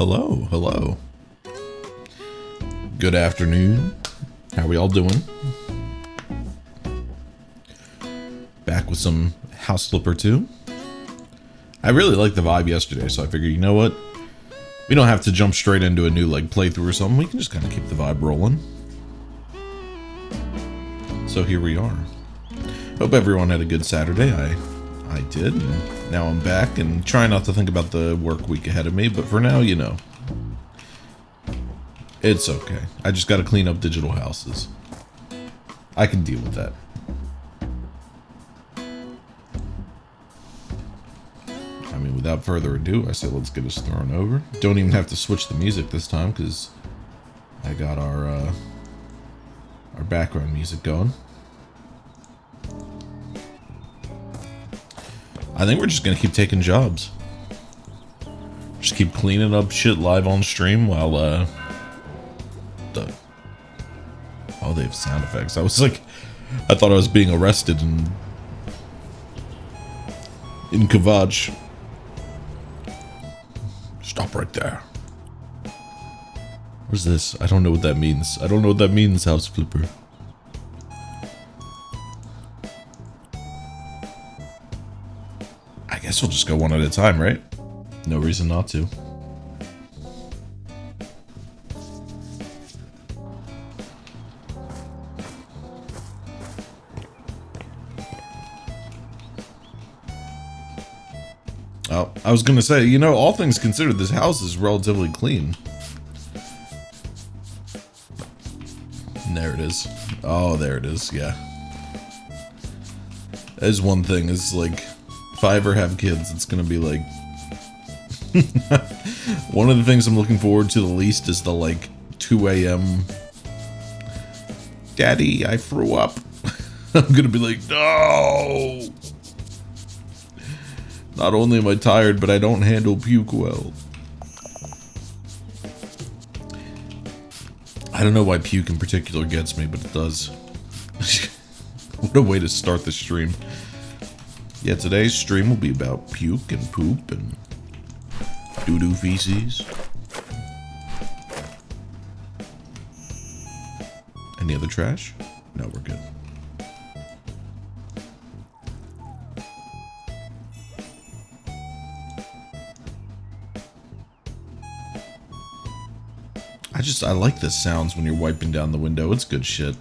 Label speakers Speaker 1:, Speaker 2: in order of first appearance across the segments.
Speaker 1: Hello, hello. Good afternoon. How are we all doing? Back with some House Flipper 2. I really liked the vibe yesterday, so I figured, you know what? We don't have to jump straight into a new playthrough or something. We can just kind of keep the vibe rolling. So here we are. Hope everyone had a good Saturday. I did, and now I'm back and try not to think about the work week ahead of me, but for now, you know, it's okay. I just gotta clean up digital houses. I can deal with that. I mean, without further ado, I say let's get us thrown over. Don't even have to switch the music this time, because I got our background music going. I think we're just gonna keep taking jobs. Just keep cleaning up shit live on stream while oh, they have sound effects. I was like, I thought I was being arrested in Kavach. Stop right there. What's this? I don't know what that means. I don't know what that means, House Flipper. I guess we'll just go one at a time, right? No reason not to. Oh, I was gonna say, you know, all things considered, this house is relatively clean. And there it is. Oh, there it is, yeah. That is one thing, is like, if I ever have kids, it's gonna be like... One of the things I'm looking forward to the least is the 2 a.m. Daddy, I threw up. I'm gonna be like, no! Not only am I tired, but I don't handle puke well. I don't know why puke in particular gets me, but it does. What a way to start the stream. Yeah, today's stream will be about puke and poop and doo-doo feces. Any other trash? No, we're good. I like the sounds when you're wiping down the window. It's good shit.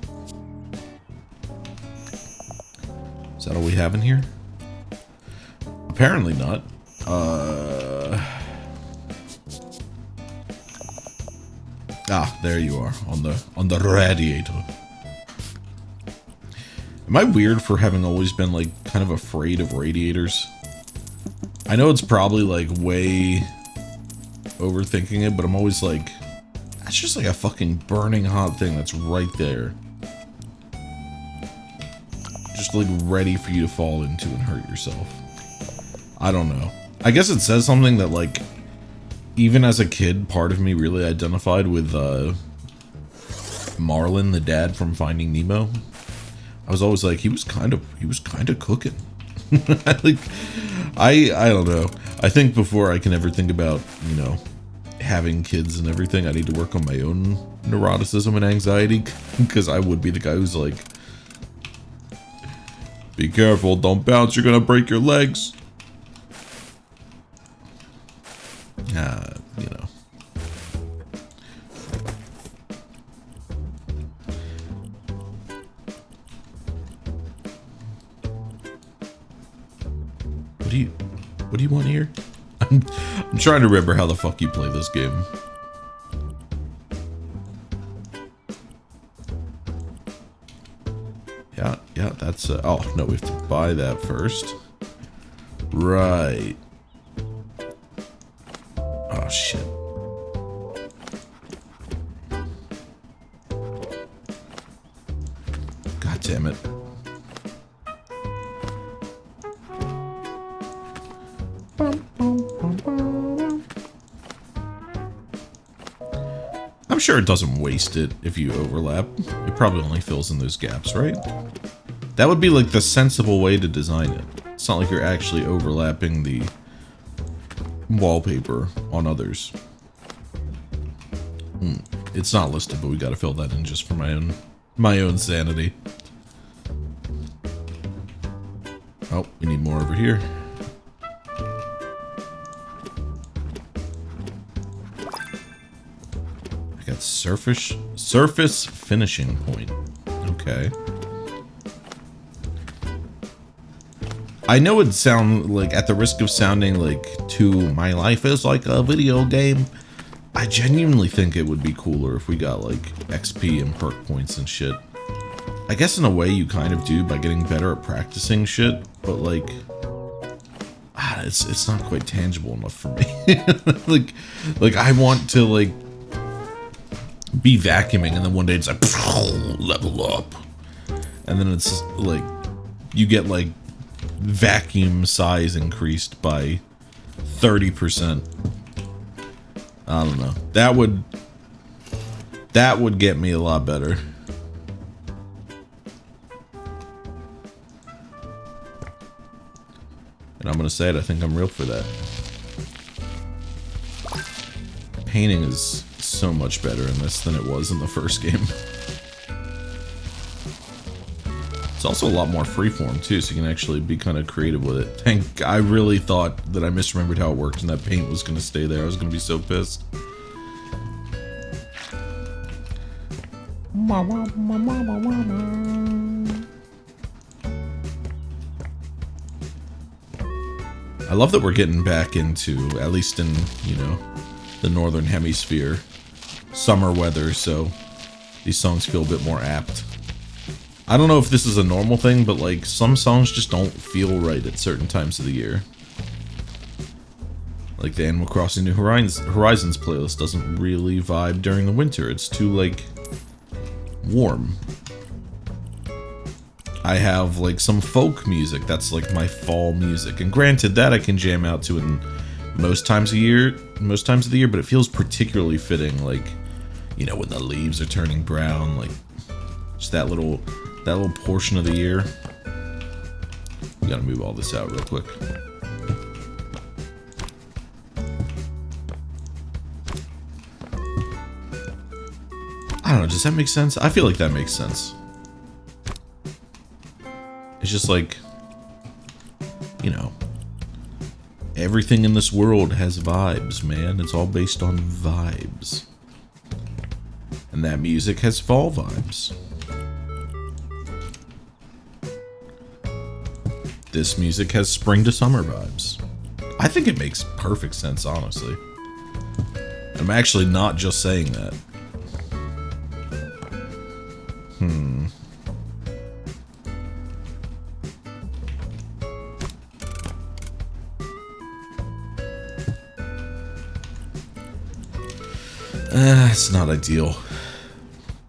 Speaker 1: Is that all we have in here? Apparently not. Ah, there you are, on the radiator. Am I weird for having always been kind of afraid of radiators? I know it's probably way overthinking it, but I'm always like, that's just a fucking burning hot thing that's right there. Just ready for you to fall into and hurt yourself. I don't know. I guess it says something that even as a kid, part of me really identified with Marlin, the dad from Finding Nemo. I was always like, he was kind of cooking. I don't know. I think before I can ever think about, you know, having kids and everything, I need to work on my own neuroticism and anxiety, because I would be the guy who's like, be careful, don't bounce, you're gonna break your legs. You know. What do you want here? I'm trying to remember how the fuck you play this game. Yeah, that's oh no, we have to buy that first. Right. Oh shit. God damn it. I'm sure it doesn't waste it if you overlap. It probably only fills in those gaps, right? That would be the sensible way to design it. It's not like you're actually overlapping the wallpaper on others. It's not listed, but we gotta fill that in just for my own sanity. Oh, we need more over here. I got surface finishing point. Okay. I know it sound like, at the risk of sounding like too my life is like a video game, I genuinely think it would be cooler if we got like XP and perk points and shit. I guess in a way you kind of do by getting better at practicing shit, but like, it's not quite tangible enough for me. like I want to like be vacuuming and then one day it's like level up, and then it's like you get like vacuum size increased by 30%. I don't know. That would get me a lot better. And I'm gonna say it, I think I'm real for that. Painting is so much better in this than it was in the first game. It's also a lot more freeform too, so you can actually be kind of creative with it. I really thought that I misremembered how it worked and that paint was gonna stay there. I was gonna be so pissed. I love that we're getting back into, at least in, you know, the northern hemisphere, summer weather, so these songs feel a bit more apt. I don't know if this is a normal thing, but like some songs just don't feel right at certain times of the year. Like the Animal Crossing New Horizons playlist doesn't really vibe during the winter. It's too like warm. I have like some folk music that's like my fall music, and granted that I can jam out to in most times of the year, but it feels particularly fitting, like, you know, when the leaves are turning brown, like just that little portion of the year. We gotta move all this out real quick. I don't know, does that make sense? I feel like that makes sense. It's just like, you know, everything in this world has vibes, man. It's all based on vibes. And that music has fall vibes. This music has spring to summer vibes. I think it makes perfect sense, honestly. I'm actually not just saying that. It's not ideal.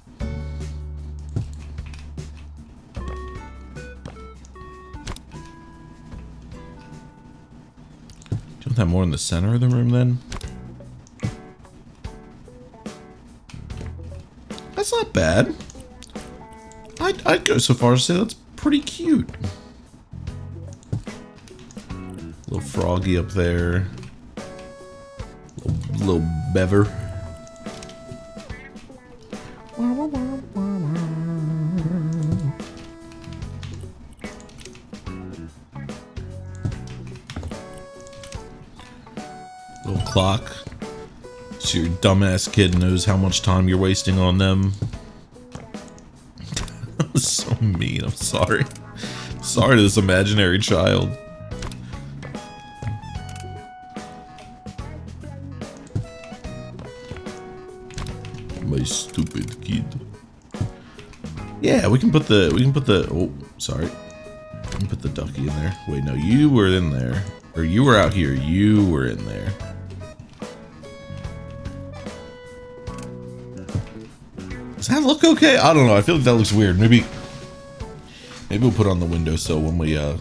Speaker 1: Do you want that more in the center of the room then? That's not bad. I'd go so far as to say that's pretty cute. Little froggy up there. Little bever. Little clock. So your dumbass kid knows how much time you're wasting on them. That was so mean. I'm sorry. Sorry to this imaginary child. My stupid kid. Yeah, we can put the oh, sorry. We can put the ducky in there. Wait, no, you were in there. Or you were out here. You were in there. Does that look okay? I don't know. I feel like that looks weird. Maybe we'll put it on the windowsill when we get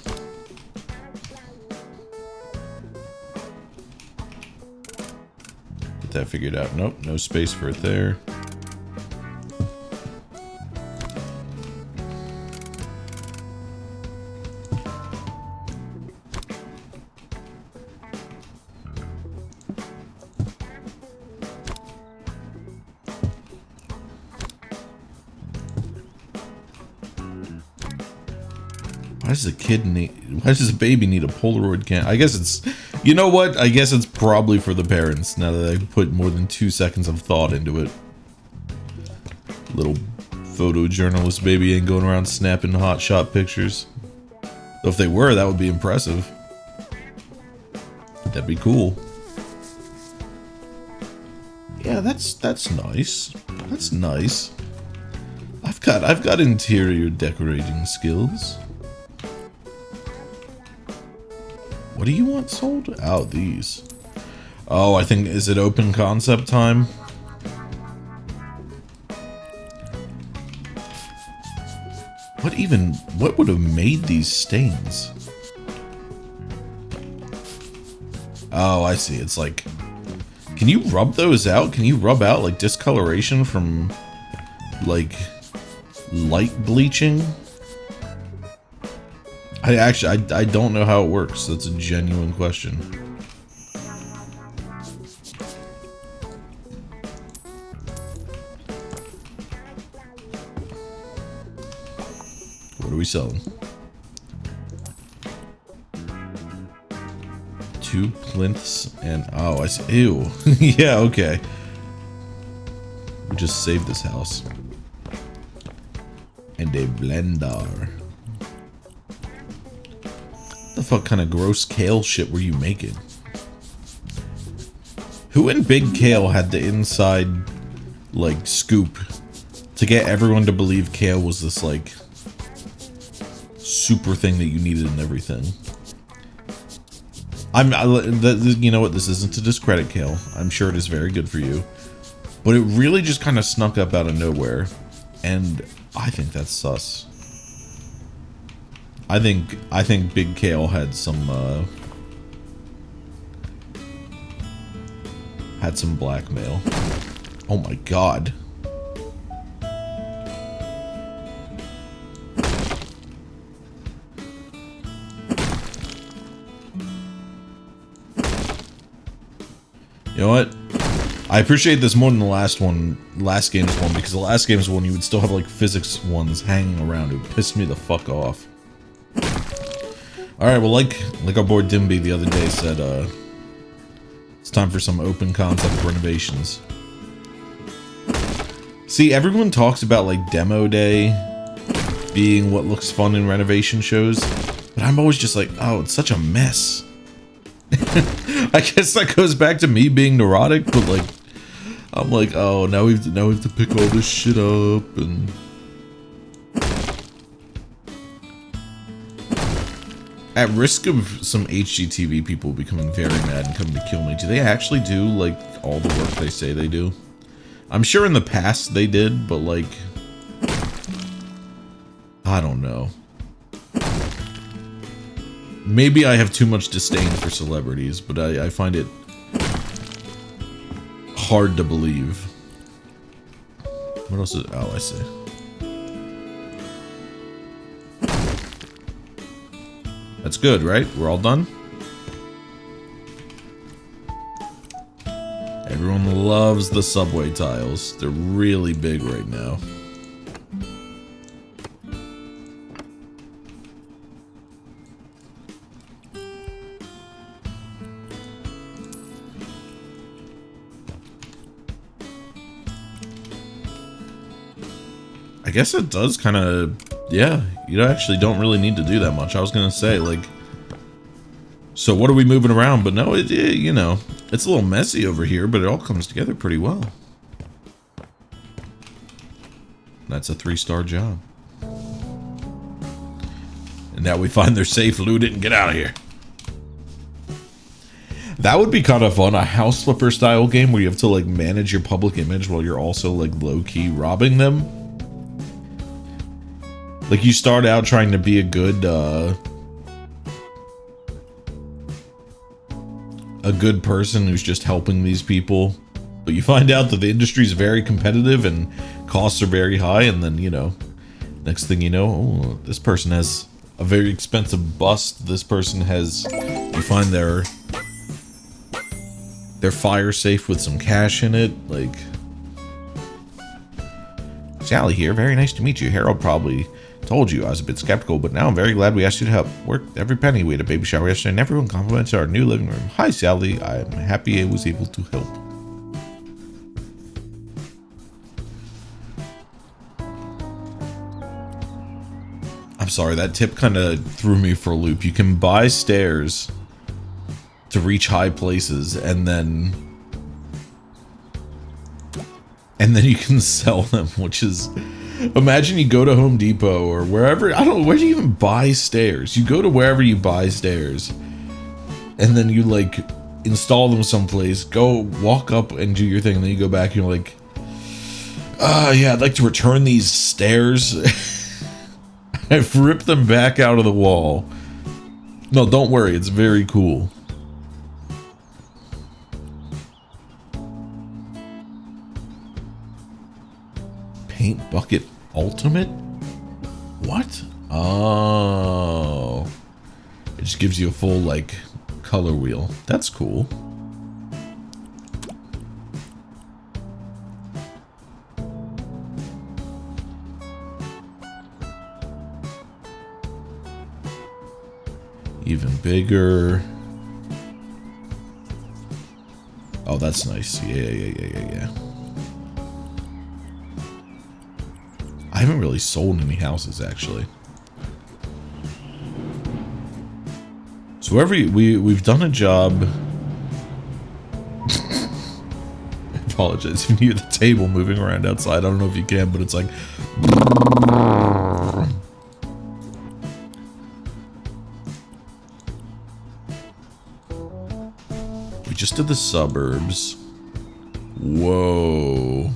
Speaker 1: that figured out. Nope, no space for it there. Why does a baby need a Polaroid camera? I guess it's, you know what? I guess it's probably for the parents now that I put more than 2 seconds of thought into it. Little photojournalist baby ain't going around snapping hotshot pictures. Though if they were, that would be impressive. That'd be cool. Yeah, that's nice. That's nice. I've got interior decorating skills. What do you want sold? Oh, these. Oh, I think, is it open concept time? What would have made these stains? Oh, I see. It's like, can you rub those out? Can you rub out like discoloration from like light bleaching? I don't know how it works. That's a genuine question. What are we selling? 2 plinths and, oh, I see. Ew. Yeah, okay. We just saved this house. And a blender. What the fuck kind of gross kale shit were you making? Who in Big Kale had the inside, like, scoop to get everyone to believe kale was this, like, super thing that you needed in everything? You know what? This isn't to discredit kale. I'm sure it is very good for you. But it really just kind of snuck up out of nowhere. And I think that's sus. I think Big Kale had some blackmail. Oh my god. You know what? I appreciate this more than the last game's one, because the last game's one you would still have like physics ones hanging around. It would piss me the fuck off. Alright, well like our boy Dimby the other day said, it's time for some open concept renovations. See, everyone talks about like demo day being what looks fun in renovation shows, but I'm always just like, oh, it's such a mess. I guess that goes back to me being neurotic, but like, I'm like, oh, now we have to pick all this shit up and. At risk of some HGTV people becoming very mad and coming to kill me, do they actually do like all the work they say they do? I'm sure in the past they did, but like, I don't know. Maybe I have too much disdain for celebrities, but I find it hard to believe. What else is... Oh, I see. That's good, right? We're all done? Everyone loves the subway tiles. They're really big right now. I guess it does kind of, yeah, you actually don't really need to do that much. I was going to say, like, so what are we moving around? But no, you know, it's a little messy over here, but it all comes together pretty well. That's a 3-star job. And now we find they're safe, loot it, and get out of here. That would be kind of fun, a House Flipper style game where you have to, like, manage your public image while you're also, like, low-key robbing them. Like, you start out trying to be a good person who's just helping these people, but you find out that the industry is very competitive and costs are very high, and then, you know, next thing you know, oh, this person has a very expensive bust, this person has, you find their fire safe with some cash in it, like, Sally here, very nice to meet you. Harold probably Told you I was a bit skeptical, but now I'm very glad we asked you to help. Worked every penny. We had a baby shower yesterday, and everyone complimented our new living room. Hi, Sally. I'm happy I was able to help. I'm sorry, that tip kind of threw me for a loop. You can buy stairs to reach high places, and then you can sell them, which is... Imagine you go to Home Depot or wherever, I don't know, where do you even buy stairs? You go to wherever you buy stairs, and then you, like, install them someplace, go walk up and do your thing, and then you go back and you're like, yeah, I'd like to return these stairs. I've ripped them back out of the wall. No, don't worry, it's very cool. Paint bucket ultimate? What? Oh. It just gives you a full, like, color wheel. That's cool. Even bigger. Oh, that's nice. Yeah. I haven't really sold any houses, actually. So we've done a job. I apologize if you hear the table moving around outside. I don't know if you can, but it's like... We just did the suburbs. Whoa.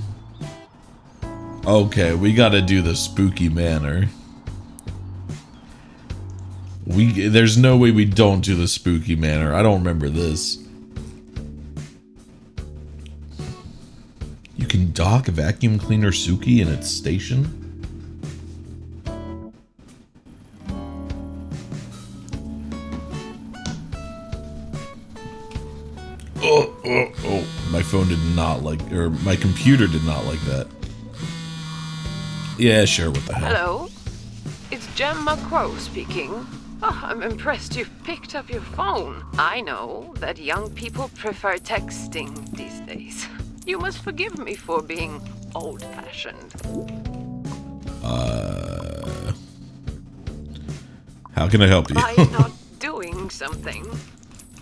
Speaker 1: Okay, we gotta do the spooky manor. There's no way we don't do the spooky manor. I don't remember this. You can dock a vacuum cleaner Suki in its station? Oh, my phone did not like, or my computer did not like that. Yeah, sure, what the hell.
Speaker 2: Hello, it's Gemma Crow speaking. Oh, I'm impressed you've picked up your phone. I know that young people prefer texting these days. You must forgive me for being old-fashioned.
Speaker 1: How can I help you?
Speaker 2: By not doing something.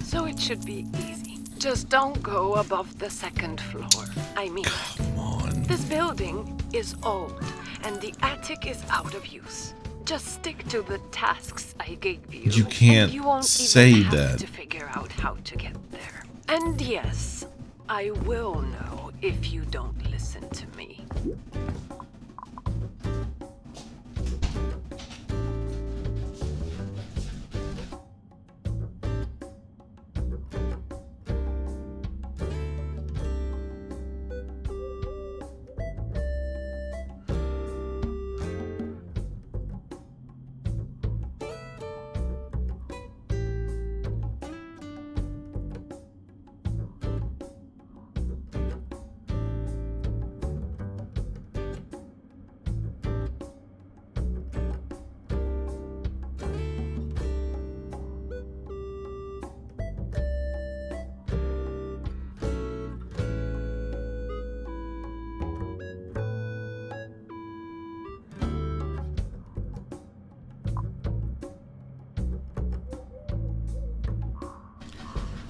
Speaker 2: So it should be easy. Just don't go above the second floor. I mean,
Speaker 1: come on.
Speaker 2: This building is old, and the attic is out of use. Just stick to the tasks I gave you.
Speaker 1: You can't
Speaker 2: you won't
Speaker 1: say
Speaker 2: even have
Speaker 1: that.
Speaker 2: to figure out how to get there. And yes, I will know if you don't listen to me.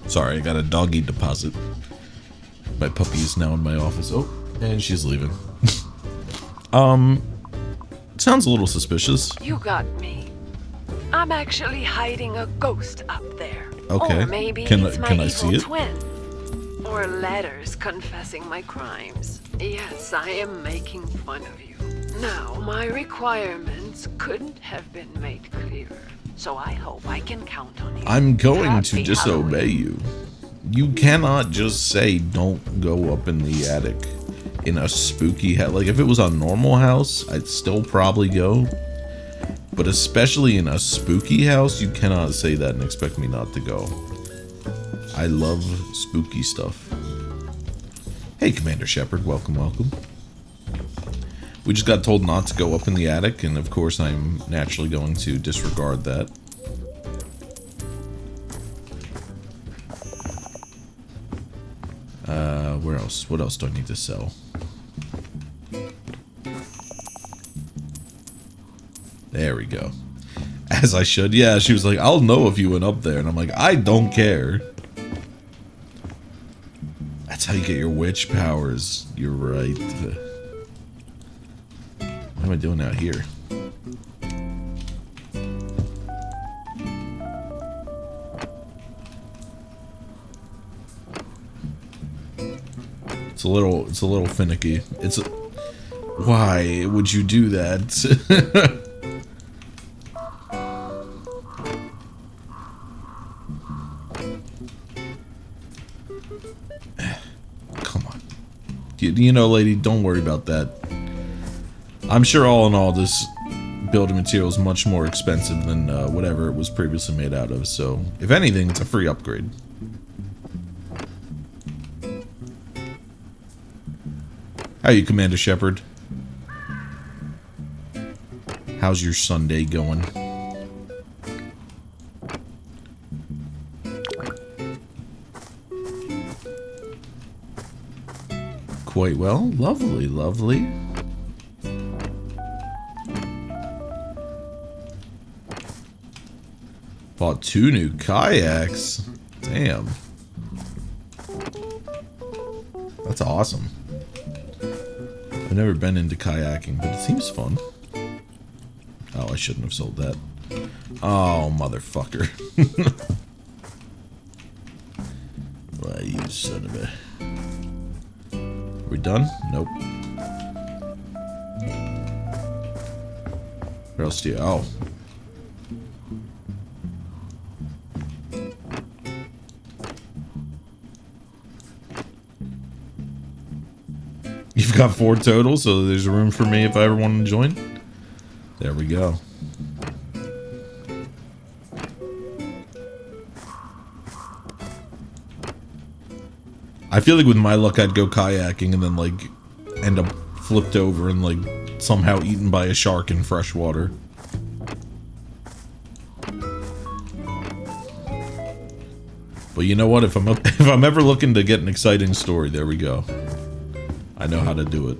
Speaker 1: Sorry, I got a doggy deposit. My puppy is now in my office. Oh, and she's leaving. Sounds a little suspicious.
Speaker 2: You got me. I'm actually hiding a ghost up there.
Speaker 1: Okay.
Speaker 2: Or maybe
Speaker 1: Can
Speaker 2: it's my
Speaker 1: I
Speaker 2: evil
Speaker 1: see it?
Speaker 2: twin. Or letters confessing my crimes. Yes, I am making fun of you. Now, my requirements couldn't have been made clearer. So I hope I can count on you.
Speaker 1: I'm going to
Speaker 2: Happy
Speaker 1: disobey you. You cannot just say don't go up in the attic in a spooky house. Like, if it was a normal house, I'd still probably go. But especially in a spooky house, you cannot say that and expect me not to go. I love spooky stuff. Hey, Commander Shepard. Welcome, welcome. We just got told not to go up in the attic, and of course I'm naturally going to disregard that. Where else? What else do I need to sell? There we go. As I should. Yeah, she was like, I'll know if you went up there. And I'm like, I don't care. That's how you get your witch powers. You're right. What am I doing out here? It's a little finicky. Why would you do that? Come on. You know, lady, don't worry about that. I'm sure all in all, this building material is much more expensive than whatever it was previously made out of. So, if anything, it's a free upgrade. How are you, Commander Shepard? How's your Sunday going? Quite well. Lovely, lovely. Bought 2 new kayaks. Damn. That's awesome. I've never been into kayaking, but it seems fun. Oh, I shouldn't have sold that. Oh, motherfucker. Why, you son of a... Are we done? Nope. What else do you... Oh. You've got 4 total, so there's room for me if I ever want to join. There we go. I feel like with my luck I'd go kayaking and then like end up flipped over and like somehow eaten by a shark in fresh water. But you know what? If I'm ever looking to get an exciting story, there we go. I know how to do it.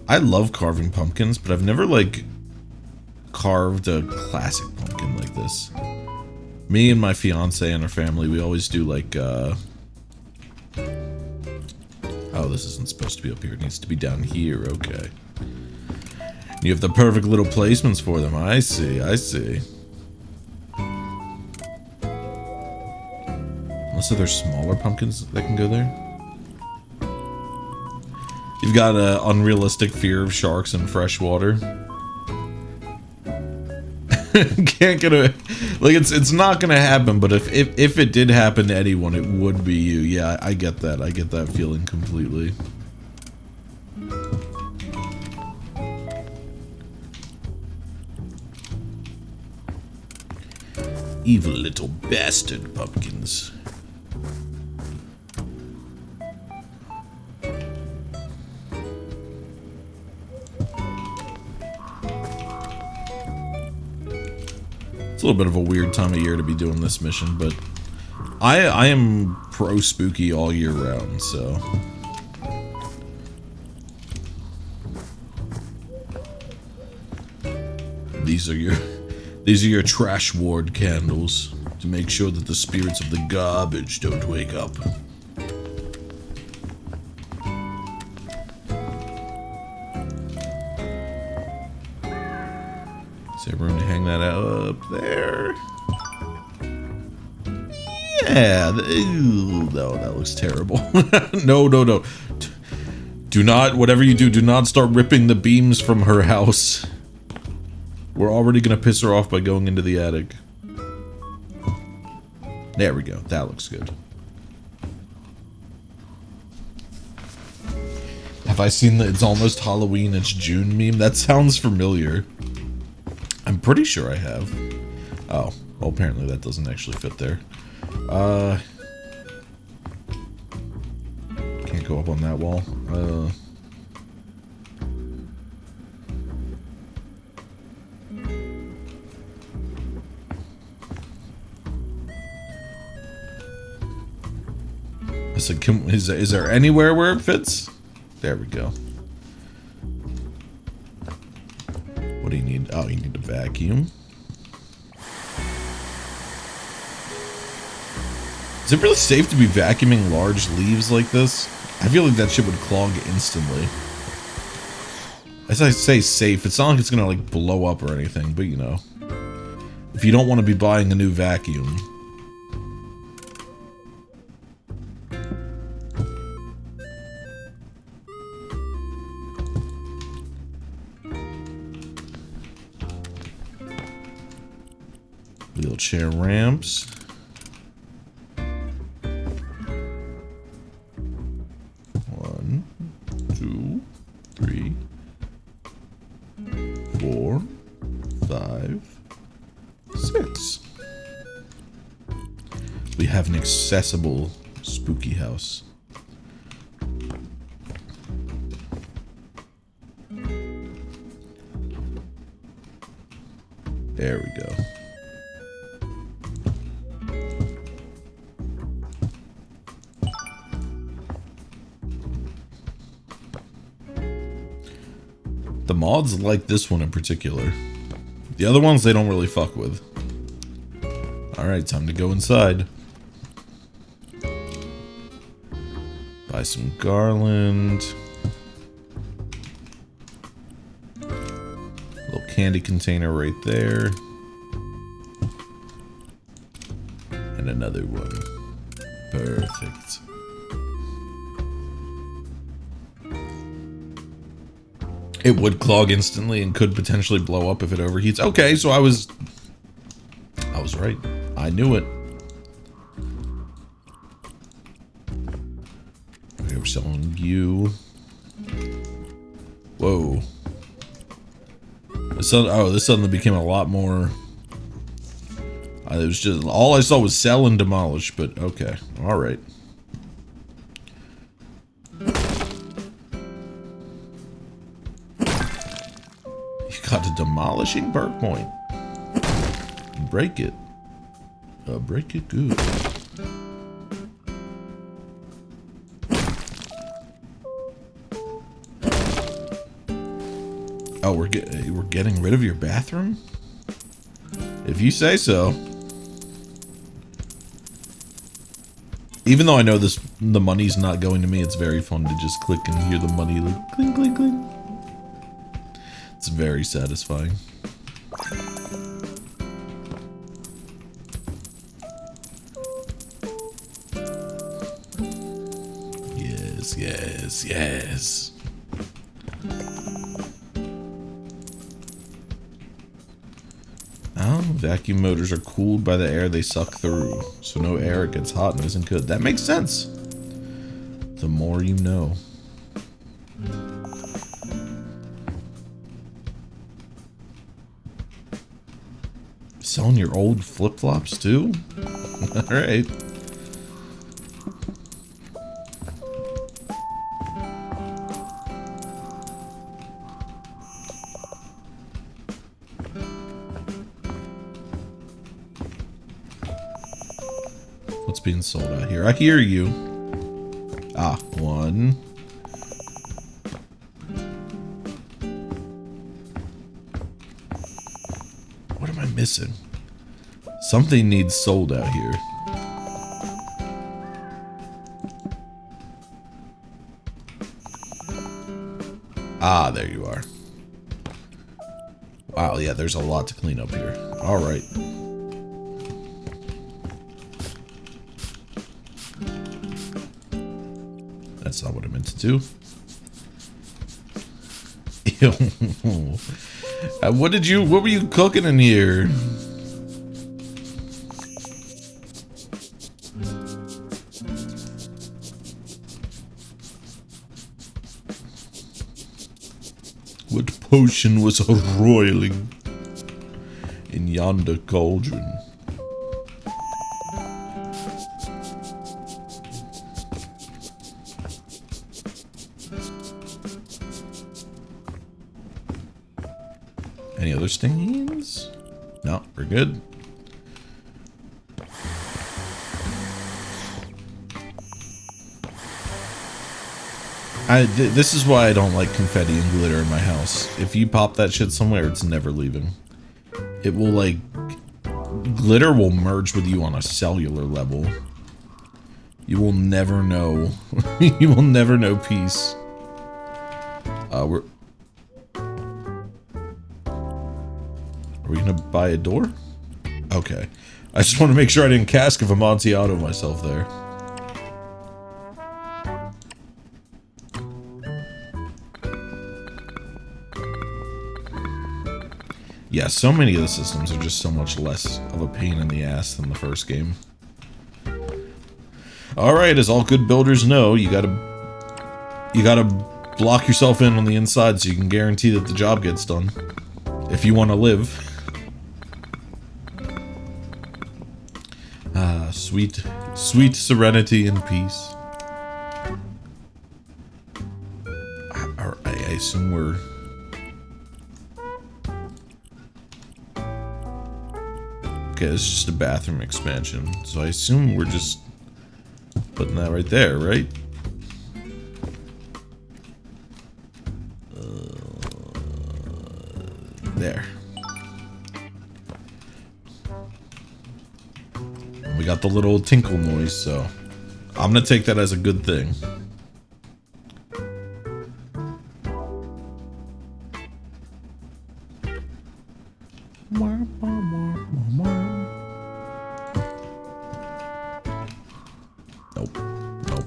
Speaker 1: I love carving pumpkins, but I've never, like, carved a classic pumpkin like this. Me and my fiance and our family, we always do, like, oh, this isn't supposed to be up here. It needs to be down here. Okay. You have the perfect little placements for them. I see. I see. Unless there's smaller pumpkins that can go there. You've got an unrealistic fear of sharks in fresh water. Can't get a... Like, it's not gonna happen, but if it did happen to anyone, it would be you. Yeah, I get that. I get that feeling completely. Evil little bastard pumpkins. It's a little bit of a weird time of year to be doing this mission, but I am pro spooky all year round, so. These are your trash ward candles to make sure that the spirits of the garbage don't wake up. Is there room to hang that up there? Yeah. Ew, no, that looks terrible. No. Do not, whatever you do not start ripping the beams from her house. We're already gonna piss her off by going into the attic. There we go. That looks good. Have I seen the "It's almost Halloween, it's June" meme? That sounds familiar. pretty sure I have. Oh, well, apparently that doesn't actually fit there. Can't go up on that wall. I said, is there anywhere where it fits? There we go. What do you need? Oh, you need a vacuum. Is it really safe to be vacuuming large leaves like this? I feel like that shit would clog instantly. As I say safe, it's not like it's gonna like blow up or anything, but you know. If you don't want to be buying a new vacuum. Wheelchair ramps. One, two, three, 4, 5, 6. We have an accessible spooky house. There we go. The mods like this one in particular. The other ones they don't really fuck with. Alright, time to go inside. Buy some garland. Little candy container right there. And another one. Perfect. It would clog instantly and could potentially blow up if it overheats. Okay, so I was right. I knew it. Okay, we're selling you. Whoa. This suddenly became a lot more. It was just all I saw was sell and demolish, but okay, all right. Got a demolishing perk point. Break it. Break it good. Oh, we're getting rid of your bathroom? If you say so. Even though I know the money's not going to me, it's very fun to just click and hear the money like clink clink clink. It's very satisfying. Yes, yes, yes. Oh, vacuum motors are cooled by the air they suck through, so no air gets hot and isn't good. That makes sense. The more you know. Selling your old flip-flops too? Alright. What's being sold out here? I hear you. Ah, one. What am I missing? Something needs sold out here. Ah, there you are. Wow, yeah, there's a lot to clean up here. Alright. That's not what I meant to do. What were you cooking in here? What potion was roiling? in yonder cauldron. Any other stains? No, we're good. This is why I don't like confetti and glitter in my house. If you pop that shit somewhere, it's never leaving. It will, like... Glitter will merge with you on a cellular level. You will never know. You will never know peace. Are we gonna buy a door? Okay. I just want to make sure I didn't Cask of Amontillado myself there. Yeah, so many of the systems are just so much less of a pain in the ass than the first game. Alright, as all good builders know, you gotta block yourself in on the inside so you can guarantee that the job gets done. If you want to live. Ah, sweet serenity and peace. I assume we're... Okay, it's just a bathroom expansion, so I assume we're just putting that right there, right? There. And we got the little tinkle noise, so I'm gonna take that as a good thing. Nope. Nope.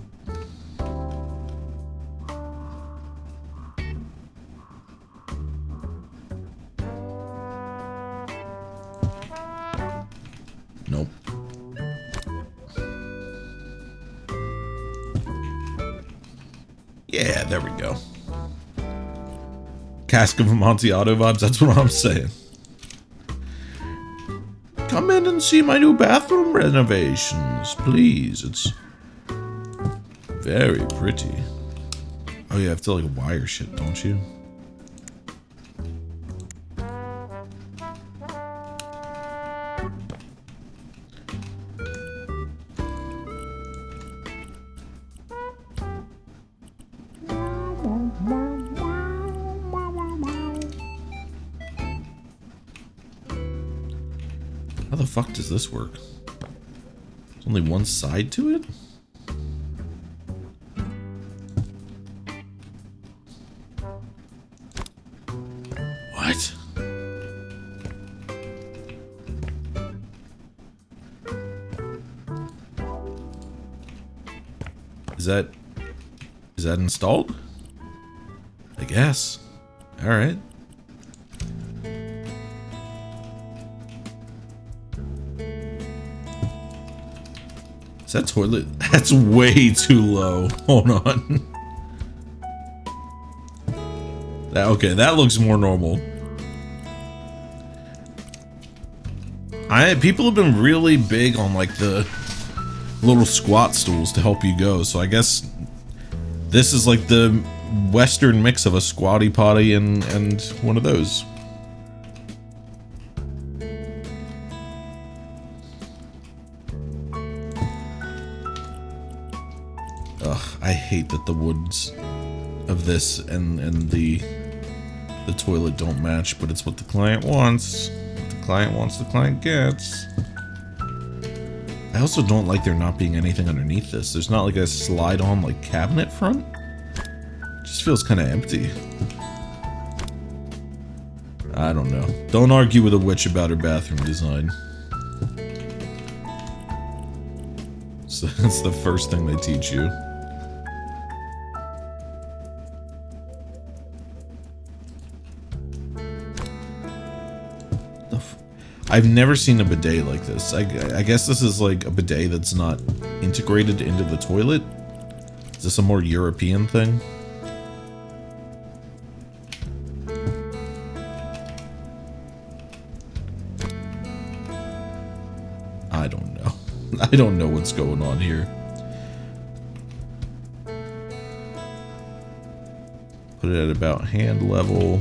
Speaker 1: Nope. Yeah, there we go. Cask of Amontillado vibes, that's what I'm saying. Come in and see my new bathroom renovations, please. It's very pretty. Oh, you have to like wire shit, don't you? How the fuck does this work? There's only one side to it? What? Is that installed? I guess. All right. Is that toilet? That's way too low. Hold on. Okay, that looks more normal. People have been really big on like the little squat stools to help you go, so I guess this is like the Western mix of a squatty potty and one of those. Ugh, I hate that the woods of this and the toilet don't match, but it's what the client wants. What the client wants, the client gets. I also don't like there not being anything underneath this. There's not like a slide-on like cabinet front. It just feels kind of empty. I don't know. Don't argue with a witch about her bathroom design. So that's the first thing they teach you. I've never seen a bidet like this. I guess this is like a bidet that's not integrated into the toilet. Is this a more European thing? I don't know what's going on here. Put it at about hand level.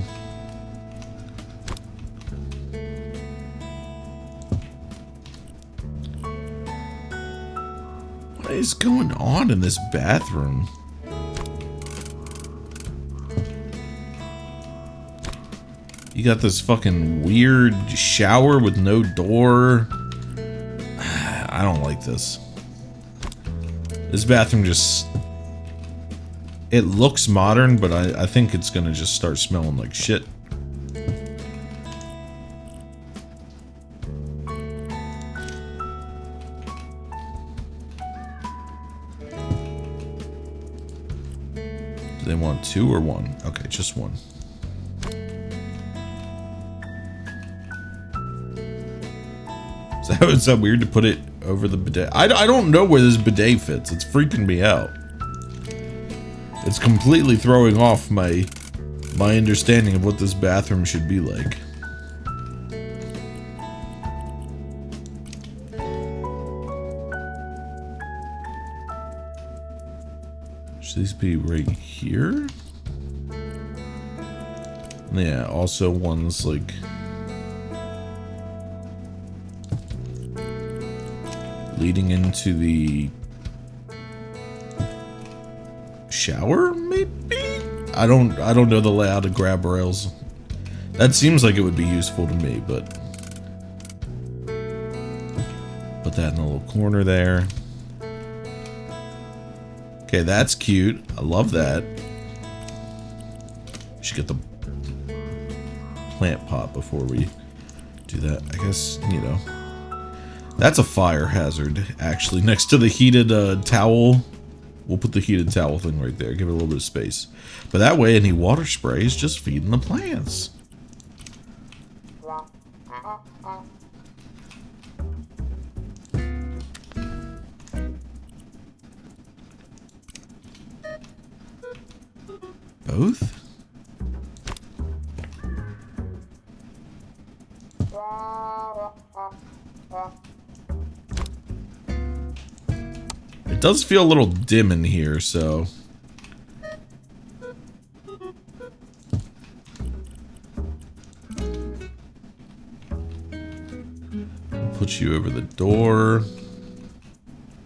Speaker 1: What is going on in this bathroom? You got this fucking weird shower with no door. I don't like this. This bathroom just... It looks modern, but I think it's gonna just start smelling like shit. Do they want 2 or 1? Okay, just 1. Is that weird to put it over the bidet? I don't know where this bidet fits. It's freaking me out. It's completely throwing off my understanding of what this bathroom should be like. Should these be right here? Yeah, also one's like... leading into the shower, maybe? I don't know the layout of grab rails. That seems like it would be useful to me, but put that in the little corner there. Okay, that's cute. I love that. Should get the plant pot before we do that. I guess, you know. That's a fire hazard, actually. Next to the heated towel, we'll put the heated towel thing right there. Give it a little bit of space. But that way, any water spray is just feeding the plants. Both? It does feel a little dim in here, so... Put you over the door.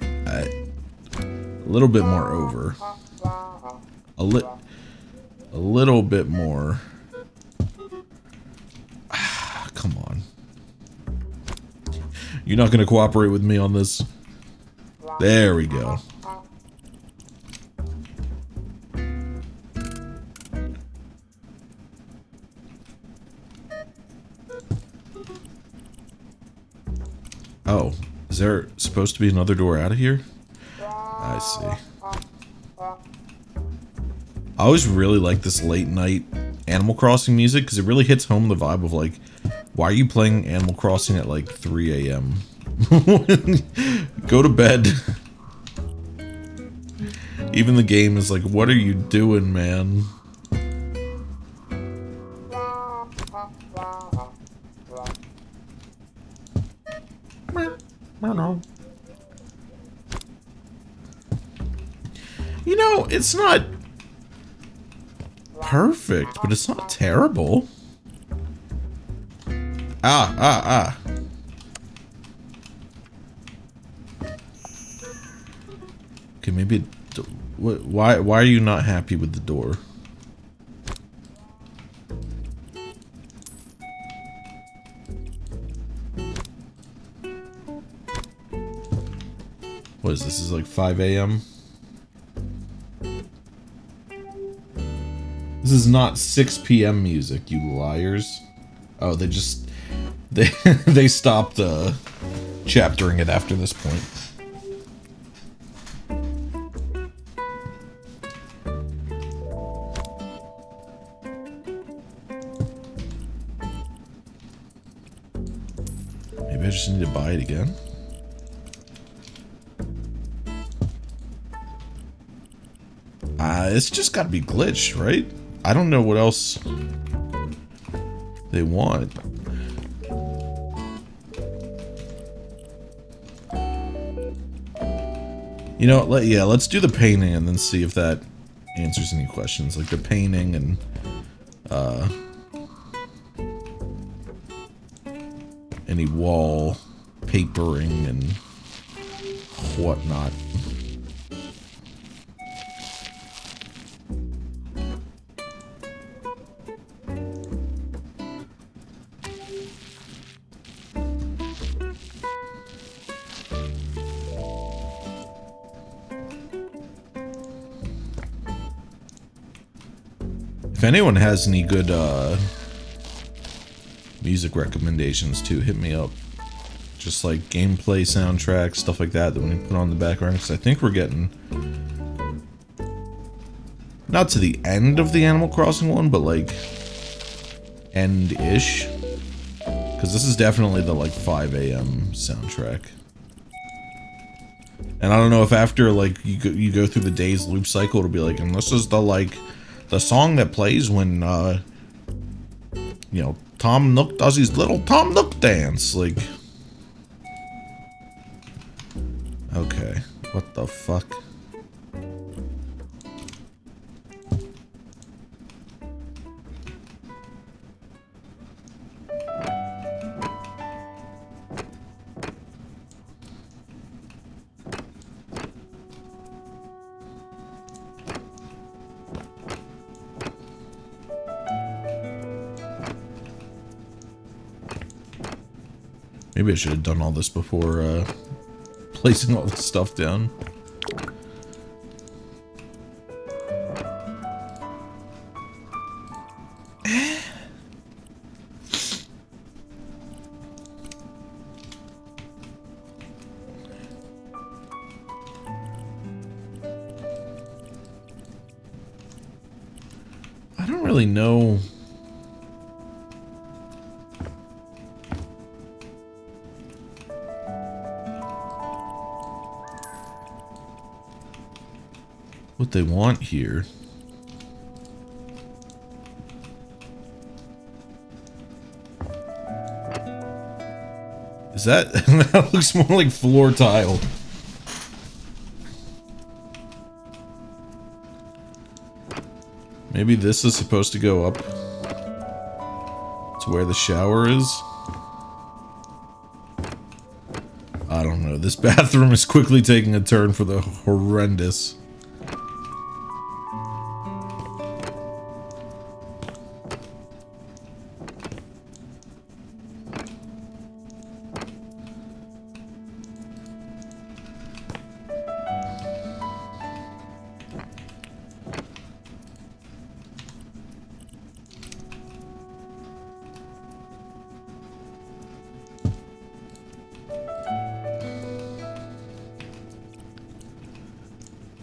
Speaker 1: A little bit more over. A little bit more. Come on. You're not gonna cooperate with me on this? There we go. Oh, is there supposed to be another door out of here? I see. I always really like this late night Animal Crossing music because it really hits home the vibe of like, why are you playing Animal Crossing at like 3 a.m.? Go to bed. Even the game is like, what are you doing, man? You know, it's not perfect, but it's not terrible. Ah. Okay, maybe... Why are you not happy with the door? What is this? This is like 5 a.m.? This is not 6 p.m. music, you liars. Oh, they just... They stopped chaptering it after this point. Maybe I just need to buy it again. It's just gotta be glitched, right? I don't know what else they want. You know, let's do the painting and then see if that answers any questions. Like the painting and, any wall papering and whatnot. If anyone has any good music recommendations too, hit me up. Just like gameplay soundtracks, stuff like that that we can put on the background, because I think we're getting not to the end of the Animal Crossing one, but like end-ish, because this is definitely the like 5 a.m. soundtrack. And I don't know if after like you go through the day's loop cycle, it'll be like, and this is the song that plays when you know, Tom Nook does his little Tom Nook dance. Like, okay, what the fuck? Maybe I should have done all this before placing all this stuff down. I don't really know. What they want here. Is that that looks more like floor tile. Maybe this is supposed to go up to where the shower is. I don't know. This bathroom is quickly taking a turn for the horrendous.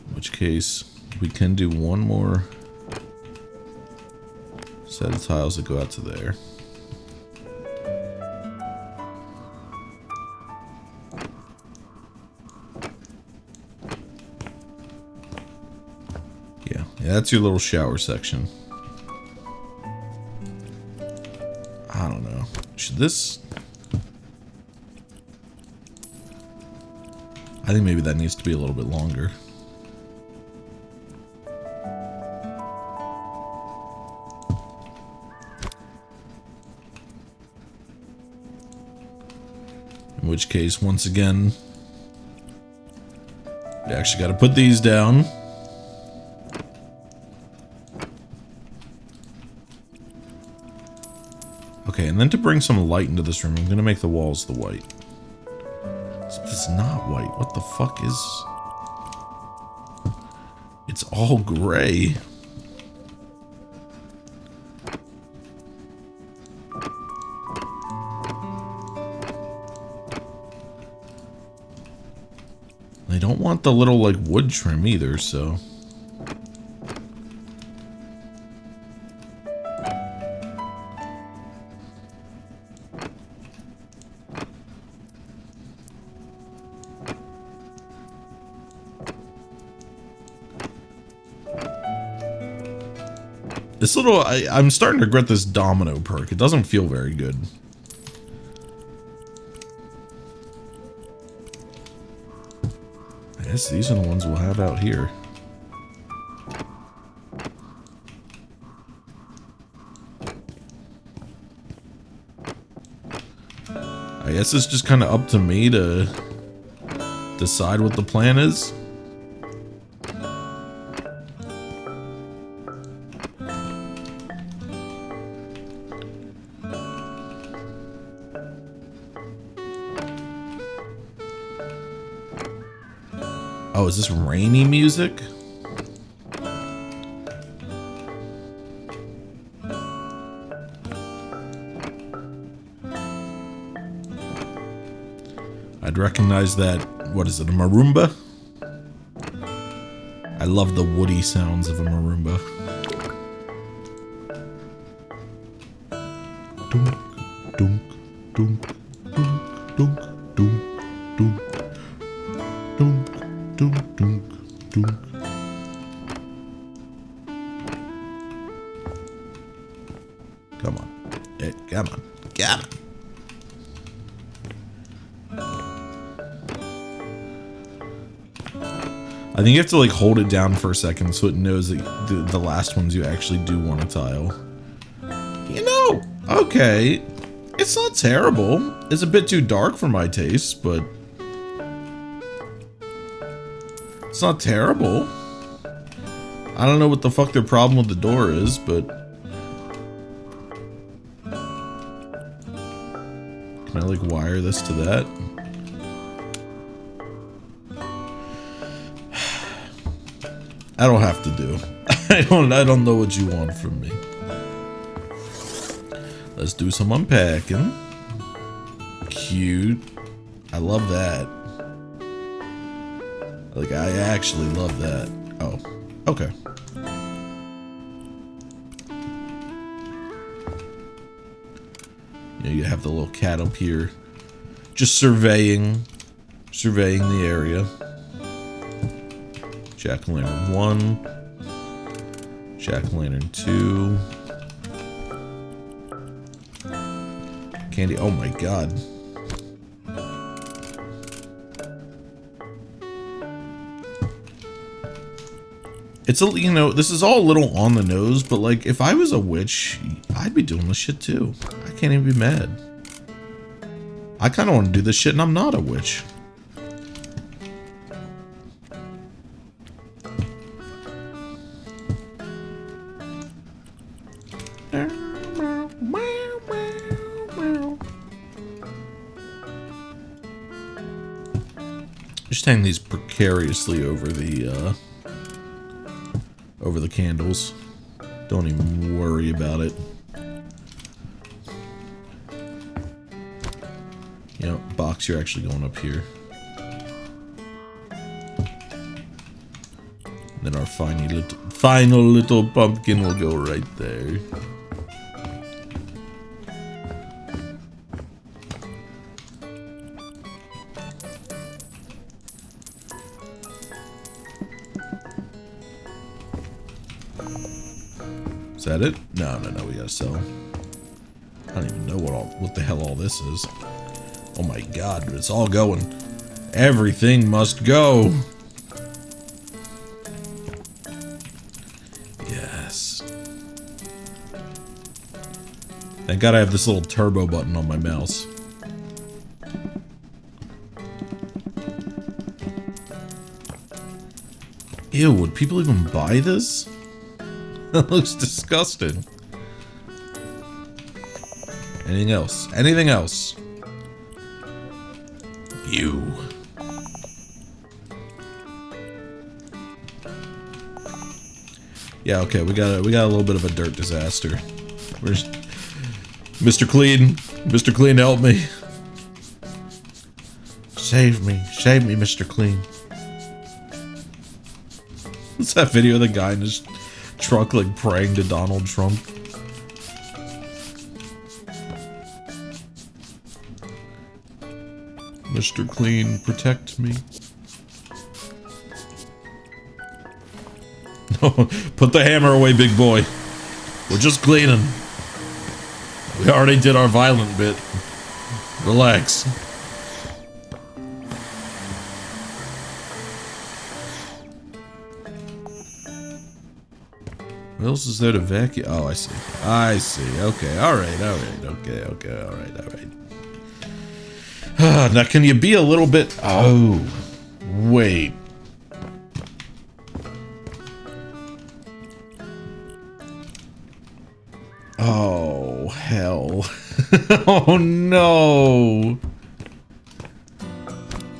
Speaker 1: In which case, we can do one more set of tiles that go out to there. Yeah, that's your little shower section. I don't know. Should this... I think maybe that needs to be a little bit longer. In which case, once again, we actually got to put these down. Okay, and then to bring some light into this room, I'm going to make the walls the white. It's not white. What the fuck is... It's all gray. I don't want the little, like, wood trim either, so... This little... I'm starting to regret this domino perk. It doesn't feel very good. I guess these are the ones we'll have out here. I guess it's just kind of up to me to decide what the plan is. Oh, is this rainy music? I'd recognize that. What is it, a marimba? I love the woody sounds of a marimba. Dunk, dunk, dunk, dunk, dunk, dunk, dunk, dunk, dunk, dunk, dunk. Come on. Come on. Come on. I think you have to like hold it down for a second so it knows that the last ones you actually do want to tile. You know, okay. It's not terrible. It's a bit too dark for my taste, but it's not terrible. I don't know what the fuck their problem with the door is, but can I like wire this to that? I don't have to do. I don't know what you want from me. Let's do some unpacking. Cute. I love that. Like, I actually love that. Oh, okay. You know, you have the little cat up here, just surveying the area. Jack-o'-lantern 1, Jack-o'-lantern 2, candy. Oh my god. It's a, you know, this is all a little on the nose, but like if I was a witch, I'd be doing this shit too. I can't even be mad. I kind of want to do this shit and I'm not a witch. Just hang these precariously over the candles. Don't even worry about it. You know, box, you're actually going up here. Then our final little pumpkin will go right there. Is that it? No, we gotta sell. I don't even know what the hell all this is. Oh my god, but it's all going. Everything must go. Yes. Thank god I have this little turbo button on my mouse. Ew, would people even buy this? That looks disgusting. Anything else? Anything else? You. Yeah, okay, we got a little bit of a dirt disaster. Where's Mr. Clean? Mr. Clean, help me. Save me, Mr. Clean. What's that video of the guy in his truck like praying to Donald Trump? Mr. Clean, protect me. No, put the hammer away, big boy. We're just cleaning. We already did our violent bit. Relax. What else is there to vacuum? Oh, I see. I see. Okay. All right. All right. Okay. Okay. All right. All right. Now, can you be a little bit... Oh, wait. Oh, hell. Oh, no.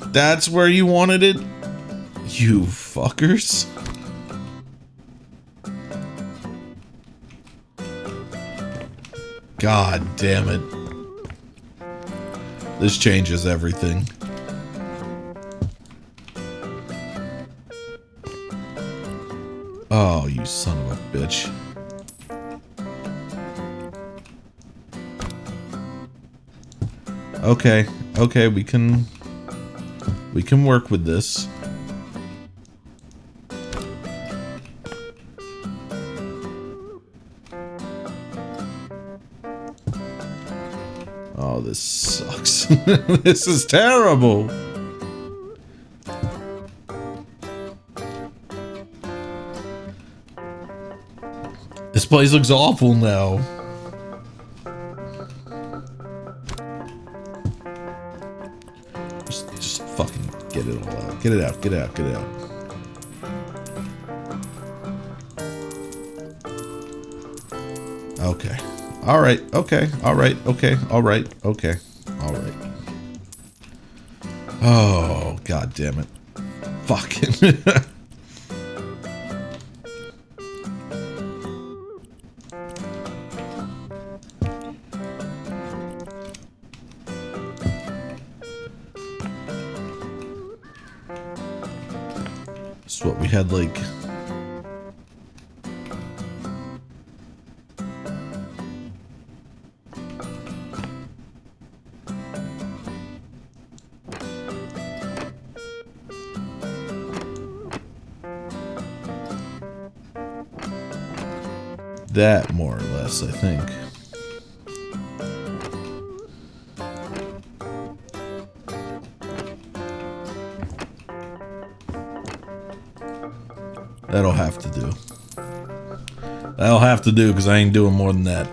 Speaker 1: That's where you wanted it? You fuckers. God damn it. This changes everything. Oh, you son of a bitch. Okay, okay, we can work with this. Oh, this sucks. This is terrible. This place looks awful now. Just fucking get it all out. Get it out, get it out, get it out. Okay. Alright, okay, alright, okay, alright, okay, alright. Oh, god damn it. Fucking. That's what we had, like... that, more or less, I think. That'll have to do. That'll have to do, because I ain't doing more than that.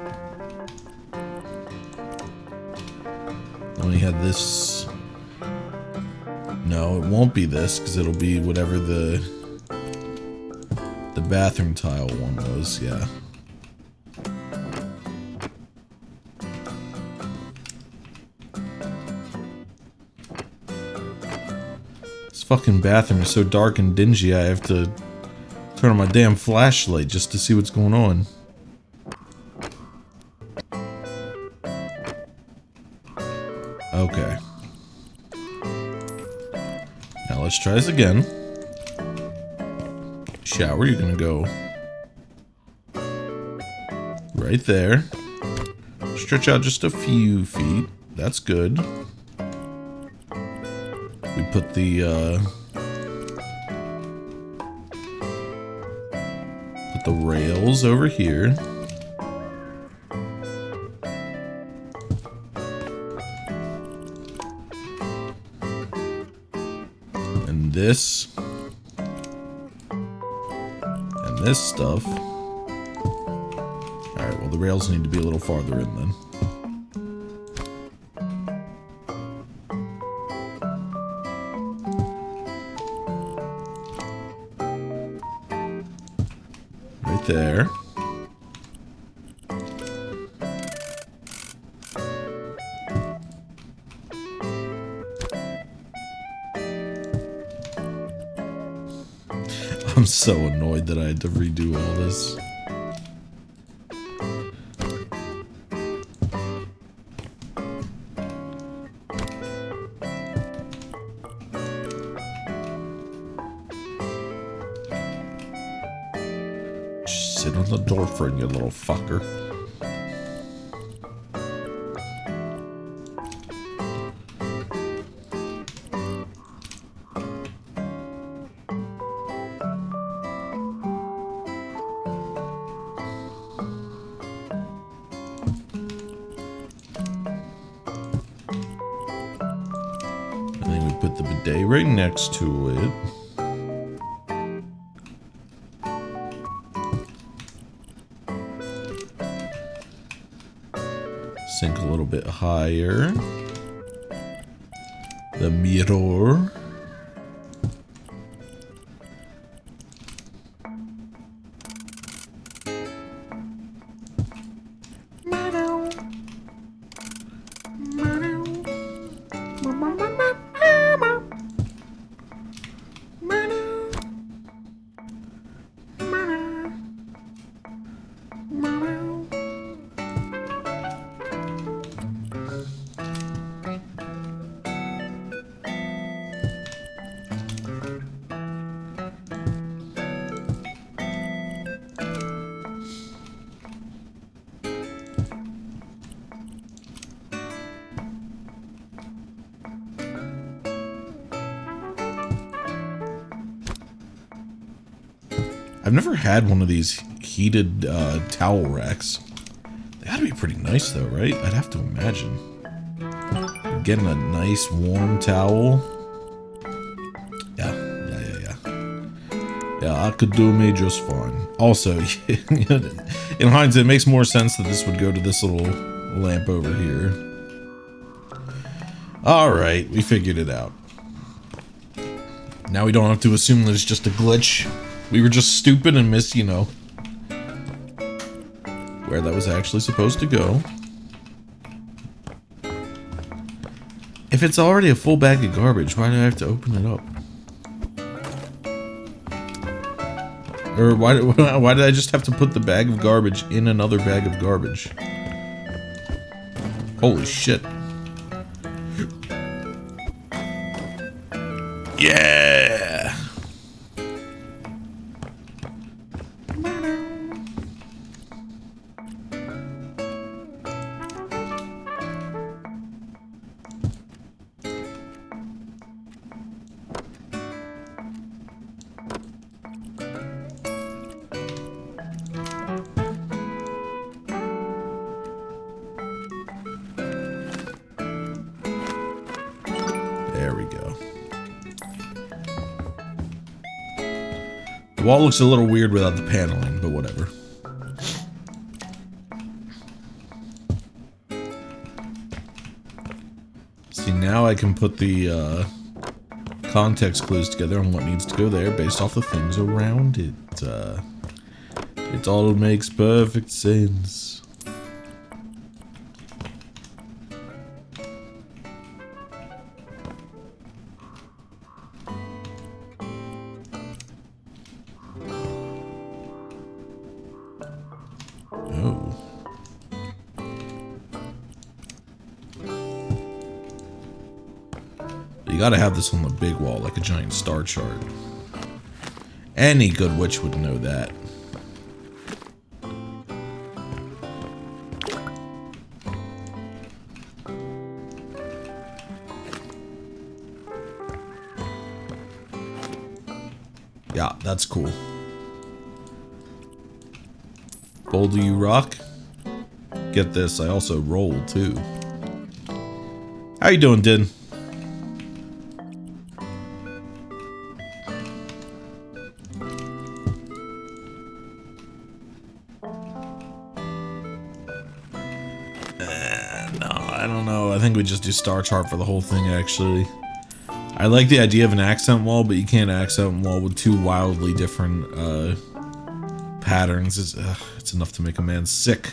Speaker 1: Then we had this... No, it won't be this, because it'll be whatever the bathroom tile one was, yeah. This fucking bathroom is so dark and dingy, I have to turn on my damn flashlight just to see what's going on. Okay. Now let's try this again. Shower, you're gonna go right there. Stretch out just a few feet. That's good. We put the rails over here. And this. And this stuff. Alright, well the rails need to be a little farther in then. There. I'm so annoyed that I had to redo all this. Sit on the door frame, you little fucker. And then we put the bidet right next to it. Sink a little bit higher. The mirror. I've never had one of these heated towel racks. They gotta be pretty nice though, right? I'd have to imagine. Getting a nice warm towel. Yeah. Yeah, I could do me just fine. Also, in hindsight, it makes more sense that this would go to this little lamp over here. Alright, we figured it out. Now we don't have to assume there's just a glitch. We were just stupid and missed, you know, where that was actually supposed to go. If it's already a full bag of garbage, why do I have to open it up? Or why did I just have to put the bag of garbage in another bag of garbage? Holy shit. Yeah! There we go. The wall looks a little weird without the paneling, but whatever. See, now I can put the context clues together on what needs to go there based off the things around it. It all makes perfect sense. Oh. You gotta have this on the big wall, like a giant star chart. Any good witch would know that. Yeah, that's cool. Boulder you rock. Get this, I also roll too. How you doing, Din? No, I don't know. I think we just do star chart for the whole thing, actually. I like the idea of an accent wall, but you can't accent wall with two wildly different patterns. It's enough to make a man sick.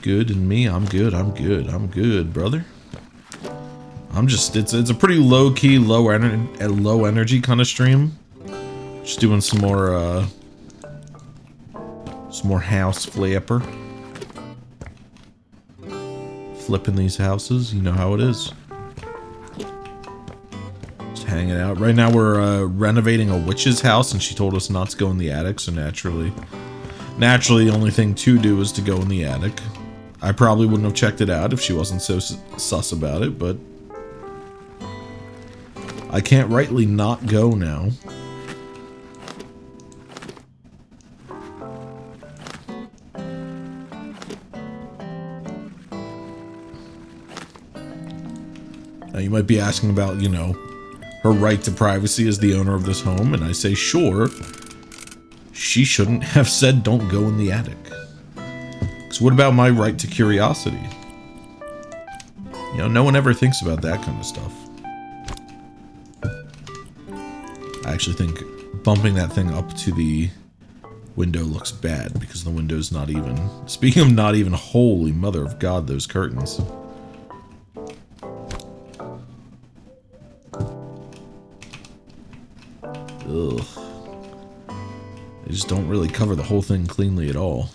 Speaker 1: Good and me, I'm good, I'm good, brother. I'm just, it's a pretty low-key, low energy kind of stream. Just doing some more house flipper. Flipping these houses, you know how it is. Just hanging out. Right now we're renovating a witch's house, and she told us not to go in the attic, so naturally the only thing to do is to go in the attic. I probably wouldn't have checked it out if she wasn't so sus about it, but I can't rightly not go now. Now you might be asking about, you know, her right to privacy as the owner of this home, and I say sure. She shouldn't have said don't go in the attic. So what about my right to curiosity? You know, no one ever thinks about that kind of stuff. I actually think bumping that thing up to the window looks bad because the window's not even. Speaking of not even, holy mother of God, those curtains. Ugh. They just don't really cover the whole thing cleanly at all.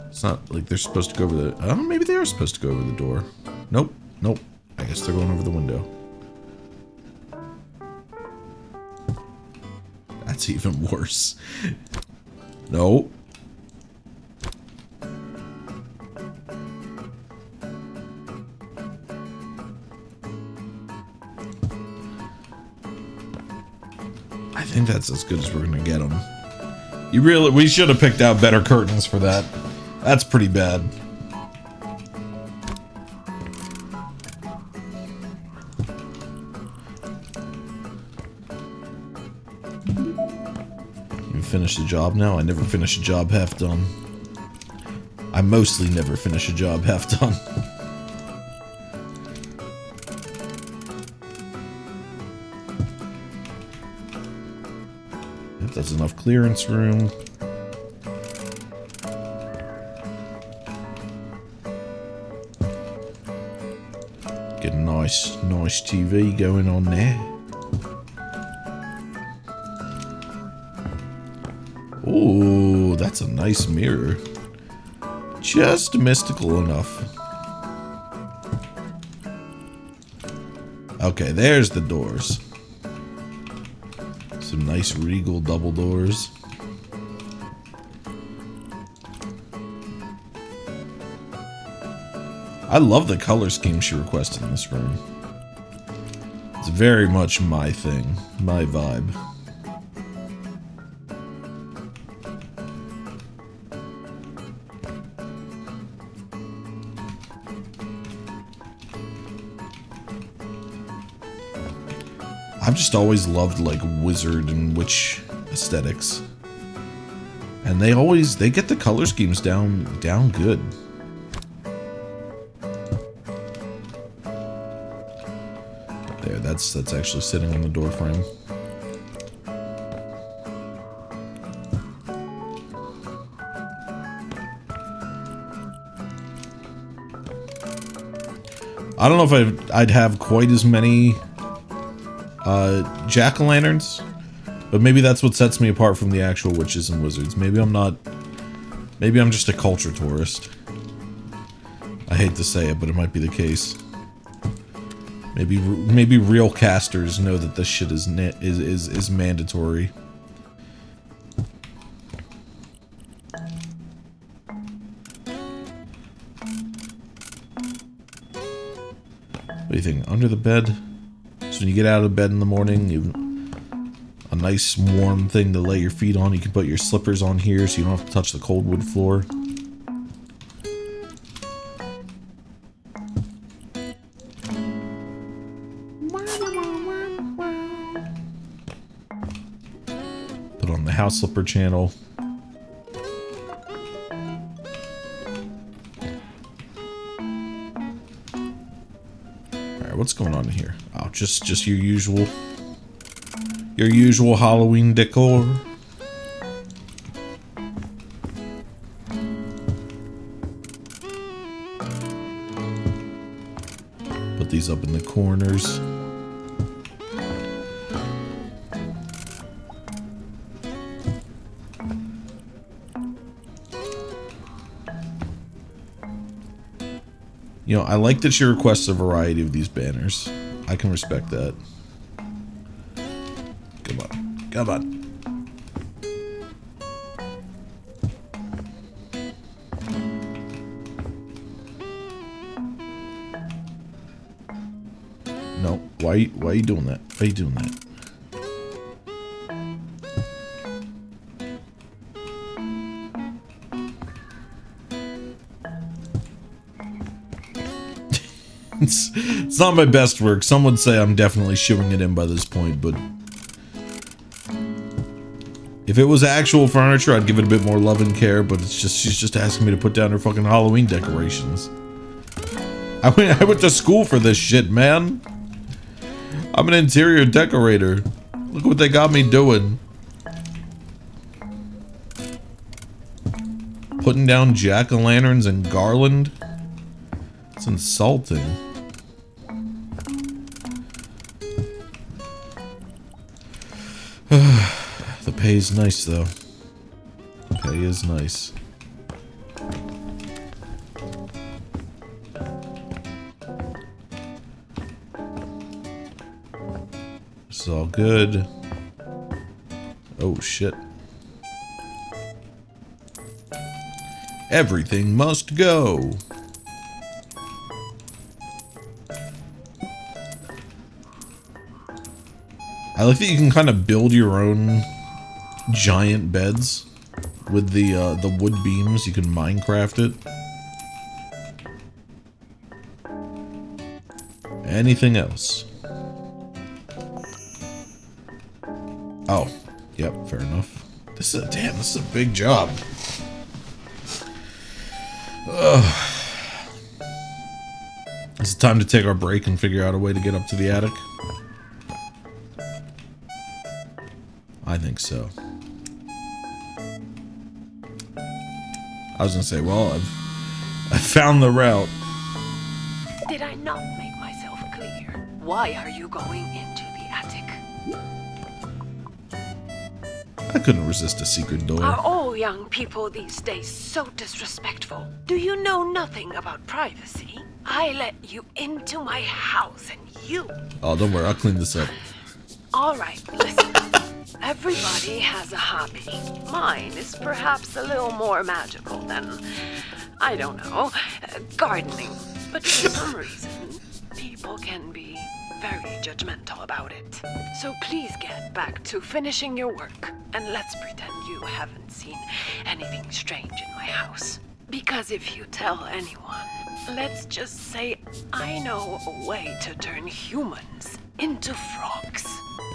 Speaker 1: It's not like they're supposed to go over the... Oh, maybe they are supposed to go over the door. Nope. Nope. I guess they're going over the window. That's even worse. No. I think that's as good as we're gonna get them. We should have picked out better curtains for that. That's pretty bad. You finish the job now? I never finish a job half done. I mostly never finish a job half done. If that's enough clearance room. Get a nice TV going on there. Ooh, that's a nice mirror. Just mystical enough. Okay, there's the doors. Some nice regal double doors. I love the color scheme she requested in this room. It's very much my thing, my vibe. I've just always loved like wizard and witch aesthetics. And they get the color schemes down good. There, that's actually sitting on the door frame. I don't know if I'd have quite as many jack-o'-lanterns, but maybe that's what sets me apart from the actual witches and wizards. Maybe I'm just a culture tourist. I hate to say it, but it might be the case. Maybe real casters know that this shit is mandatory. What do you think? Under the bed? So when you get out of bed in the morning, you a nice warm thing to lay your feet on. You can put your slippers on here so you don't have to touch the cold wood floor. Put on the house slipper channel. What's going on here? Oh, just your usual Halloween decor. Put these up in the corners. You know, I like that she requests a variety of these banners. I can respect that. Come on. Come on. No. Why are you doing that? Why are you doing that? It's not my best work. Some would say I'm definitely shivering it in by this point, but If it was actual furniture, I'd give it a bit more love and care, but it's just, she's just asking me to put down her fucking Halloween decorations. I went to school for this shit, man. I'm an interior decorator. Look what they got me doing. Putting down jack-o'-lanterns and garland? It's insulting. The pay's nice, though. The pay is nice. It's all good. Oh, shit. Everything must go. I like that you can kind of build your own giant beds with the wood beams. You can Minecraft it. Anything else? Oh, yep, fair enough. This is this is a big job. Ugh. Is it time to take our break and figure out a way to get up to the attic? I think so. I was gonna say, well, I found the route.
Speaker 2: Did I not make myself clear? Why are you going into the attic?
Speaker 1: I couldn't resist a secret door.
Speaker 2: Are all young people these days so disrespectful? Do you know nothing about privacy? I let you into my house and you...
Speaker 1: Oh, don't worry, I'll clean this up.
Speaker 2: Alright, listen. Everybody has a hobby. Mine is perhaps a little more magical than, I don't know, gardening. But for some reason, people can be very judgmental about it. So please get back to finishing your work, and let's pretend you haven't seen anything strange in my house. Because if you tell anyone, let's just say I know a way to turn humans into frogs.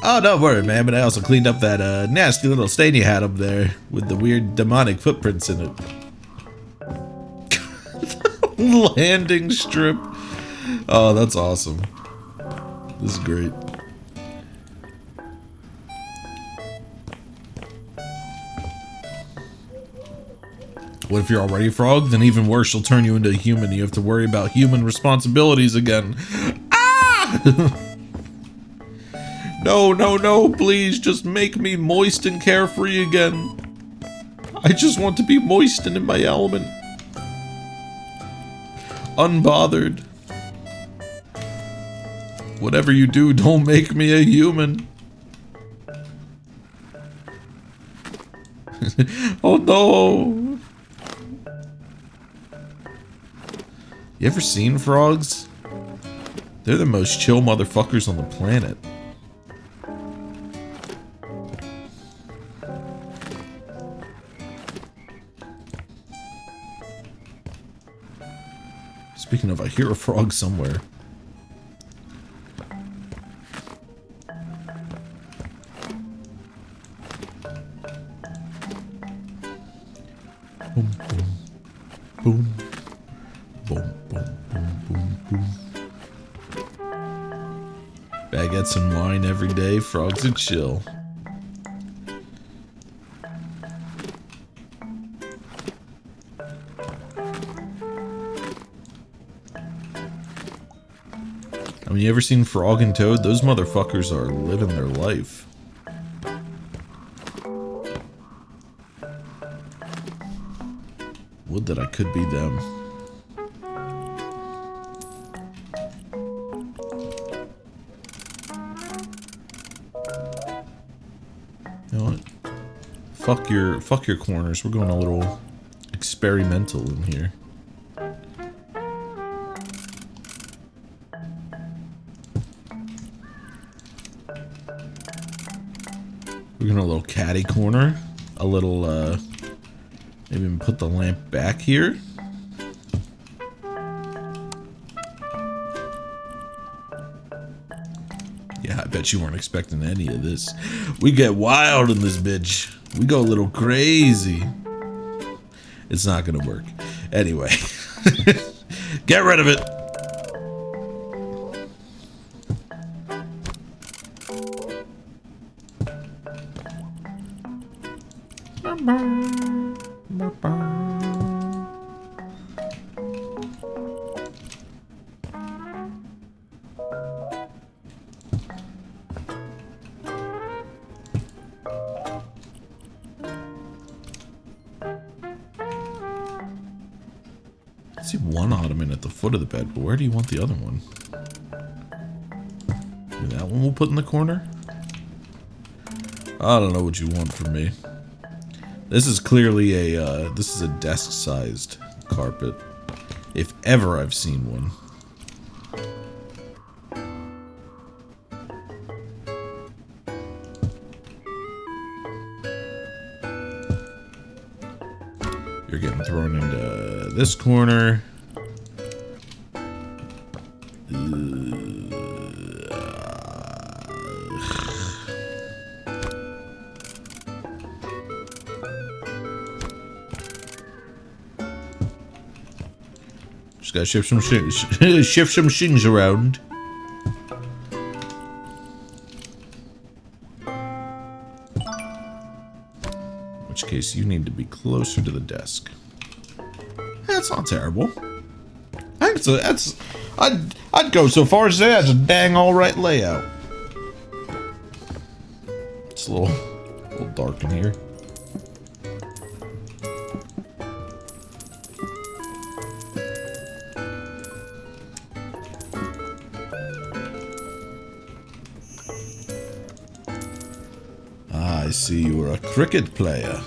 Speaker 1: Oh, don't worry, man, but I also cleaned up that nasty little stain you had up there with the weird demonic footprints in it. Landing strip. Oh, that's awesome. This is great. What if you're already a frog? Then even worse, she'll turn you into a human. You have to worry about human responsibilities again. Ah! No, no, no, please, just make me moist and carefree again. I just want to be moist and in my element. Unbothered. Whatever you do, don't make me a human. Oh no. You ever seen frogs? They're the most chill motherfuckers on the planet. Speaking of, I hear a frog somewhere. Boom, boom, boom, boom, boom, boom, boom, boom. Baguettes and wine every day. Frogs are chill. I mean, you ever seen Frog and Toad? Those motherfuckers are living their life. Would that I could be them. You know what? Fuck your corners. We're going a little experimental in here. We're gonna a little catty corner, a little maybe even put the lamp back here. Yeah, I bet you weren't expecting any of this. We get wild in this bitch. We go a little crazy. It's not gonna work. Anyway. Get rid of it. I see one ottoman at the foot of the bed, but where do you want the other one? Maybe that one we'll put in the corner? I don't know what you want from me. This is clearly a, this is a desk-sized carpet. If ever I've seen one. You're getting thrown into this corner. Just gotta shift some shift some things around. In which case, you need to be closer to the desk. That's not terrible. I think that's I'd go so far as to say that's a dang alright layout. It's a little dark in here. I see you're a cricket player.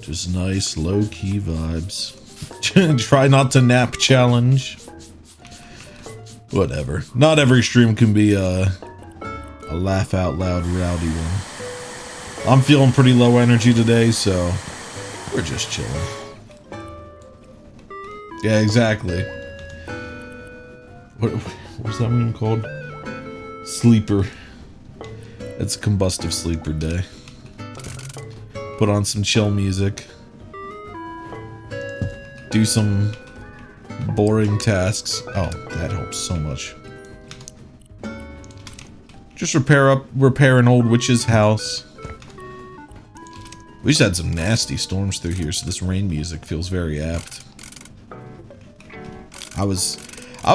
Speaker 1: Just nice low-key vibes. Try not to nap challenge. Whatever. Not every stream can be a laugh out loud rowdy one. I'm feeling pretty low energy today, so we're just chilling. Yeah, exactly. What was that one called? Sleeper. It's a combustive sleeper day. Put on some chill music. Do some boring tasks. Oh, that helps so much. Just repair an old witch's house. We just had some nasty storms through here, so this rain music feels very apt. I was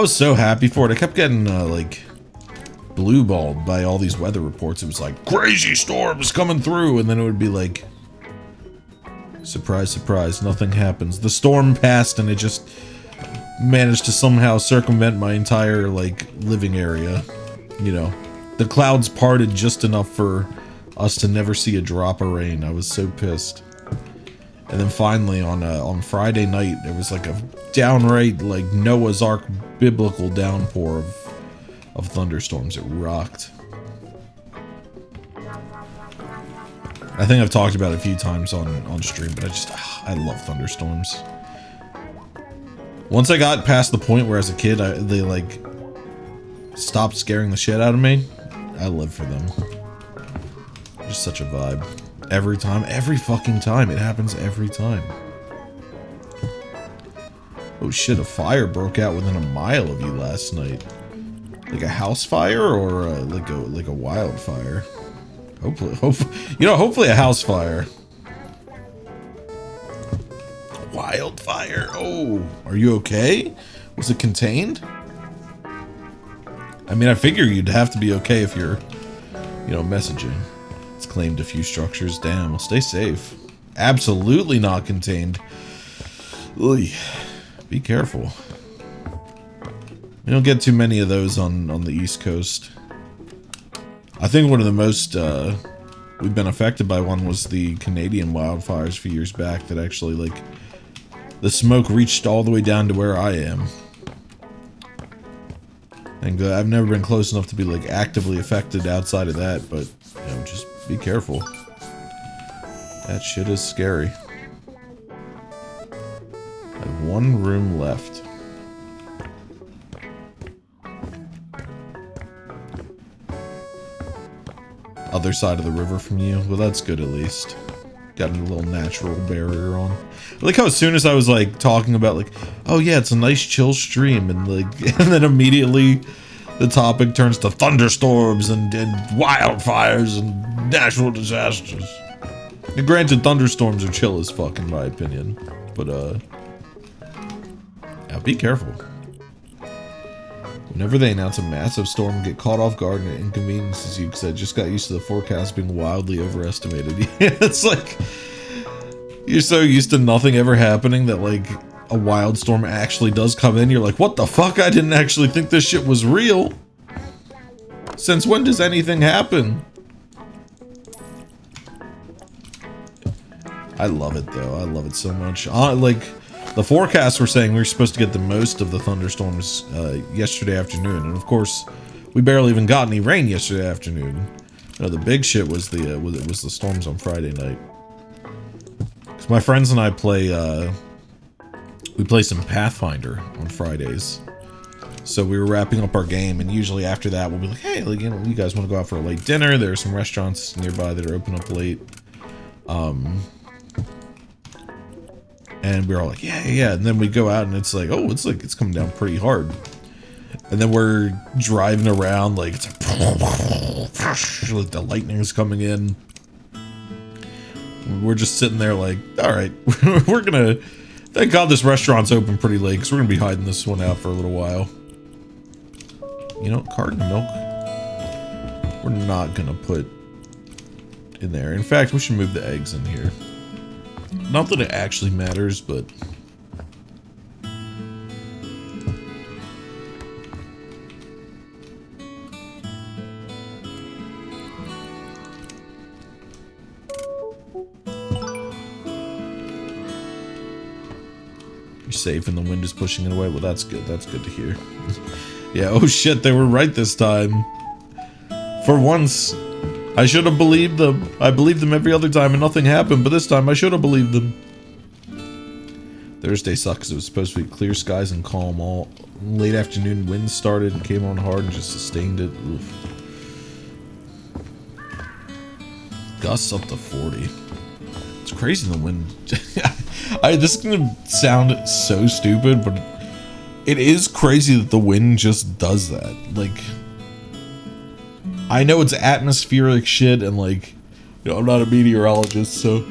Speaker 1: so happy for it. I kept getting like blue balled by all these weather reports. It was like crazy storms coming through, and then it would be like, surprise, surprise, nothing happens. The storm passed, and it just managed to somehow circumvent my entire, like, living area. You know, the clouds parted just enough for us to never see a drop of rain. I was so pissed. And then finally, on Friday night, there was like a downright, like, Noah's Ark biblical downpour of thunderstorms. It rocked. I think I've talked about it a few times on stream, but I love thunderstorms. Once I got past the point where as a kid, they like stopped scaring the shit out of me, I live for them. Just such a vibe. Every time, every fucking time. It happens every time. Oh shit, a fire broke out within a mile of you last night. Like a house fire or like a wildfire? Hopefully a house fire. Wildfire. Oh, are you okay? Was it contained? I mean, I figure you'd have to be okay if you're, you know, messaging. It's claimed a few structures. Damn, well, stay safe. Absolutely not contained. Oy. Be careful. We don't get too many of those on the East Coast. I think one of the most we've been affected by one was the Canadian wildfires a few years back that actually, like, the smoke reached all the way down to where I am. And I've never been close enough to be like actively affected outside of that, but you know, just be careful. That shit is scary. I have one room left. Other side of the river from you? Well, that's good at least. Got a little natural barrier on. I like how as soon as I was like talking about like, oh yeah, it's a nice chill stream, and like, and then immediately the topic turns to thunderstorms and wildfires and natural disasters. And granted, thunderstorms are chill as fuck in my opinion, but yeah, be careful. Whenever they announce a massive storm, get caught off guard and it inconveniences you because I just got used to the forecast being wildly overestimated. Yeah, it's like you're so used to nothing ever happening that like a wild storm actually does come in. You're like, what the fuck? I didn't actually think this shit was real. Since when does anything happen? I love it though. I love it so much. Like, the forecasts were saying we were supposed to get the most of the thunderstorms yesterday afternoon, and of course, we barely even got any rain yesterday afternoon. You know, the big shit was the storms on Friday night. Cause my friends and I play we play some Pathfinder on Fridays, so we were wrapping up our game, and usually after that we'll be like, hey, like, you know, you guys want to go out for a late dinner? There are some restaurants nearby that are open up late. And we're all like, yeah. And then we go out and it's like, oh, it's coming down pretty hard. And then we're driving around like, it's like the lightning's coming in. We're just sitting there like, all right, we're gonna, thank God this restaurant's open pretty late because we're gonna be hiding this one out for a little while. You know, carton of milk, we're not gonna put in there. In fact, we should move the eggs in here. Not that it actually matters, but you're safe and the wind is pushing it away. Well, that's good. That's good to hear. Yeah, oh shit, they were right this time. For once, I should have believed them. I believed them every other time and nothing happened, but this time I should have believed them. Thursday sucks because it was supposed to be clear skies and calm. All late afternoon wind started and came on hard and just sustained it. Oof. Gusts up to 40. It's crazy the wind. This is gonna sound so stupid, but it is crazy that the wind just does that. Like, I know it's atmospheric shit, and like, you know, I'm not a meteorologist, so,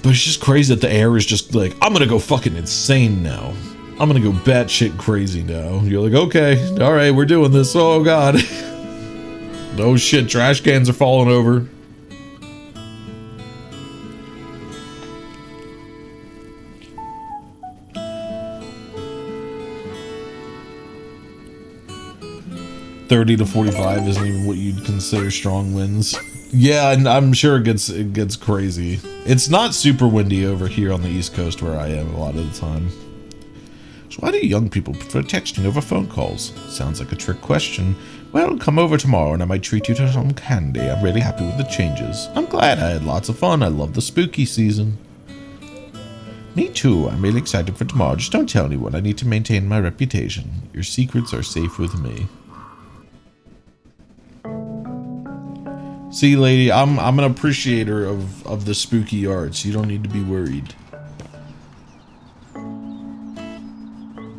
Speaker 1: but it's just crazy that the air is just like, I'm gonna go fucking insane now. I'm gonna go batshit crazy now. You're like, okay, all right, we're doing this. Oh god. No shit, trash cans are falling over. $30 to $45 isn't even what you'd consider strong winds. Yeah, and I'm sure it gets crazy. It's not super windy over here on the East Coast where I am a lot of the time. So why do young people prefer texting over phone calls? Sounds like a trick question. Well, come over tomorrow and I might treat you to some candy. I'm really happy with the changes. I'm glad I had lots of fun. I love the spooky season. Me too. I'm really excited for tomorrow. Just don't tell anyone. I need to maintain my reputation. Your secrets are safe with me. See, lady, I'm an appreciator of the spooky arts. You don't need to be worried.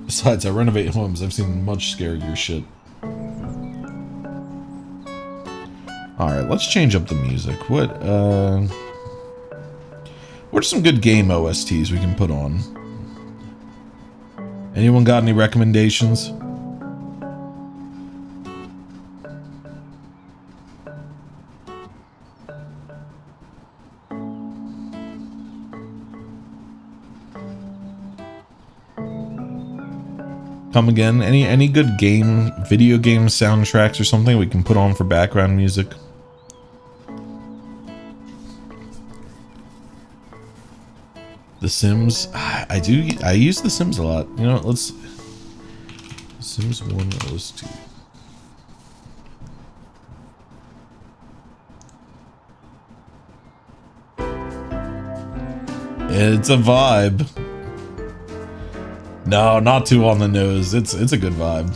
Speaker 1: Besides, I renovate homes. I've seen much scarier shit. Alright, let's change up the music. What are some good game OSTs we can put on? Anyone got any recommendations? Come again? Any good video game soundtracks or something we can put on for background music? The Sims. I use The Sims a lot. You know, let's Sims 1 OST. It's a vibe. No, not too on the nose. It's a good vibe.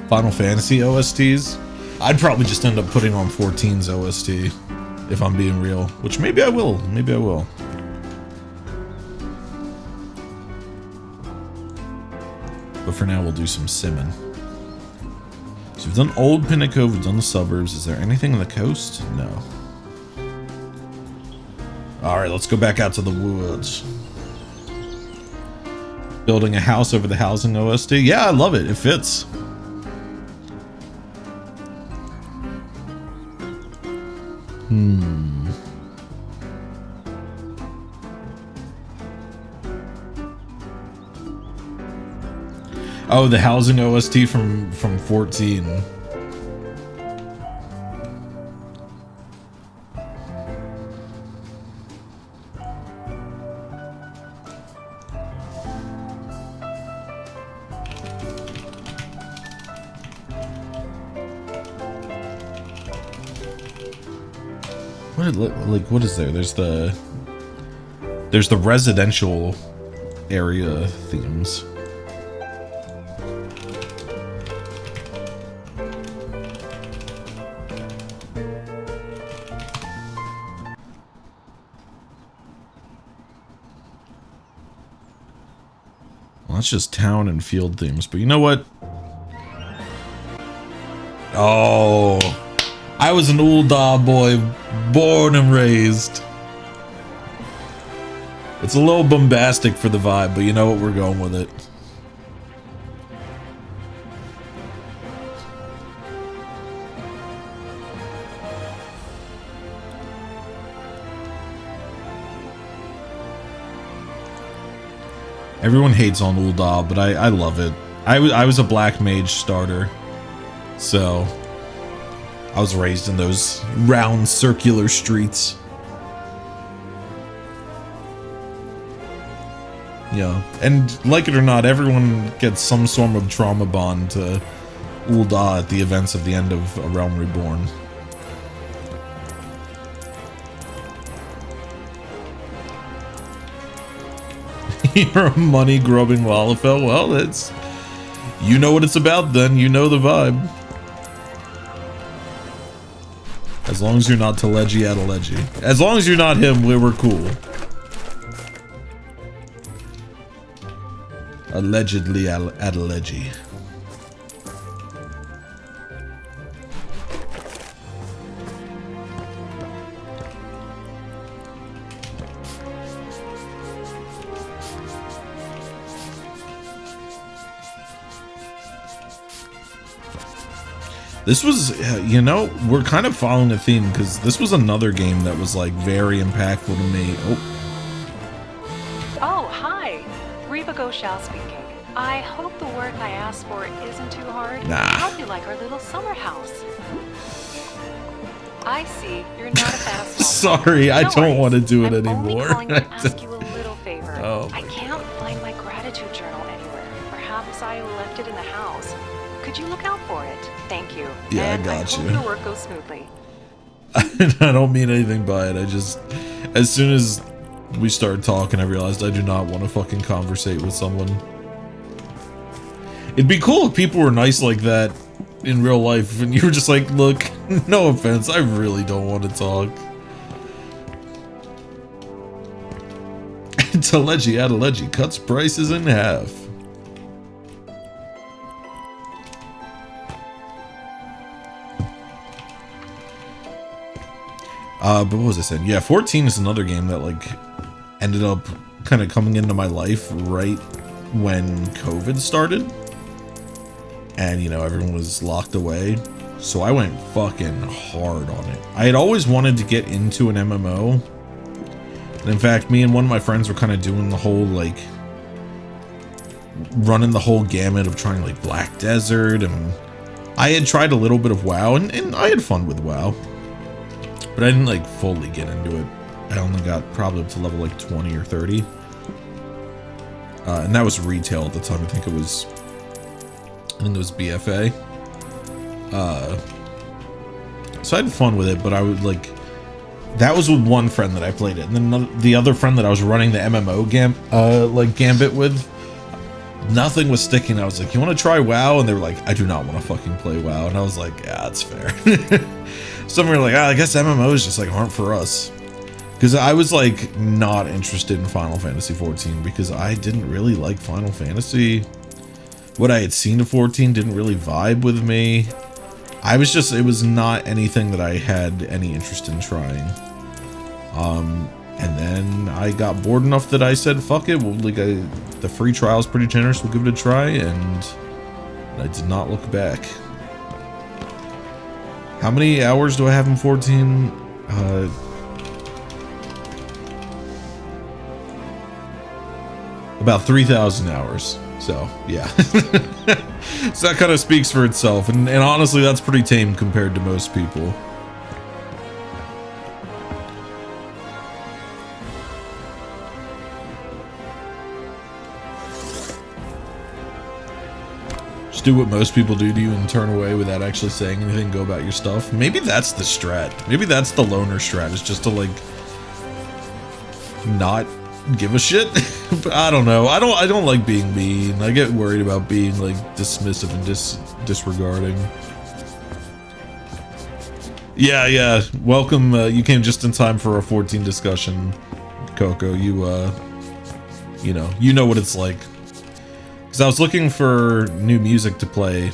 Speaker 1: Final Fantasy OSTs? I'd probably just end up putting on 14's OST if I'm being real, which maybe I will. Maybe I will. But for now, we'll do some simming. So we've done Old Pinnacle, we've done the suburbs. Is there anything on the coast? No. Alright, let's go back out to the woods. Building a house over the housing OST. Yeah, I love it. It fits. Oh, the housing OST from 14. What is there? There's the residential area themes. Well, that's just town and field themes, but you know what? Oh, I was an Ul'dah boy, born and raised. It's a little bombastic for the vibe, but you know what? We're going with it. Everyone hates on Ul'dah, but I love it. I was a black mage starter, so I was raised in those round circular streets. Yeah, and like it or not, everyone gets some sort of trauma bond to Ul'dah at the events of the end of A Realm Reborn. You're a money grubbing Lalafell? Well, that's... You know what it's about then, you know the vibe. As long as you're not Teleji Adeleji. As long as you're not him, we're cool. Allegedly Adeleji. This was, you know, we're kind of following a theme because this was another game that was like very impactful to me.
Speaker 3: Oh, hi. Reva Goshal speaking. I hope the work I asked for isn't too hard.
Speaker 1: Nah.
Speaker 3: How'd you like our little summer house? I see you're not a fan of small talk.
Speaker 1: Sorry, I
Speaker 3: No
Speaker 1: don't
Speaker 3: worries.
Speaker 1: want to do it
Speaker 3: I'm
Speaker 1: anymore.
Speaker 3: only calling to ask you a little favor.
Speaker 1: Oh
Speaker 3: I can't find my gratitude journal anywhere. Perhaps I left it in the house. Could you look out for it? Thank you.
Speaker 1: Yeah,
Speaker 3: and
Speaker 1: I got
Speaker 3: hope
Speaker 1: you.
Speaker 3: your work goes smoothly.
Speaker 1: I don't mean anything by it. I just, as soon as we started talking, I realized I do not want to fucking conversate with someone. It'd be cool if people were nice like that in real life and you were just like, look, no offense, I really don't want to talk. Teleji Adeleji cuts prices in half. But what was I saying? Yeah, 14 is another game that like ended up kind of coming into my life right when COVID started. And, you know, everyone was locked away. So I went fucking hard on it. I had always wanted to get into an MMO. And in fact, me and one of my friends were kind of doing the whole, like, running the whole gamut of trying, like, Black Desert. And I had tried a little bit of WoW, and I had fun with WoW. But I didn't, like, fully get into it. I only got probably up to level, like, 20 or 30. and that was retail at the time. I think it was BFA. So I had fun with it, but I would like, that was with one friend that I played it, and then the other friend that I was running the MMO Gambit with, nothing was sticking. I was like, you want to try WoW? And they were like, I do not want to fucking play WoW. And I was like, yeah, that's fair. Some were like, I guess MMOs just like aren't for us. Because I was like not interested in Final Fantasy 14 because I didn't really like Final Fantasy. What I had seen of 14 didn't really vibe with me. I was just, it was not anything that I had any interest in trying. And then I got bored enough that I said, fuck it, well, like the free trial is pretty generous, we'll give it a try, and I did not look back. How many hours do I have in 14? About 3,000 hours. So, yeah. So that kind of speaks for itself. And honestly, that's pretty tame compared to most people. Just do what most people do to you and turn away without actually saying anything, go about your stuff. Maybe that's the strat. Maybe that's the loner strat, is just to like not give a shit. But I don't know. I don't like being mean. I get worried about being like dismissive and disregarding. Yeah. Welcome. You came just in time for a 14 discussion, Coco. You know what it's like. Because I was looking for new music to play,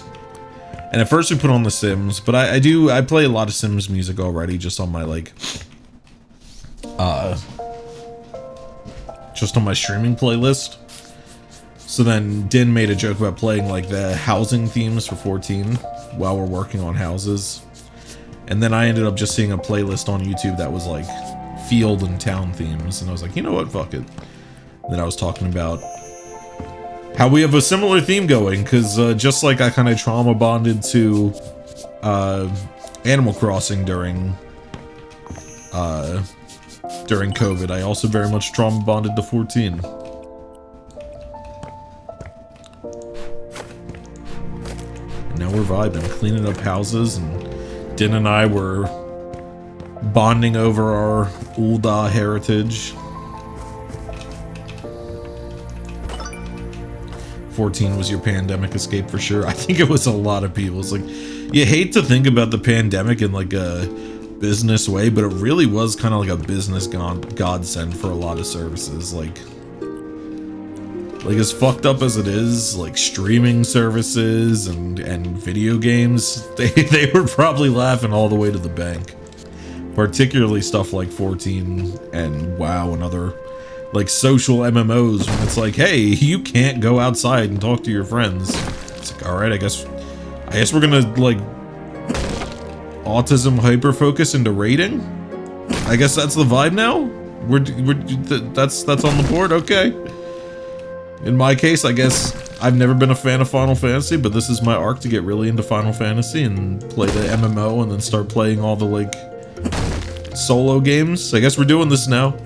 Speaker 1: and at first we put on The Sims, but I play a lot of Sims music already, just on my like just on my streaming playlist. So then Din made a joke about playing like the housing themes for 14 while we're working on houses, and then I ended up just seeing a playlist on YouTube that was like field and town themes, and I was like, you know what, fuck it. And then I was talking about how we have a similar theme going, because just like I kind of trauma bonded to Animal Crossing during COVID, I also very much trauma bonded to 14. And now we're vibing, cleaning up houses, and Din and I were bonding over our Ul'dah heritage. 14 was your pandemic escape for sure. I think it was a lot of people. It's like, you hate to think about the pandemic in like a business way, but it really was kind of like a business godsend for a lot of services. Like as fucked up as it is, like streaming services and video games, they were probably laughing all the way to the bank. Particularly stuff like 14 and WoW and other like social MMOs, when it's like, hey, you can't go outside and talk to your friends. It's like, all right, I guess we're gonna like autism hyper focus into raiding. I guess that's the vibe now. That's on the board. Okay. In my case, I guess I've never been a fan of Final Fantasy, but this is my arc to get really into Final Fantasy and play the MMO and then start playing all the like solo games. I guess we're doing this now.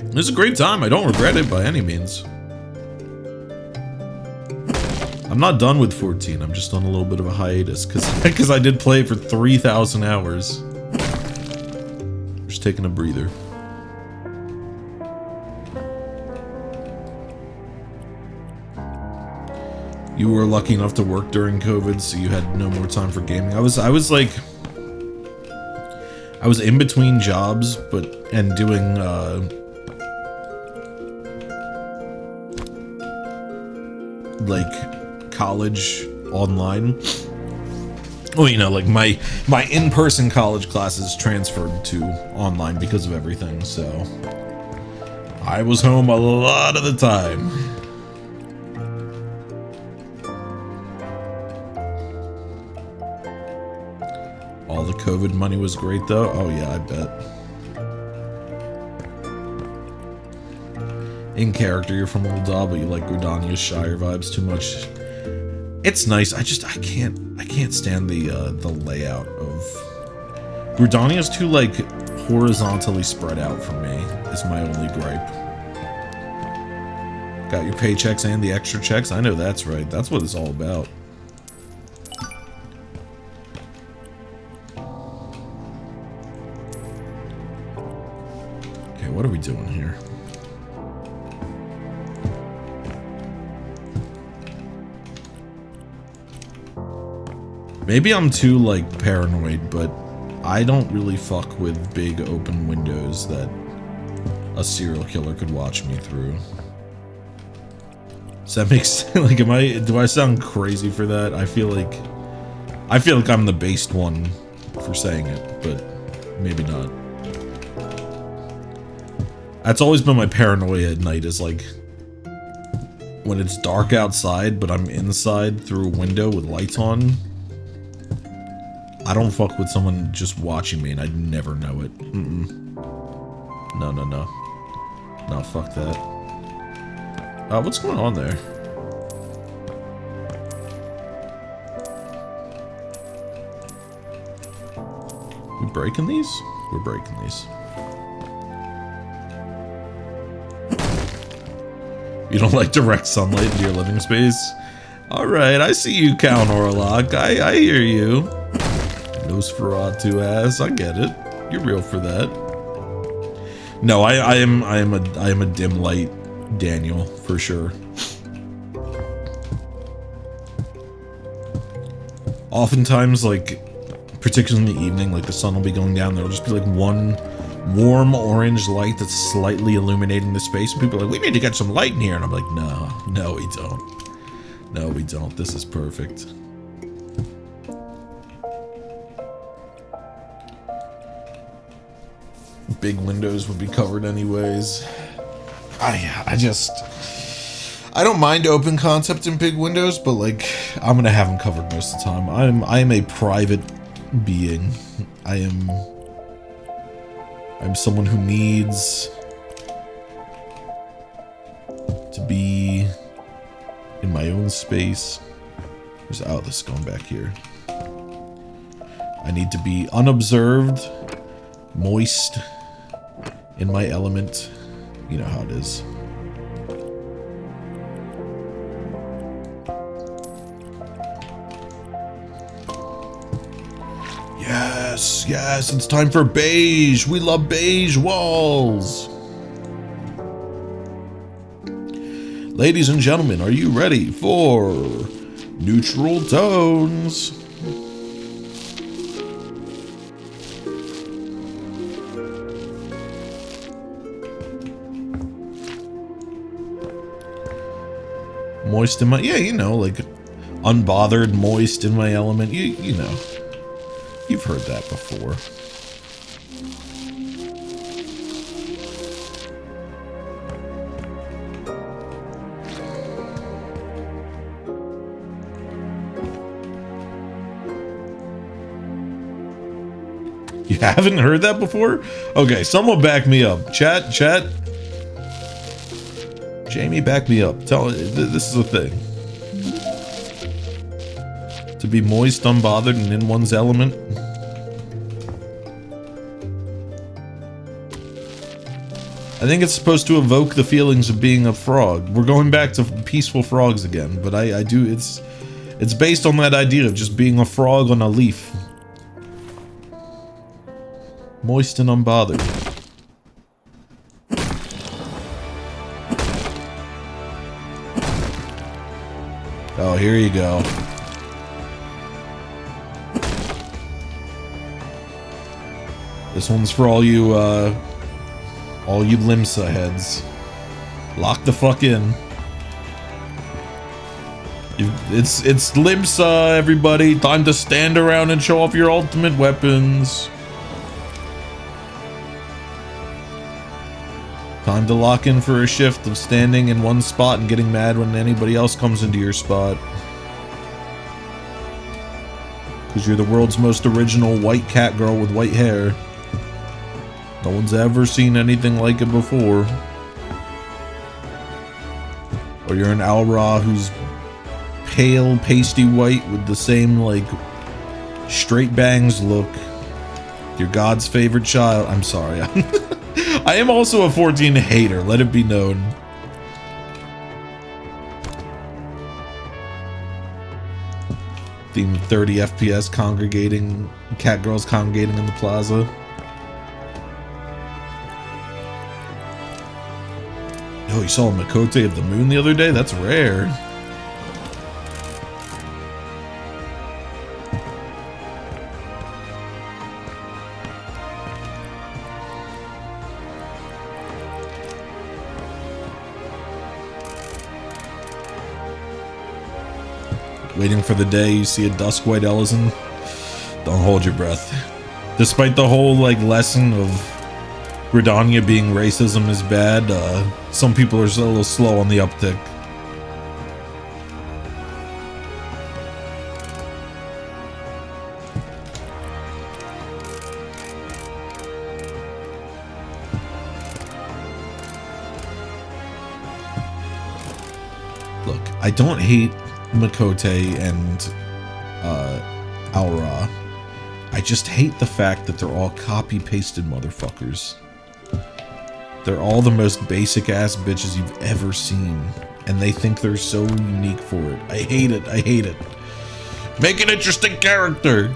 Speaker 1: It was a great time. I don't regret it by any means. I'm not done with 14. I'm just on a little bit of a hiatus because I did play it for 3,000 hours. Just taking a breather. You were lucky enough to work during COVID, so you had no more time for gaming. I was in between jobs, and doing like college online. Well, you know, like my in-person college classes transferred to online because of everything, so I was home a lot of the time. All the COVID money was great though. Oh yeah, I bet. In character, you're from Ul'dah, but you like Gridania's Shire vibes too much. It's nice. I can't stand the layout of Gridania's too like horizontally spread out for me. Is my only gripe. Got your paychecks and the extra checks. I know that's right. That's what it's all about. Okay, what are we doing here? Maybe I'm too, like, paranoid, but I don't really fuck with big open windows that a serial killer could watch me through. Does that make sense? Like, do I sound crazy for that? I feel like I'm the based one for saying it, but maybe not. That's always been my paranoia at night, is like when it's dark outside, but I'm inside through a window with lights on. I don't fuck with someone just watching me and I'd never know it. No. No, fuck that. What's going on there? We breaking these? We're breaking these. You don't like direct sunlight into your living space? Alright, I see you, Count Orlok. I hear you. Nosferatu ass, I get it. You're real for that. No, I am a dim light Daniel for sure. Oftentimes, like, particularly in the evening, like the sun will be going down, there'll just be like one warm orange light that's slightly illuminating the space, and people are like, we need to get some light in here, and I'm like, no we don't. No, we don't. This is perfect. Big windows would be covered anyways. I don't mind open concept in big windows, but like, I'm gonna have them covered most of the time. I am a private being. I'm someone who needs to be in my own space. Oh, this is going back here. I need to be unobserved, moist, in my element. You know how it is. Yes, it's time for beige. We love beige walls. Ladies and gentlemen, are you ready for neutral tones? Moist in my, yeah, you know, like unbothered, moist in my element. You know. You've heard that before. You haven't heard that before? Okay, someone back me up. Chat. Jamie, back me up. This is a thing. To be moist, unbothered, and in one's element. I think it's supposed to evoke the feelings of being a frog. We're going back to peaceful frogs again, but I do, it's based on that idea of just being a frog on a leaf. Moist and unbothered. Oh, here you go. This one's for all you Limsa heads. Lock the fuck in. It's Limsa, everybody. Time to stand around and show off your ultimate weapons. Time to lock in for a shift of standing in one spot and getting mad when anybody else comes into your spot. Because you're the world's most original white cat girl with white hair. No one's ever seen anything like it before. Or you're an Al-Ra who's pale, pasty white with the same, like, straight bangs look. You're God's favorite child. I'm sorry. I am also a 14 hater, let it be known. Theme 30 FPS congregating, cat girls congregating in the plaza. Oh, you saw a Makote of the moon the other day? That's rare. Waiting for the day you see a dusk white Ellison. Don't hold your breath. Despite the whole like lesson of Gridania being racism is bad, some people are a little slow on the uptick. Look, I don't hate Makote and Aura. I just hate the fact that they're all copy-pasted motherfuckers. They're all the most basic-ass bitches you've ever seen, and they think they're so unique for it. I hate it. I hate it. Make an interesting character.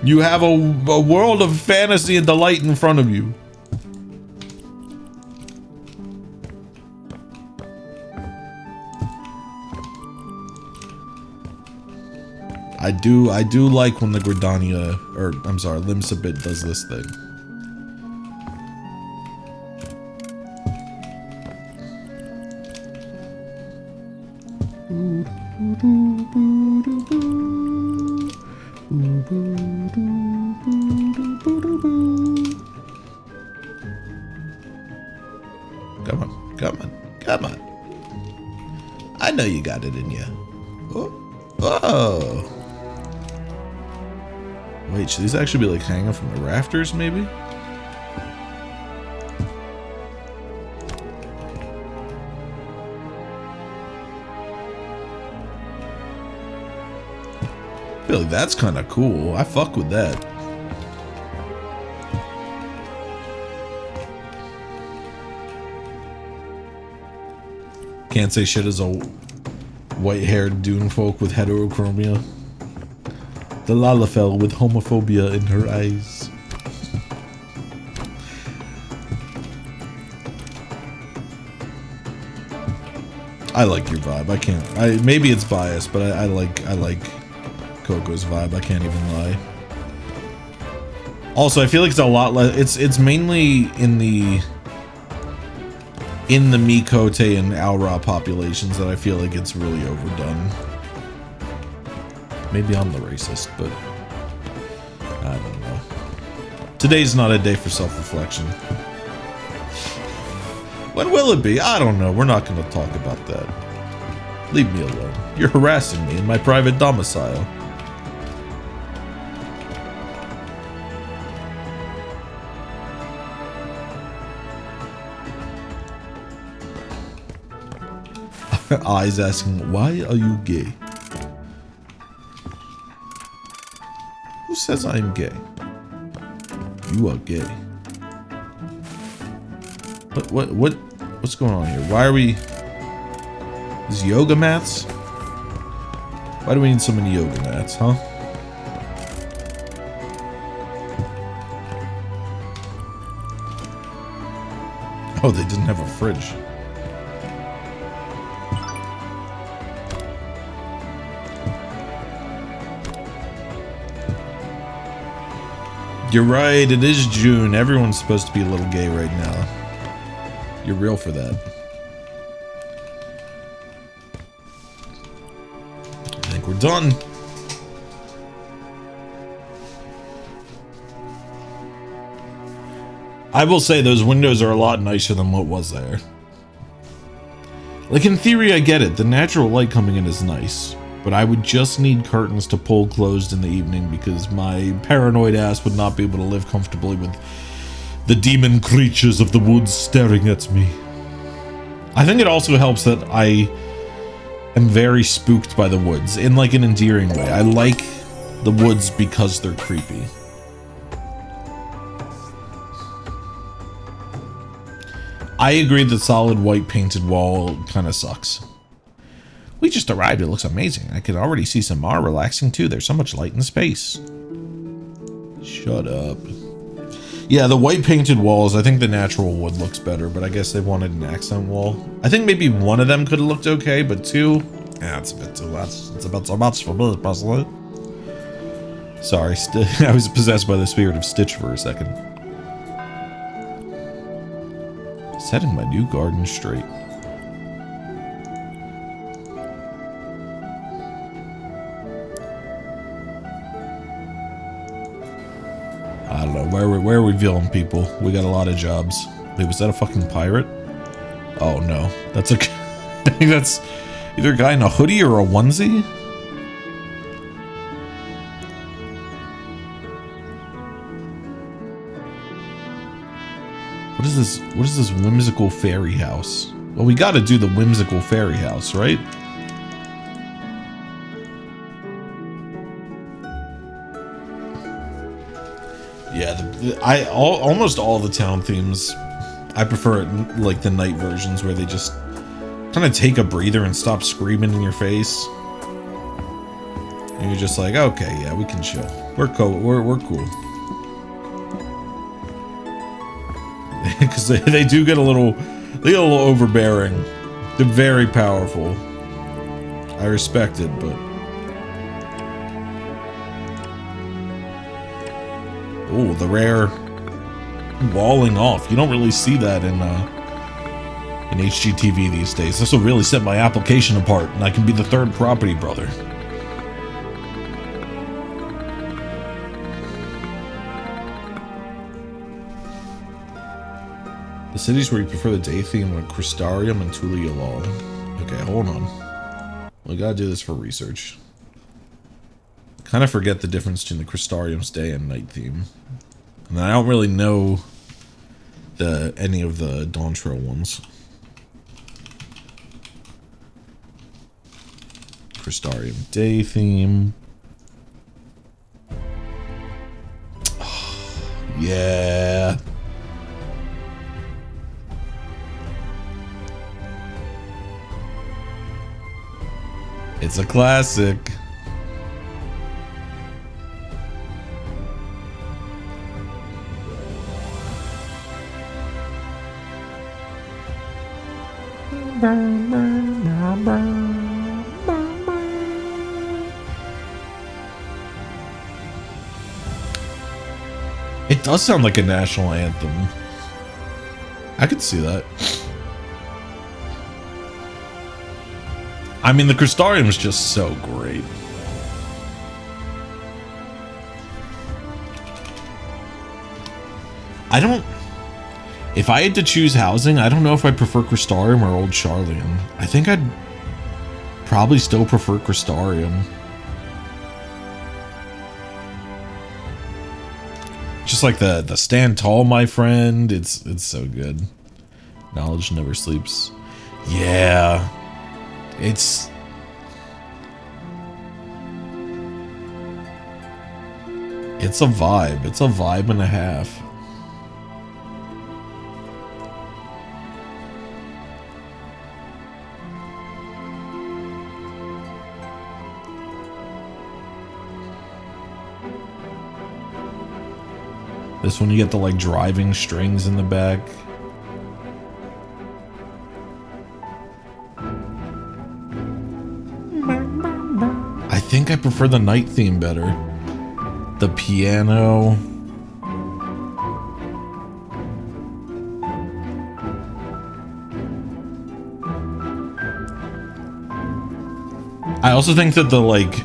Speaker 1: You have a world of fantasy and delight in front of you. I do like when the Gridania, or I'm sorry, Limsabit does this thing. Come on, come on, come on. I know you got it in you. Oh. Oh. Wait, should these actually be like hanging from the rafters, maybe? I feel like that's kind of cool. I fuck with that. Can't say shit as a white-haired dune folk with heterochromia. The Lalafell with homophobia in her eyes. I like your vibe. Maybe it's biased, but I like Coco's vibe. I can't even lie. Also, I feel like it's a lot less. It's mainly in the Mikote and Aura populations that I feel like it's really overdone. Maybe I'm the racist, but I don't know. Today's not a day for self-reflection. When will it be? I don't know. We're not going to talk about that. Leave me alone. You're harassing me in my private domicile. Eyes asking, why are you gay? Who says I'm gay? You are gay. What's going on here? Why are we... These yoga mats? Why do we need so many yoga mats, huh? Oh, they didn't have a fridge. You're right, it is June. Everyone's supposed to be a little gay right now. You're real for that. I think we're done. I will say those windows are a lot nicer than what was there. Like, in theory, I get it. The natural light coming in is nice. But I would just need curtains to pull closed in the evening because my paranoid ass would not be able to live comfortably with the demon creatures of the woods staring at me. I think it also helps that I am very spooked by the woods in like an endearing way. I like the woods because they're creepy. I agree that solid white painted wall kind of sucks. We just arrived. It looks amazing. I can already see some more relaxing too. There's so much light in space. Shut up. Yeah, the white painted walls, I think the natural wood looks better, but I guess they wanted an accent wall. I think maybe one of them could have looked okay, but two, yeah, it's a bit too much. It's a bit too much for me, personally. Sorry, I was possessed by the spirit of Stitch for a second. Setting my new garden straight. I don't know, where are we villain people? We got a lot of jobs. Wait, was that a fucking pirate? Oh no, that's a, I think that's either a guy in a hoodie or a onesie? What is this whimsical fairy house? Well, we gotta do the whimsical fairy house, right? Yeah, almost all the town themes, I prefer it like the night versions where they just kind of take a breather and stop screaming in your face. And you're just like, okay, yeah, we can chill. We're cool. We're cool. Because they do get a little overbearing. They're very powerful. I respect it, but. Oh, the rare walling off. You don't really see that in HGTV these days. This will really set my application apart, and I can be the third property brother. The cities where you prefer the day theme are Crystarium and Tulialal. Okay, hold on. We gotta do this for research. Kind of forget the difference between the Crystarium's day and night theme. And I don't really know any of the Dawntrail ones. Crystarium day theme. Oh, yeah. It's a classic. It does sound like a national anthem. I could see that. I mean, the Crystarium is just so great. If I had to choose housing, I don't know if I prefer Crystarium or Old Sharlayan. I think I'd probably still prefer Crystarium. Just like the stand tall, my friend. It's so good. Knowledge never sleeps. Yeah. It's a vibe. It's a vibe and a half. This one you get the like driving strings in the back. I think I prefer the night theme better. The piano. I also think that the like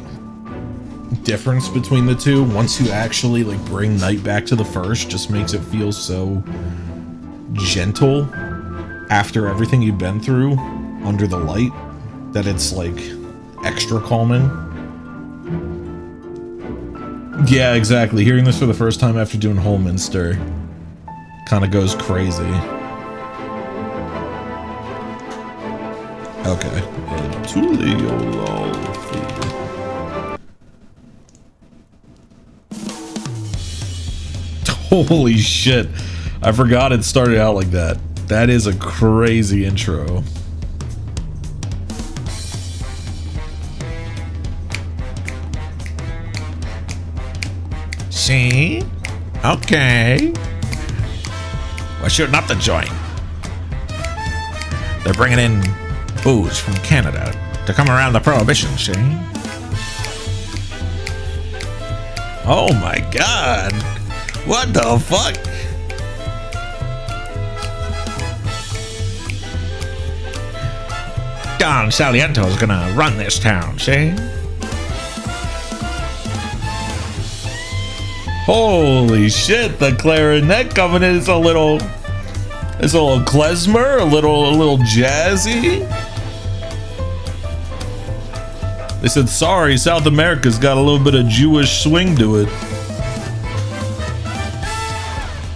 Speaker 1: difference between the two, once you actually like bring night back to the first, just makes it feel so gentle after everything you've been through under the light that it's like extra calming. Yeah, exactly. Hearing this for the first time after doing Holminster kind of goes crazy. Okay. Holy shit. I forgot it started out like that. That is a crazy intro.
Speaker 4: see. Okay. We're shooting up the joint. They're bringing in booze from Canada to come around the prohibition, see? Oh my god. What the fuck? Don Saliento's gonna run this town, see?
Speaker 1: Holy shit, the clarinet coming in is a little klezmer, a little jazzy. They said, sorry, South America's got a little bit of Jewish swing to it.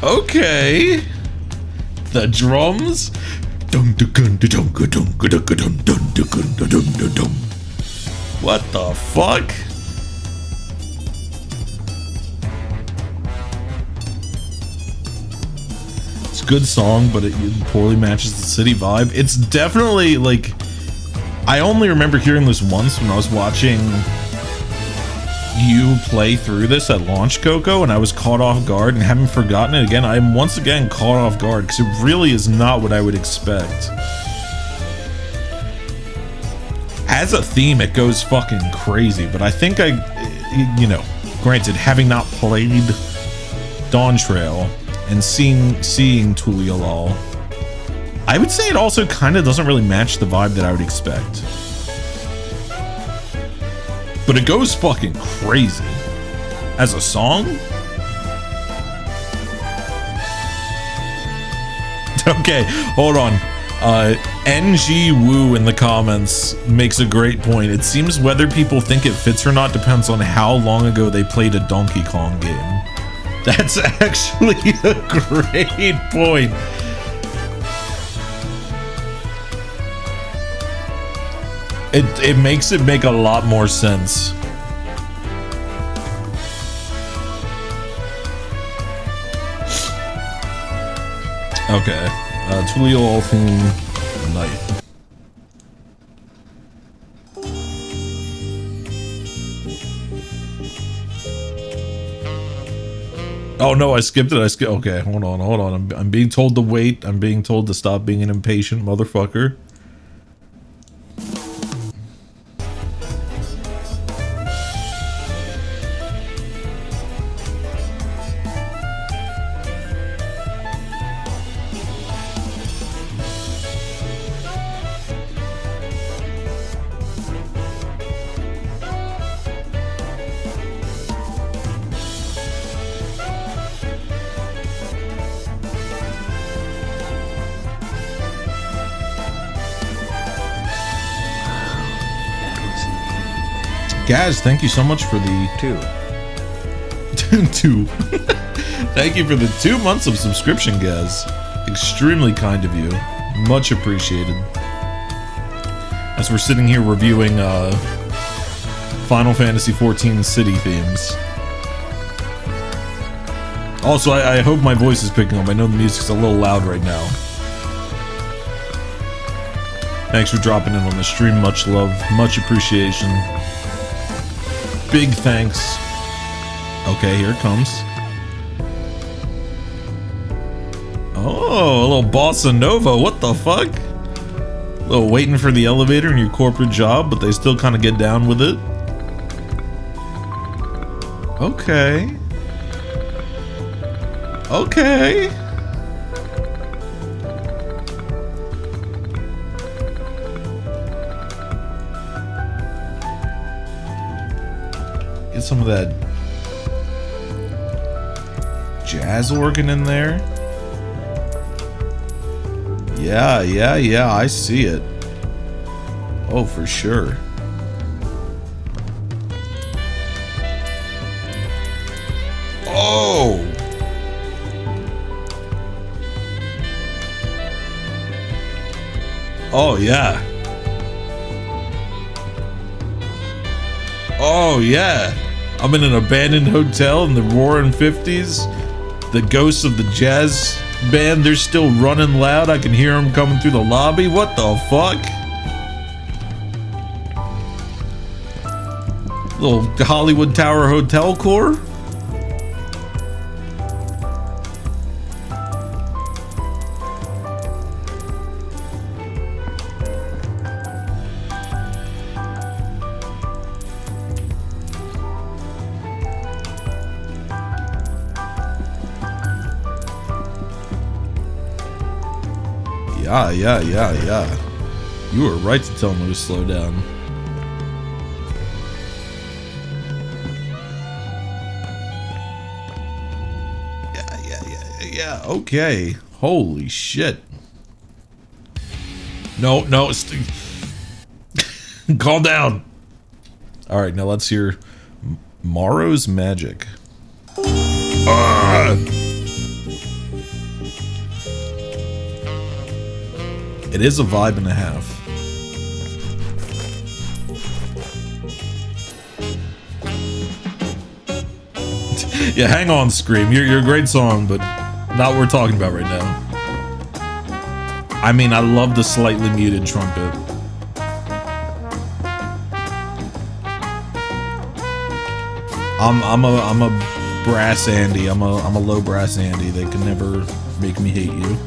Speaker 1: Okay. The drums. What the fuck? It's a good song, but it poorly matches the city vibe. It's definitely like, I only remember hearing this once when I was watching you play through this at launch, Coco, and I was caught off guard, and having forgotten it again, I am once again caught off guard because it really is not what I would expect. As a theme, it goes fucking crazy, but I think you know, granted, having not played Dawntrail and seeing Tulialal, I would say it also kind of doesn't really match the vibe that I would expect. But it goes fucking crazy. As a song? Okay, hold on. NG Woo in the comments makes a great point. It seems whether people think it fits or not depends on how long ago they played a Donkey Kong game. That's actually a great point. It makes it make a lot more sense. Okay, Tulialal theme night. Oh no, I skipped it. Okay, hold on. I'm being told to wait. I'm being told to stop being an impatient motherfucker. Gaz, thank you so much for the two. Thank you for the 2 months of subscription, Gaz. Extremely kind of you. Much appreciated. As we're sitting here reviewing Final Fantasy XIV city themes. Also, I hope my voice is picking up. I know the music's a little loud right now. Thanks for dropping in on the stream. Much love. Much appreciation. Big thanks. Okay, here it comes. Oh, a little bossa nova. What the fuck? A little waiting for the elevator in your corporate job, but they still kind of get down with it. Okay. Okay. Get some of that jazz organ in there. Yeah, I see it. Oh, for sure. Oh! Oh, yeah. Oh, yeah. I'm in an abandoned hotel in the roaring 50s. The ghosts of the jazz band, they're still running loud. I can hear them coming through the lobby. What the fuck? Little Hollywood Tower Hotel core. Yeah. You were right to tell me to slow down. Yeah. Okay. Holy shit. No. Calm down. All right, now let's hear Morrow's Magic. It is a vibe and a half. Yeah, hang on, Scream. You're a great song, but not what we're talking about right now. I mean, I love the slightly muted trumpet. I'm a brass Andy. I'm a low brass Andy. They can never make me hate you.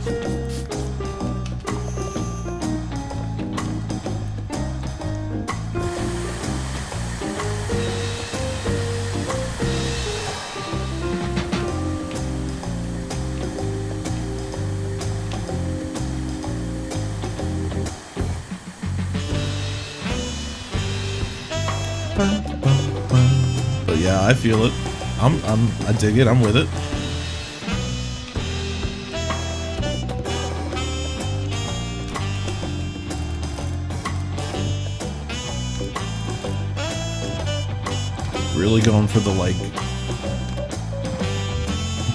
Speaker 1: But yeah, I feel it. I dig it. I'm with it. Really going for the like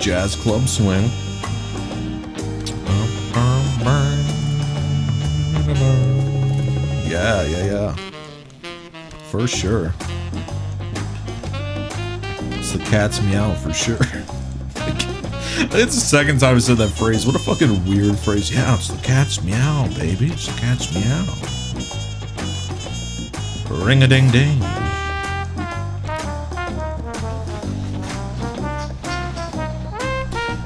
Speaker 1: jazz club swing. Yeah. For sure. It's the cat's meow for sure. It's the second time I said that phrase. What a fucking weird phrase. Yeah, it's the cat's meow, baby. It's the cat's meow. Ring-a-ding-ding.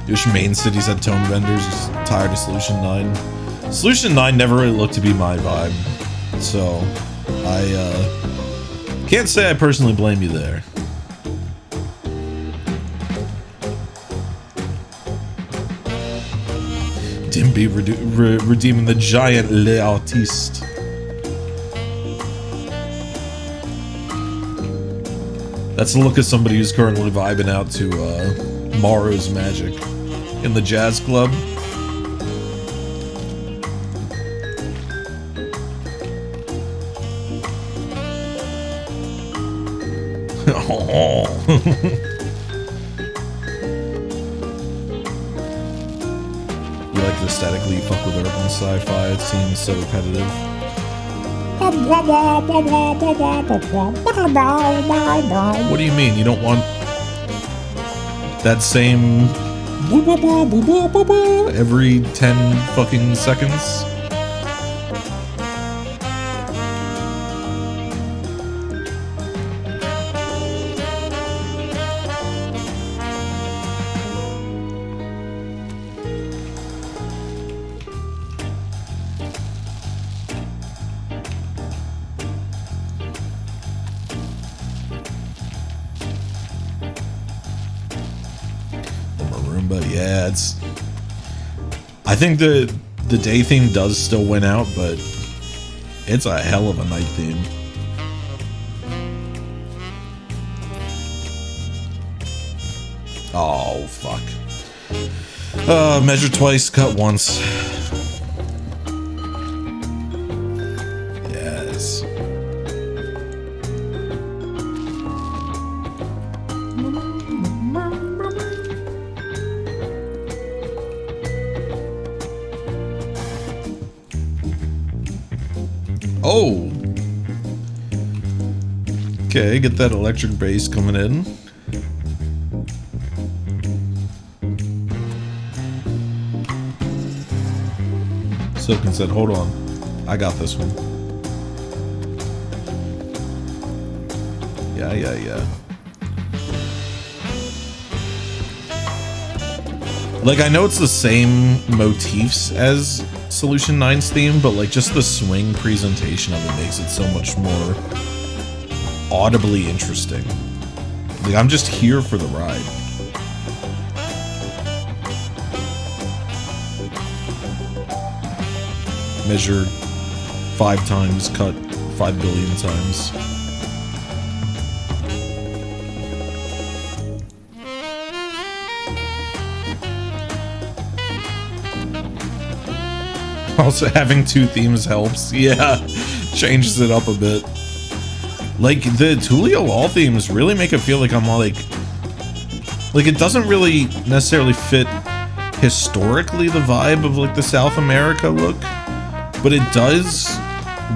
Speaker 1: Wish main cities had tone vendors. Just tired of Solution 9. Solution 9 never really looked to be my vibe. So, I can't say I personally blame you there. Dimby redeeming the giant Le Artiste. That's the look of somebody who's currently vibing out to Morrow's Magic in the jazz club. You like the aesthetically fuck with urban sci-fi, it seems so repetitive. What do you mean? You don't want that same every 10 fucking seconds? But yeah, I think the day theme does still win out, but it's a hell of a night theme. Oh fuck. Measure twice, cut once. Yes. Oh! Okay, get that electric bass coming in. Silken said, hold on. I got this one. Yeah. Like, I know it's the same motifs as Solution 9's theme, but like just the swing presentation of it makes it so much more audibly interesting. Like, I'm just here for the ride. measure 5 times, cut 5 billion times. Also, having 2 themes helps. Yeah, changes it up a bit. Like, the Tulio Law themes really make it feel like I'm like it doesn't really necessarily fit historically the vibe of like the South America look, but it does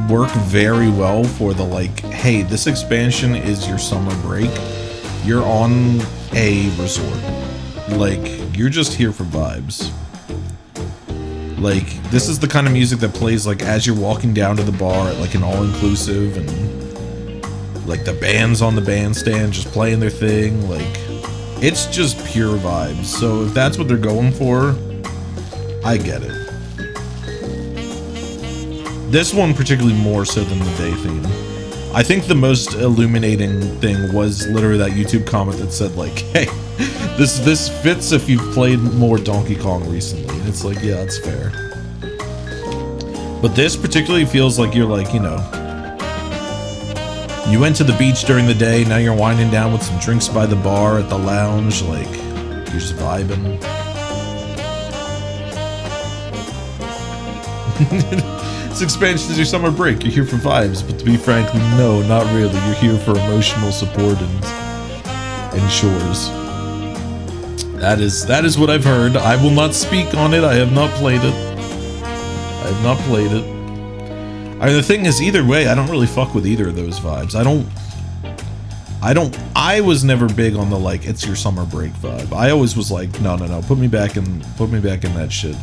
Speaker 1: work very well for the like, hey, this expansion is your summer break. You're on a resort. Like, you're just here for vibes. Like, this is the kind of music that plays like as you're walking down to the bar at like an all-inclusive, and like the band's on the bandstand just playing their thing. Like, it's just pure vibes. So if that's what they're going for, I get it. This one particularly more so than the day theme. I think the most illuminating thing was literally that YouTube comment that said like, hey, this fits if you've played more Donkey Kong recently. And it's like, yeah, that's fair. But this particularly feels like you're like, you know, you went to the beach during the day, now you're winding down with some drinks by the bar at the lounge, like, you're just vibing. This expansion is your summer break, you're here for vibes, but to be frank, no, not really. You're here for emotional support and shores. That is what I've heard. I will not speak on it. I have not played it. I have not played it. I mean, the thing is, either way, I don't really fuck with either of those vibes. I was never big on the like it's your summer break vibe. I always was like, no, put me back in that shit.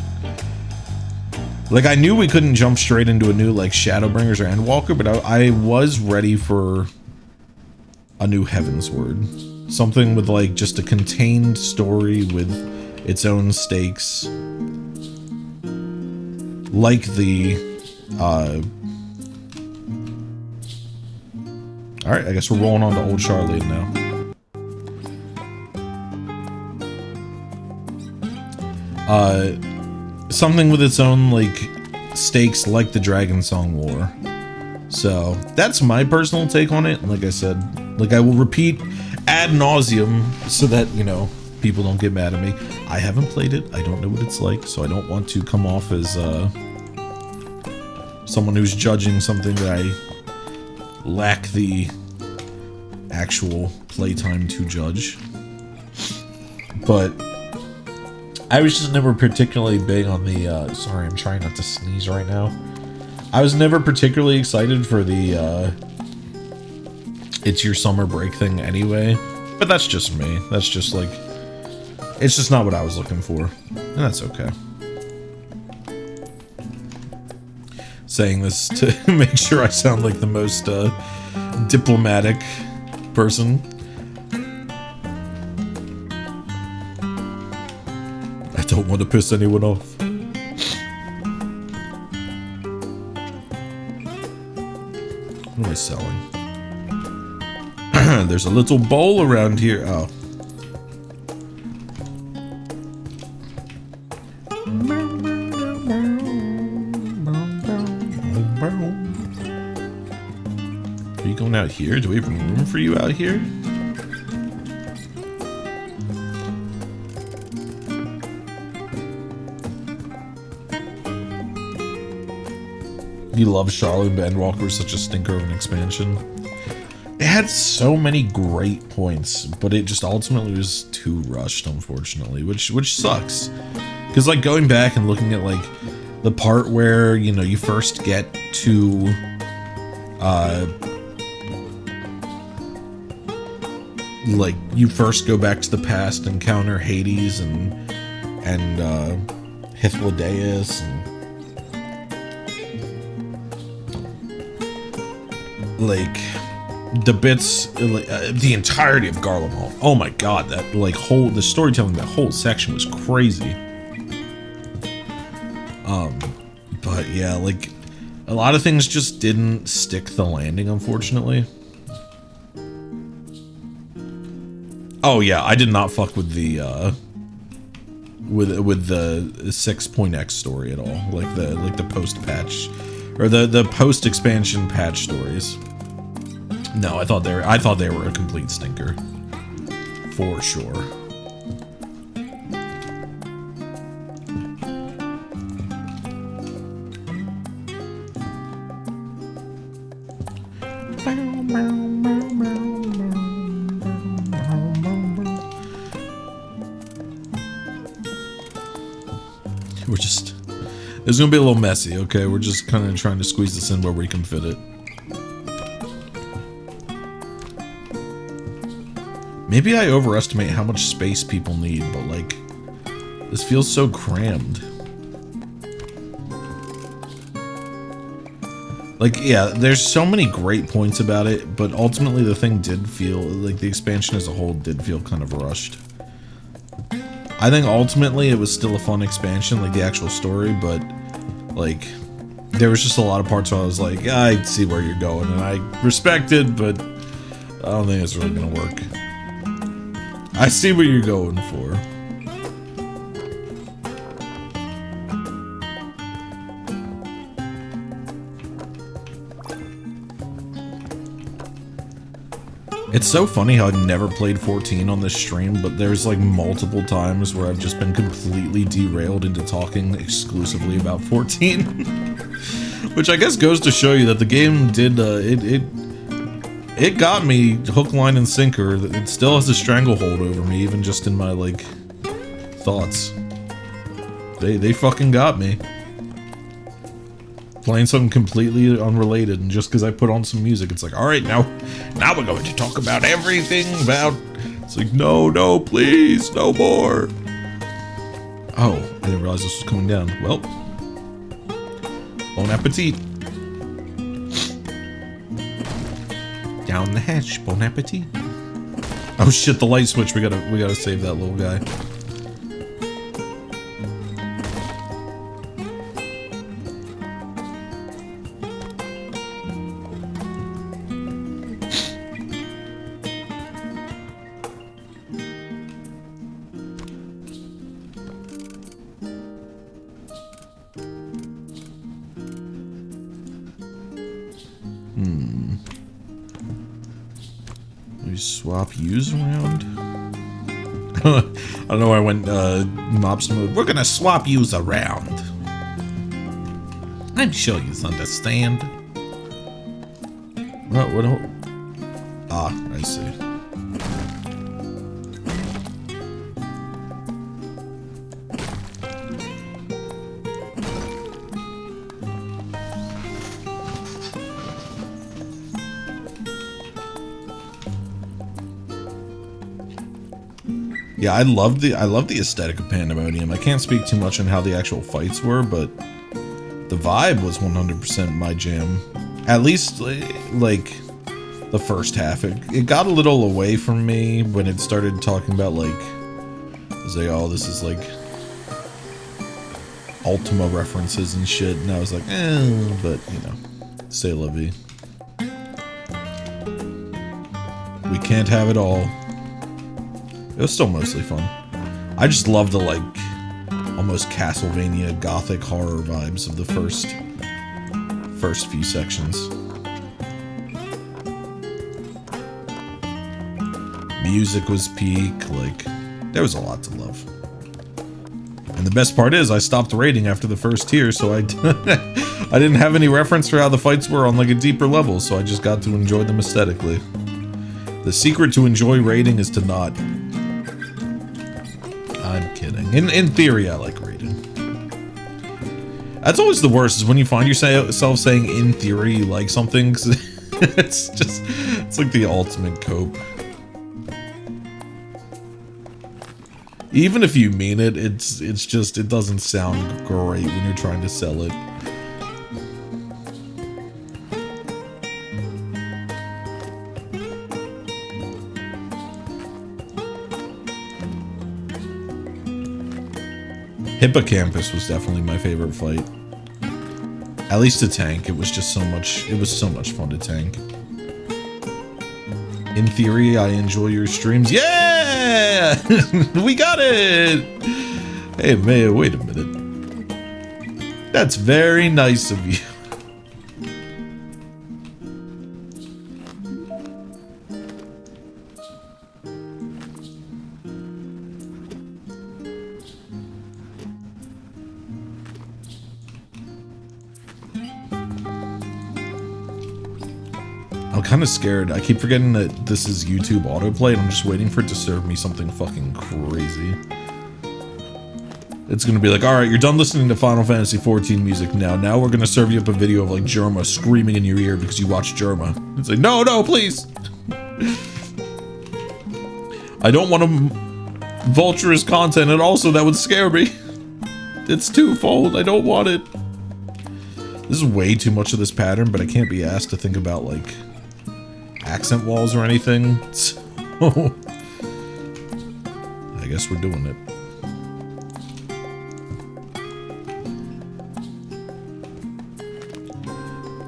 Speaker 1: Like, I knew we couldn't jump straight into a new like Shadowbringers or Endwalker, but I was ready for a new Heavensward. Something with like just a contained story with its own stakes. Like the alright, I guess we're rolling on to Old Charlene now. Something with its own, like, stakes like the Dragon Song War. So, that's my personal take on it. Like I said, like, I will repeat ad nauseum so that, you know, people don't get mad at me. I haven't played it. I don't know what it's like, so I don't want to come off as, someone who's judging something that I lack the actual playtime to judge. But I was just never particularly big on the, sorry, I'm trying not to sneeze right now. I was never particularly excited for the, it's your summer break thing anyway. But that's just me. That's just like, it's just not what I was looking for. And that's okay. Saying this to make sure I sound like the most, diplomatic person. I don't want to piss anyone off. What am I selling? There's a little bowl around here. Oh. Are you going out here? Do we have room for you out here? You love Charlotte, but Endwalker was such a stinker of an expansion. It had so many great points, but it just ultimately was too rushed, unfortunately, which sucks. Because, like, going back and looking at, like, the part where, you know, you first get to, like, you first go back to the past, encounter Hades and Hythlodaeus, and like the bits, the entirety of Garlemald. Oh my god, that like the storytelling, that whole section was crazy. But yeah, like a lot of things just didn't stick the landing, unfortunately. Oh yeah, I did not fuck with the with the 6.x story at all, like the post patch or the post expansion patch stories. No, I thought they were a complete stinker, for sure. We're just, it's gonna be a little messy, okay? We're just kind of trying to squeeze this in where we can fit it. Maybe I overestimate how much space people need, but like, this feels so crammed. Like, yeah, there's so many great points about it, but ultimately the thing did feel, like the expansion as a whole did feel kind of rushed. I think ultimately it was still a fun expansion, like the actual story, but like there was just a lot of parts where I was like, yeah, I see where you're going, and I respect it, but I don't think it's really gonna work. I see what you're going for. It's so funny how I never played 14 on this stream, but there's like multiple times where I've just been completely derailed into talking exclusively about 14. Which I guess goes to show you that the game did, it got me hook, line, and sinker. It still has a stranglehold over me, even just in my, like, thoughts. They fucking got me. Playing something completely unrelated, and just because I put on some music, it's like, alright, now we're going to talk about everything about... It's like, no, please, no more. Oh, I didn't realize this was coming down. Well, bon appetit. Down the hatch, bon appetit. Oh shit, the light switch, we gotta save that little guy. Swap use around? I don't know why I went mops mode. We're gonna swap yous around. I'm sure you understand. What? Ah, I see. Yeah, I love the aesthetic of Pandemonium. I can't speak too much on how the actual fights were, but the vibe was 100% my jam. At least, like, the first half. It got a little away from me when it started talking about, like, oh, this is, like, Ultima references and shit, and I was like, but, you know, c'est la vie. We can't have it all. It was still mostly fun. I just love the, like, almost Castlevania gothic horror vibes of the first few sections. Music was peak, like, there was a lot to love. And the best part is, I stopped raiding after the first tier, so I didn't have any reference for how the fights were on, like, a deeper level, so I just got to enjoy them aesthetically. The secret to enjoy raiding is to not... I'm kidding. In theory, I like raiding. That's always the worst, is when you find yourself saying in theory you like something. It's like the ultimate cope. Even if you mean it, it's just, it doesn't sound great when you're trying to sell it. Hippocampus was definitely my favorite fight. At least to tank, it was just so much, it was so much fun to tank. In theory, I enjoy your streams. Yeah! We got it! Hey, Maya, wait a minute. That's very nice of you. I'm kind of scared. I keep forgetting that this is YouTube autoplay, and I'm just waiting for it to serve me something fucking crazy. It's gonna be like, alright, you're done listening to Final Fantasy XIV music now. Now we're gonna serve you up a video of like Jerma screaming in your ear because you watched Jerma. It's like, no, no, please! I don't want to vulturous content, and also that would scare me. It's twofold. I don't want it. This is way too much of this pattern, but I can't be asked to think about like accent walls or anything. So I guess we're doing it.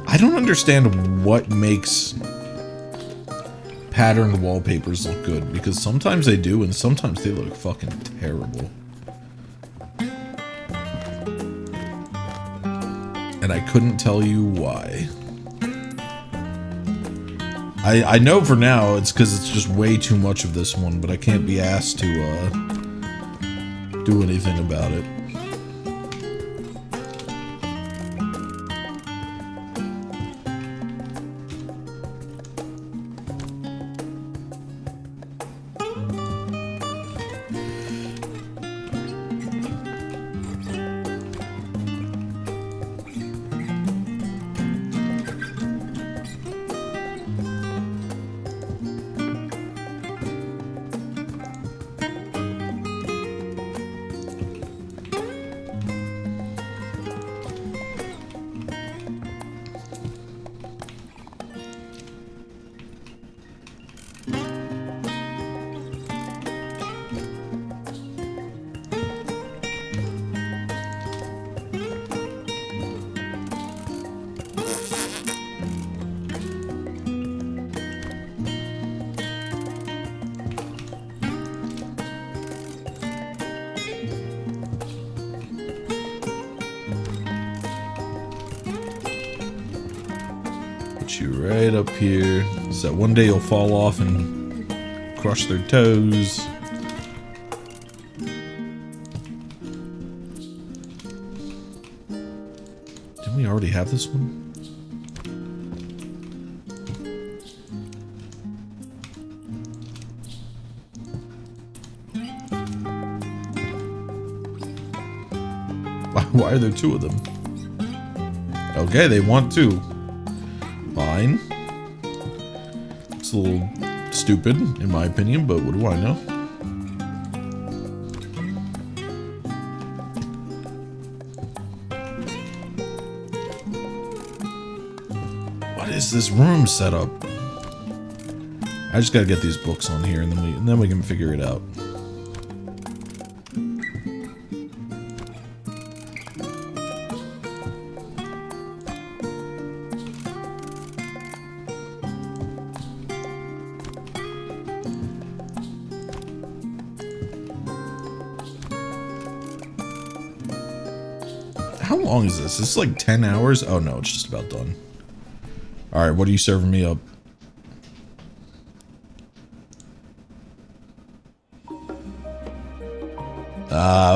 Speaker 1: I don't understand what makes patterned wallpapers look good, because sometimes they do and sometimes they look fucking terrible. And I couldn't tell you why. I know for now it's because it's just way too much of this one, but I can't be asked to do anything about it. You right up here so that one day you'll fall off and crush their toes. Didn't we already have this one? Why are there two of them? Okay, they want two. Fine. It's a little stupid, in my opinion, but what do I know? What is this room set up? I just gotta get these books on here, and then we can figure it out. How long is this? This is like 10 hours? Oh no, it's just about done. Alright, what are you serving me up?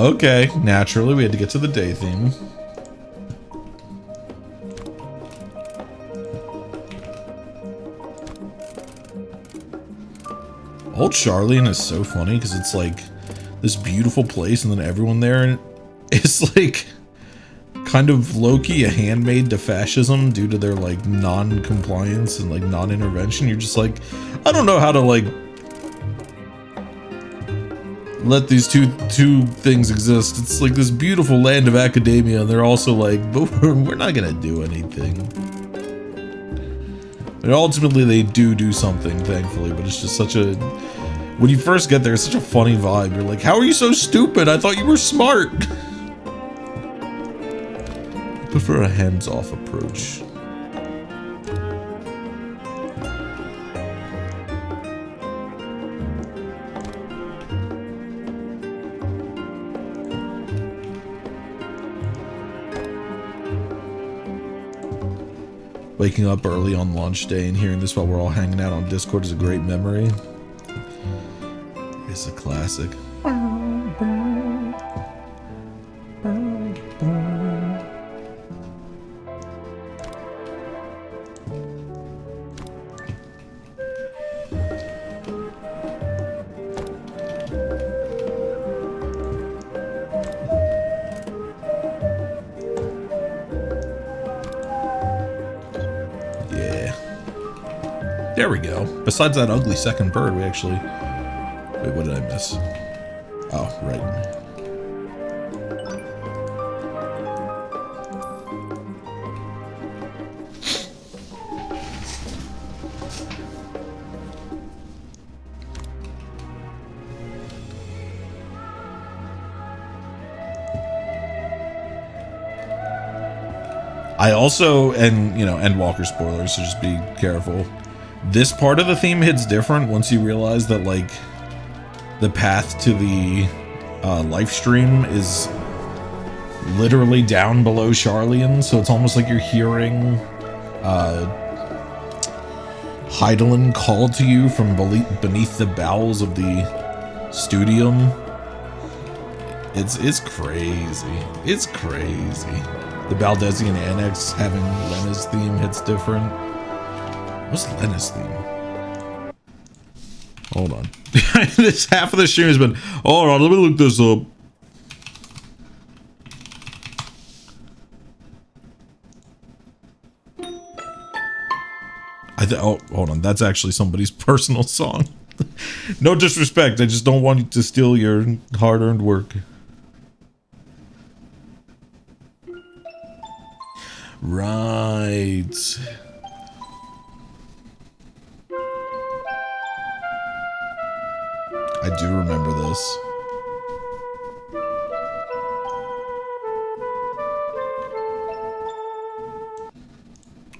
Speaker 1: Okay. Naturally, we had to get to the day theme. Old Charlene is so funny because it's like this beautiful place and then everyone there is like kind of low-key a handmaid to fascism due to their like non-compliance and like non-intervention. You're just like, I don't know how to like let these two things exist. It's like this beautiful land of academia, and they're also like, but we're not gonna do anything. And ultimately they do something, thankfully, but it's just such a, when you first get there, it's such a funny vibe. You're like, how are you so stupid? I thought you were smart. I prefer a hands-off approach. Waking up early on launch day and hearing this while we're all hanging out on Discord is a great memory. It's a classic. There we go. Besides that ugly second bird, we actually... Wait, what did I miss? Oh, right. I also, and you know, Endwalker spoilers, so just be careful. This part of the theme hits different once you realize that, like, the path to the live stream is literally down below Sharlayan, so it's almost like you're hearing Hydaelyn call to you from beneath the bowels of the studium. It's crazy. It's crazy. The Baldesion Annex having Lena's theme hits different. What's Lena's theme? Hold on. This half of the stream has been, hold on, let me look this up. Oh, hold on. That's actually somebody's personal song. No disrespect. I just don't want you to steal your hard-earned work. Right. I do remember this.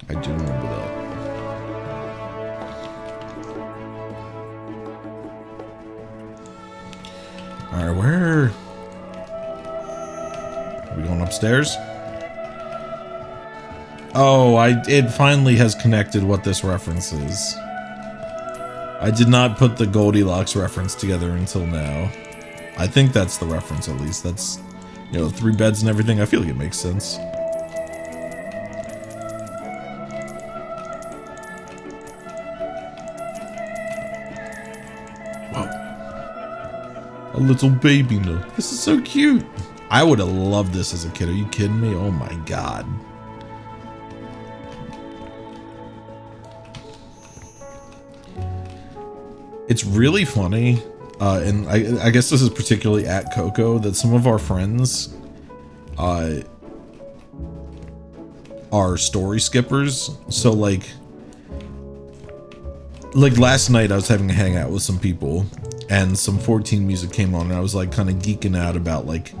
Speaker 1: I do remember that. Alright, where... Are we going upstairs? Oh, it finally has connected what this reference is. I did not put the Goldilocks reference together until now. I think that's the reference, at least. That's, you know, 3 beds and everything. I feel like it makes sense. Whoa. A little baby nook. This is so cute. I would have loved this as a kid. Are you kidding me? Oh my god. It's really funny, and I guess this is particularly at Coco, that some of our friends are story skippers. So like last night I was having a hangout with some people and some 14 music came on and I was like kind of geeking out about like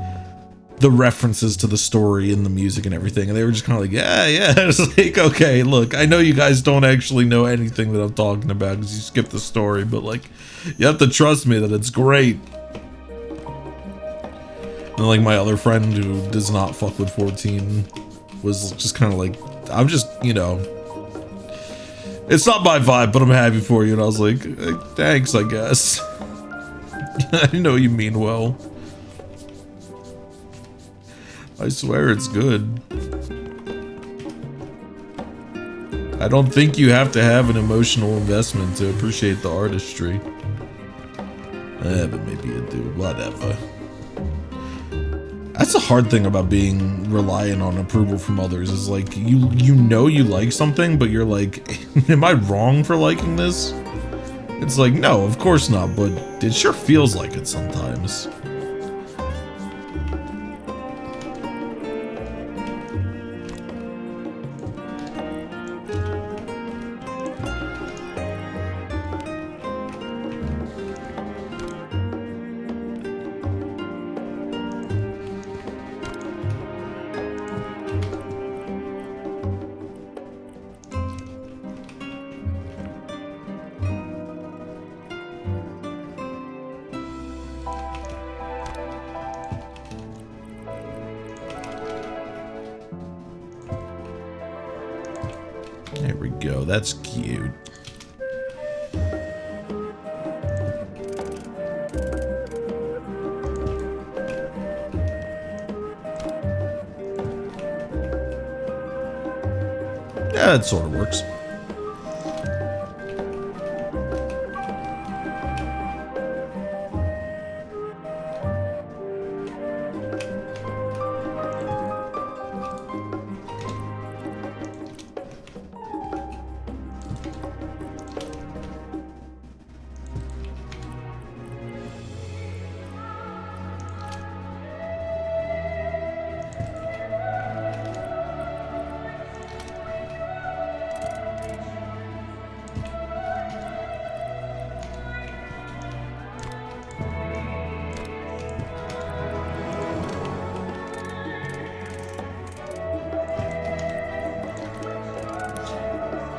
Speaker 1: the references to the story and the music and everything, and they were just kind of like, yeah. I was like, okay, look, I know you guys don't actually know anything that I'm talking about because you skipped the story, but like, you have to trust me that it's great. And like my other friend who does not fuck with 14 was just kind of like, I'm just, you know, it's not my vibe, but I'm happy for you. And I was like, thanks, I guess. I know you mean well. I swear it's good. I don't think you have to have an emotional investment to appreciate the artistry. But maybe you do, whatever. That's the hard thing about being reliant on approval from others, is like, you know you like something, but you're like, am I wrong for liking this? It's like, no, of course not, but it sure feels like it sometimes. There we go. That's cute. Yeah, it sort of works.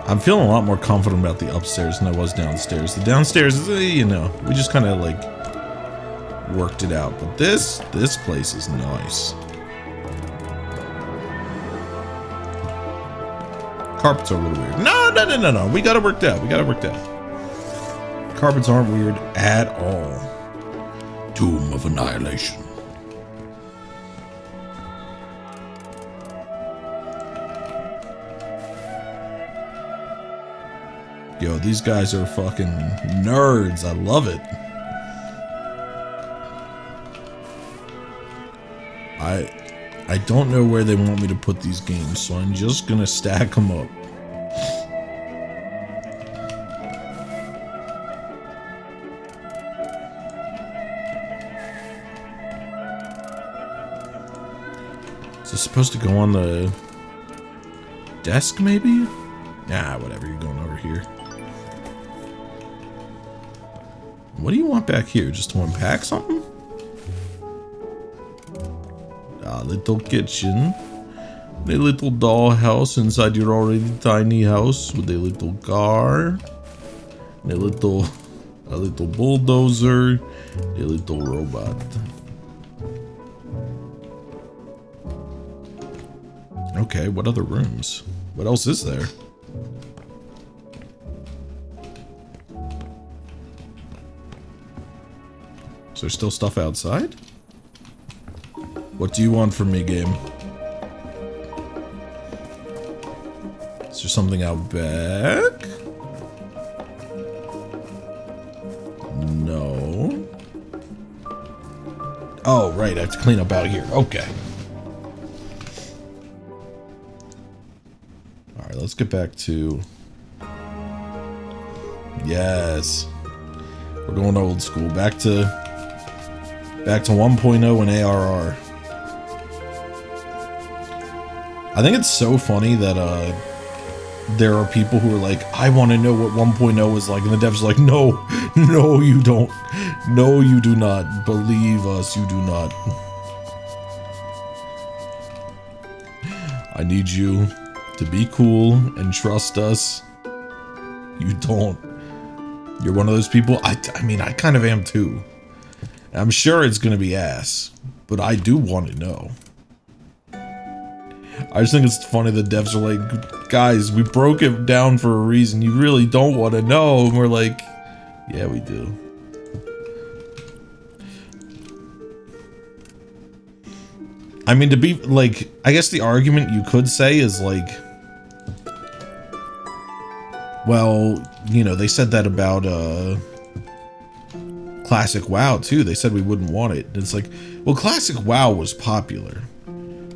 Speaker 1: I'm feeling a lot more confident about the upstairs than I was downstairs. The downstairs is, you know, we just kind of like worked it out. But this place is nice. Carpets are a little weird. No. We got it worked out. Carpets aren't weird at all. Tomb of Annihilation. Yo, these guys are fucking nerds. I love it. I don't know where they want me to put these games, so I'm just gonna stack them up. Is this supposed to go on the desk, maybe? Nah, whatever, you're going over here. What do you want back here? Just to unpack something? A little kitchen. A little doll house inside your already tiny house with a little car. And a little bulldozer. A little robot. Okay, what other rooms? What else is there? Is there still stuff outside? What do you want from me, game? Is there something out back? No. Oh, right, I have to clean up out here. Okay. Alright, let's get back to... Yes. We're going old school. Back to 1.0 and ARR. I think it's so funny that there are people who are like, I want to know what 1.0 is like, and the devs are like, no, you don't. No, you do not. Believe us, you do not. I need you to be cool and trust us. You don't. You're one of those people. I mean, I kind of am too. I'm sure it's going to be ass, but I do want to know. I just think it's funny the devs are like, guys, we broke it down for a reason. You really don't want to know. And we're like, yeah, we do. I mean, to be like, I guess the argument you could say is like, well, you know, they said that about, Classic WoW too. They said we wouldn't want it. It's like, well, Classic WoW was popular.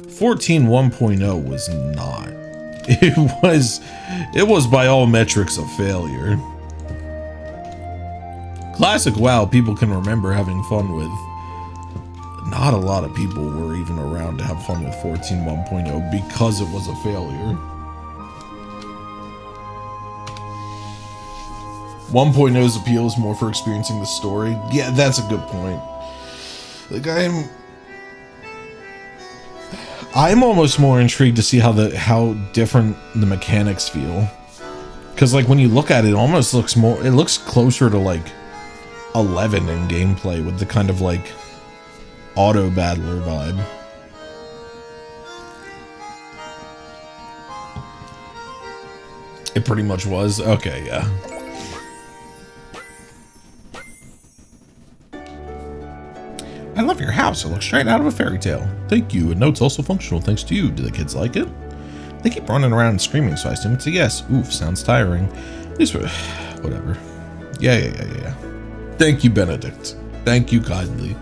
Speaker 1: 14 1.0 was not. It was by all metrics a failure. Classic WoW people can remember having fun with. Not a lot of people were even around to have fun with 14 1.0 because it was a failure. 1.0's appeal is more for experiencing the story. Yeah, that's a good point. Like, I'm almost more intrigued to see how different the mechanics feel. Because like when you look at it, it almost looks more, it looks closer to like 11 in gameplay with the kind of like auto battler vibe. It pretty much was. Okay, yeah.
Speaker 4: I love your house. It looks straight out of a fairy tale.
Speaker 1: Thank you. And note's also functional thanks to you. Do the kids like it?
Speaker 4: They keep running around and screaming, so I assume it's a yes.
Speaker 1: Oof, sounds tiring. At least, whatever. Yeah. Thank you, Benedict. Thank you kindly.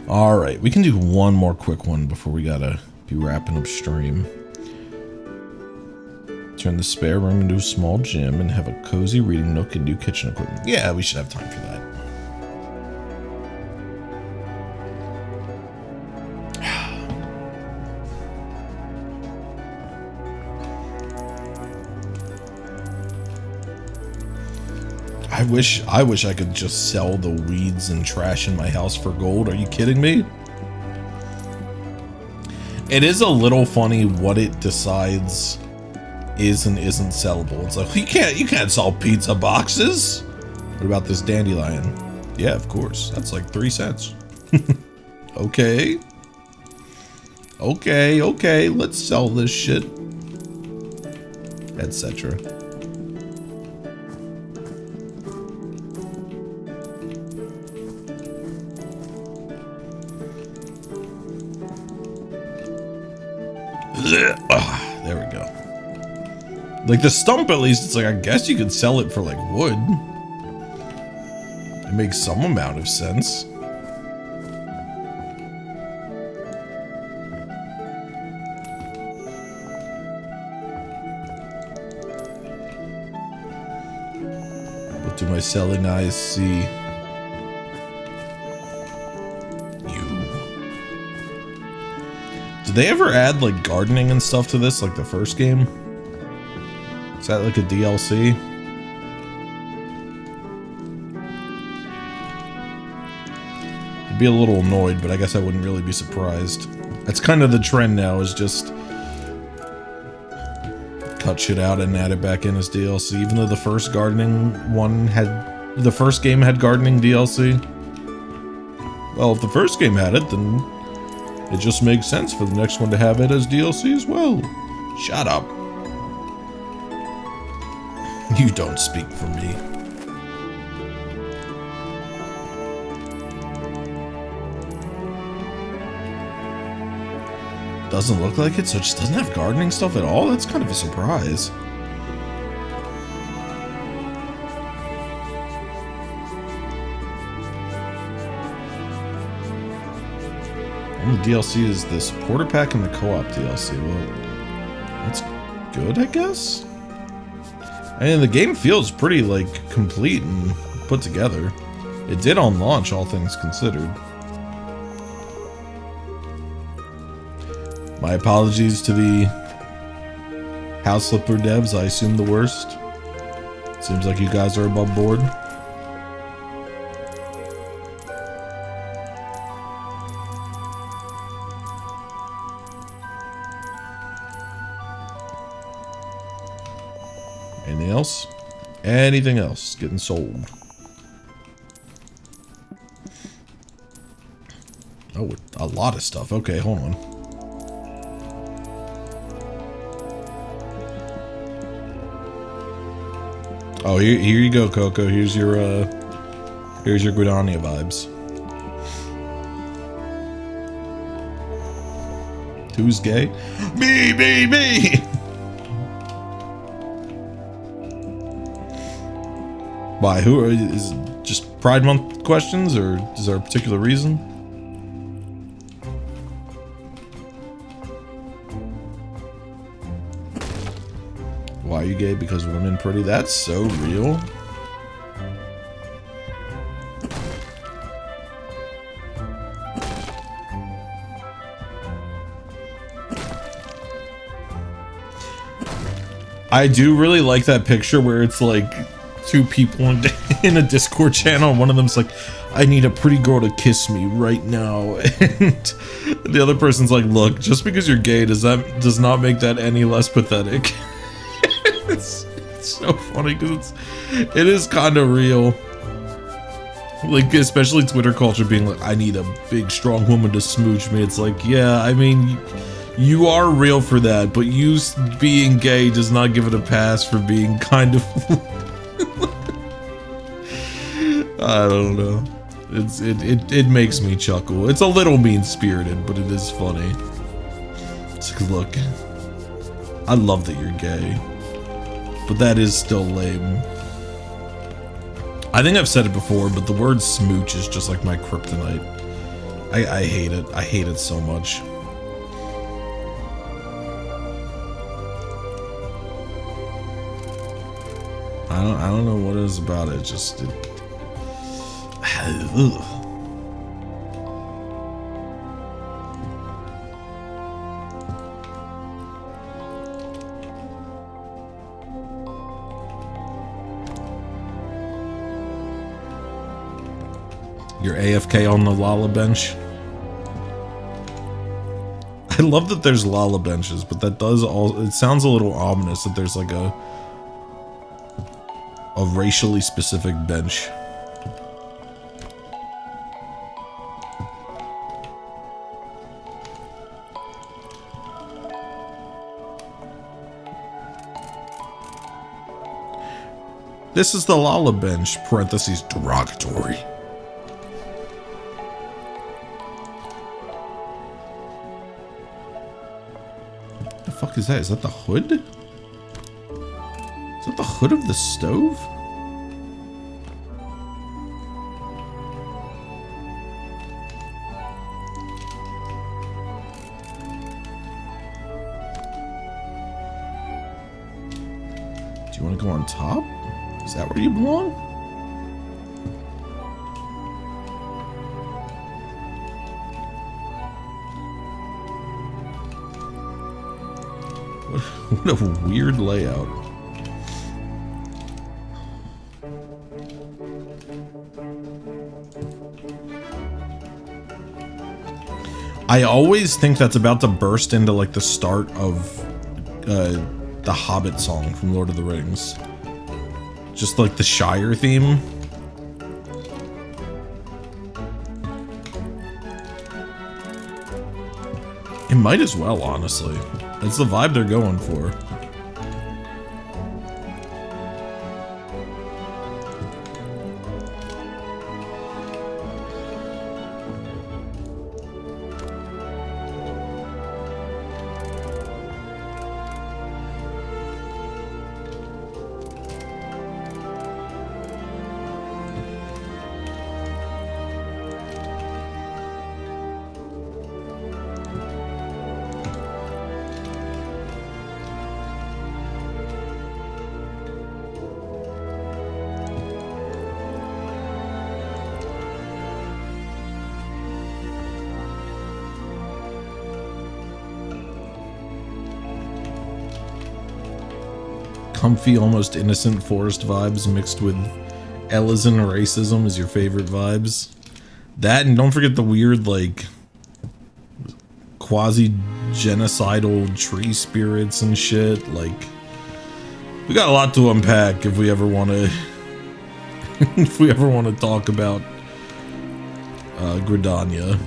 Speaker 1: All right, we can do one more quick one before we gotta be wrapping up stream. Turn the spare room into a small gym and have a cozy reading nook and new kitchen equipment. Yeah, we should have time for that. I wish I could just sell the weeds and trash in my house for gold. Are you kidding me? It is a little funny what it decides is and isn't sellable. It's like, you can't sell pizza boxes. What about this dandelion? Yeah, of course. That's like 3 cents. Okay. Okay, let's sell this shit. Etc. There we go. Like the stump, at least, it's like, I guess you could sell it for like wood. It makes some amount of sense. What do my selling eyes see? Did they ever add like gardening and stuff to this, like the first game? Is that like a DLC? I'd be a little annoyed, but I guess I wouldn't really be surprised. That's kind of the trend now, is just cut shit out and add it back in as DLC, even though the first game had gardening DLC. Well, if the first game had it, then it just makes sense for the next one to have it as DLC as well. Shut up. You don't speak for me. Doesn't look like it, so it just doesn't have gardening stuff at all? That's kind of a surprise. The DLC is the supporter pack and the co-op DLC. Well, that's good, I guess? And the game feels pretty, like, complete and put together. It did on launch, all things considered. My apologies to the House Flipper devs. I assume the worst. Seems like you guys are above board. Anything else? Anything else getting sold? Oh, a lot of stuff. Okay, hold on. Oh, here you go, Coco. Here's your Gridania vibes. Who's gay? Me! Why? Who is it just Pride Month questions, or is there a particular reason? Why are you gay? Because women pretty? That's so real. I do really like that picture where it's like two people in a Discord channel, and one of them's like, I need a pretty girl to kiss me right now, and the other person's like, look, just because you're gay does not make that any less pathetic. it's so funny because it is kind of real. Like, especially Twitter culture being like, I need a big, strong woman to smooch me. It's like, yeah, I mean, you are real for that, but you being gay does not give it a pass for being kind of... I don't know. It makes me chuckle. It's a little mean-spirited, but it is funny. It's like, look, I love that you're gay, but that is still lame. I think I've said it before, but the word smooch is just like my kryptonite. I hate it. I hate it so much. I don't know what it is about it. Just ugh. You're AFK on the Lala bench. I love that there's Lala benches, but that does all. It sounds a little ominous that there's like a racially specific bench. This is the Lala bench, parentheses derogatory. What the fuck is that? Is that the hood? Is that the hood of the stove? Do you want to go on top? Is that where you belong? What a weird layout. I always think that's about to burst into like the start of the Hobbit song from Lord of the Rings. Just like the Shire theme. It might as well, honestly. That's the vibe they're going for. Comfy, almost innocent forest vibes mixed with Elysian racism is your favorite vibes. That, and don't forget the weird, like, quasi-genocidal tree spirits and shit. Like, we got a lot to unpack if we ever want to if we ever want to talk about Gridania.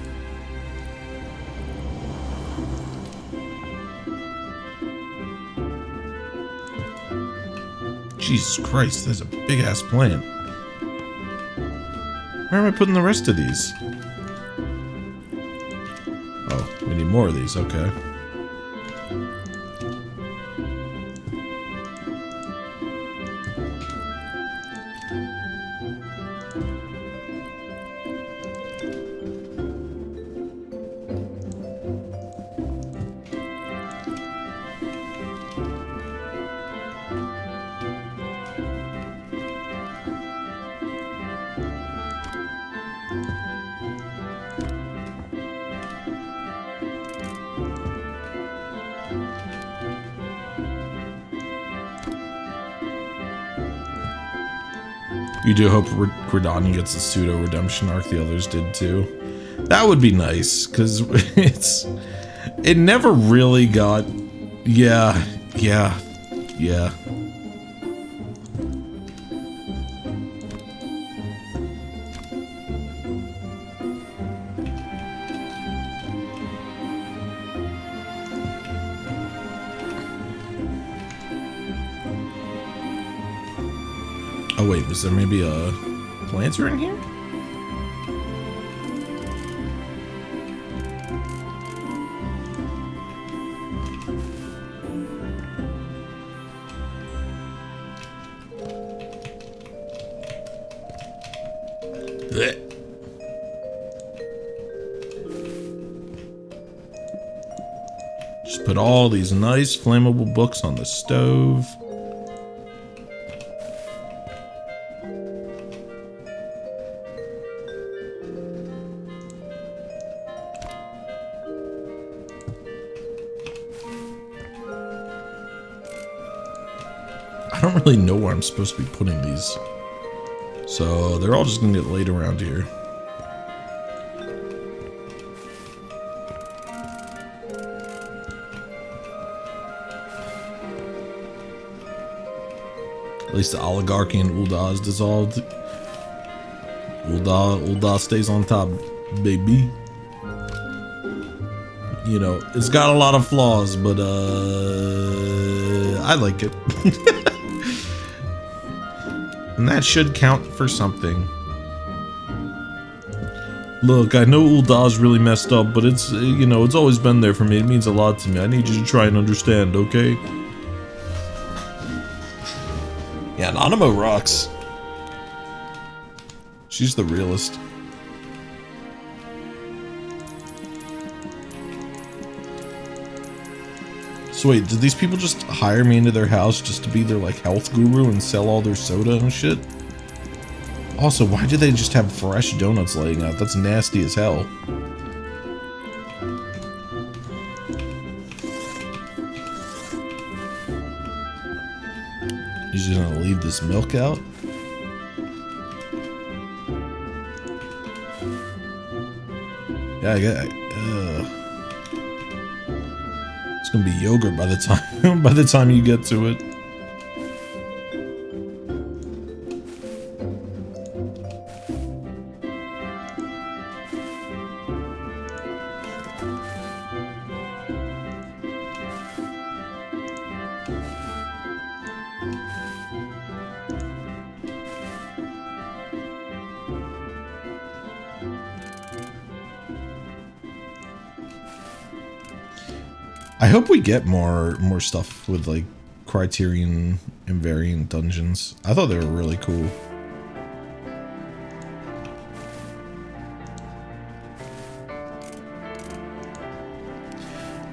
Speaker 1: Jesus Christ, there's a big ass plant. Where am I putting the rest of these? Oh, we need more of these, okay. You do hope Gridania gets a pseudo redemption arc. The others did too. That would be nice, because it never really got. Yeah. Oh wait, was there maybe a planter in here? Blech. Just put all these nice flammable books on the stove. I don't really know where I'm supposed to be putting these. So they're all just gonna get laid around here. At least the oligarchy in Ul'dah is dissolved. Ul'dah stays on top, baby. You know, it's got a lot of flaws, but I like it. And that should count for something. Look, I know Ul'dah's really messed up, but it's, you know, it's always been there for me. It means a lot to me. I need you to try and understand, okay? Yeah, Nanamo rocks. She's the realist. So wait, did these people just hire me into their house just to be their, like, health guru and sell all their soda and shit? Also, why do they just have fresh donuts laying out? That's nasty as hell. You're just gonna leave this milk out? Yeah, I get. It's gonna be yogurt by the time you get to it. I hope we get more stuff with, like, Criterion Invariant dungeons. I thought they were really cool.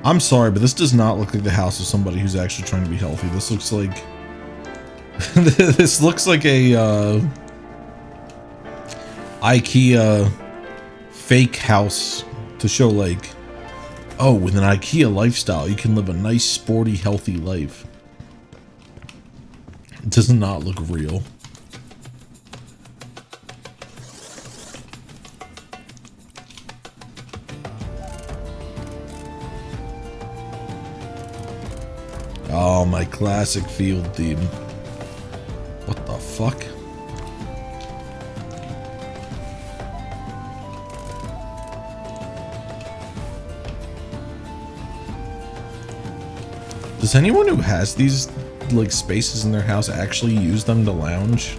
Speaker 1: I'm sorry, but this does not look like the house of somebody who's actually trying to be healthy. This looks like this looks like a IKEA fake house to show, like, oh, with an IKEA lifestyle, you can live a nice, sporty, healthy life. It does not look real. Oh, my classic field theme. What the fuck? Does anyone who has these, like, spaces in their house actually use them to lounge?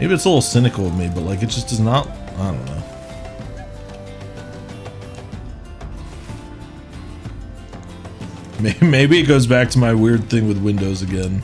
Speaker 1: Maybe it's a little cynical of me, but, like, it just does not. I don't know. Maybe it goes back to my weird thing with Windows again.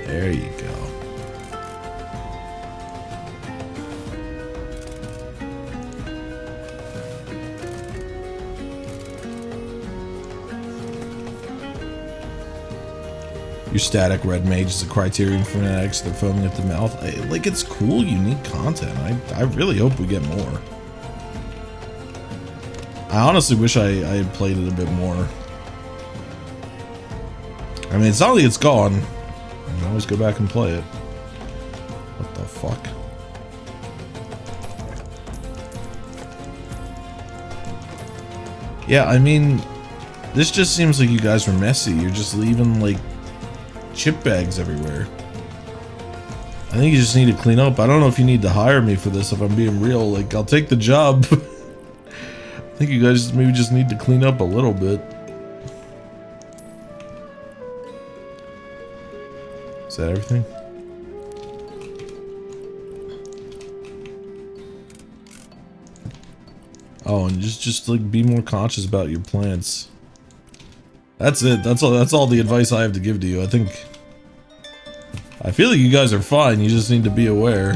Speaker 1: There you go. Your static red mage is a Criterion fanatics. They're foaming at the mouth. Like, it's cool, unique content. I really hope we get more. I honestly wish I had played it a bit more. I mean, it's not like it's gone. I can always go back and play it. What the fuck? Yeah, I mean, this just seems like you guys are messy. You're just leaving, like, chip bags everywhere. I think you just need to clean up. I don't know if you need to hire me for this, if I'm being real. Like, I'll take the job. I think you guys maybe just need to clean up a little bit. Is that everything? Oh, and just like be more conscious about your plants. That's it. That's all the advice I have to give to you. I feel like you guys are fine. You just need to be aware.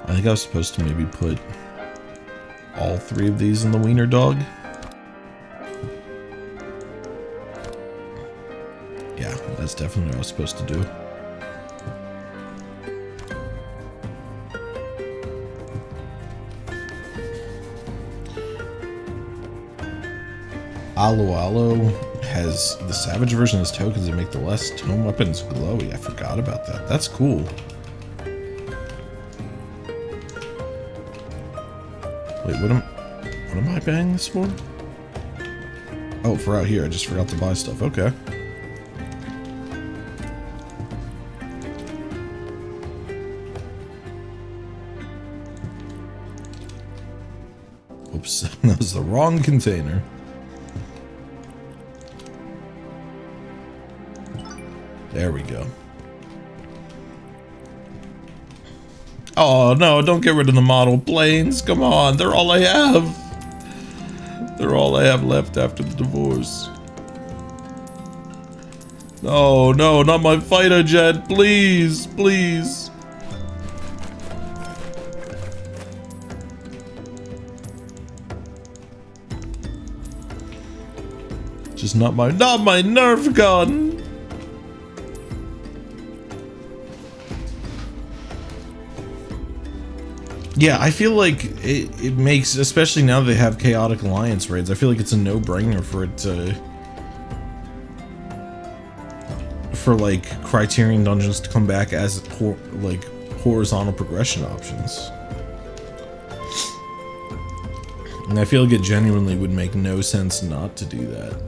Speaker 1: I think I was supposed to maybe put all 3 of these in the wiener dog. Yeah, that's definitely what I was supposed to do. Alo Alo has the Savage version has tokens that make the less tome weapons glowy. I forgot about that. That's cool. Wait, what am I paying this for? Oh, for out here. I just forgot to buy stuff. Okay. Oops, that was the wrong container. There we go. Oh no, don't get rid of the model planes. Come on, they're all I have. They're all I have left after the divorce. No, no, not my fighter jet. Please, please. Just not my Nerf gun. Yeah, I feel like it makes, especially now that they have Chaotic Alliance raids, I feel like it's a no-brainer for it to, for like Criterion Dungeons to come back as like horizontal progression options. And I feel like it genuinely would make no sense not to do that.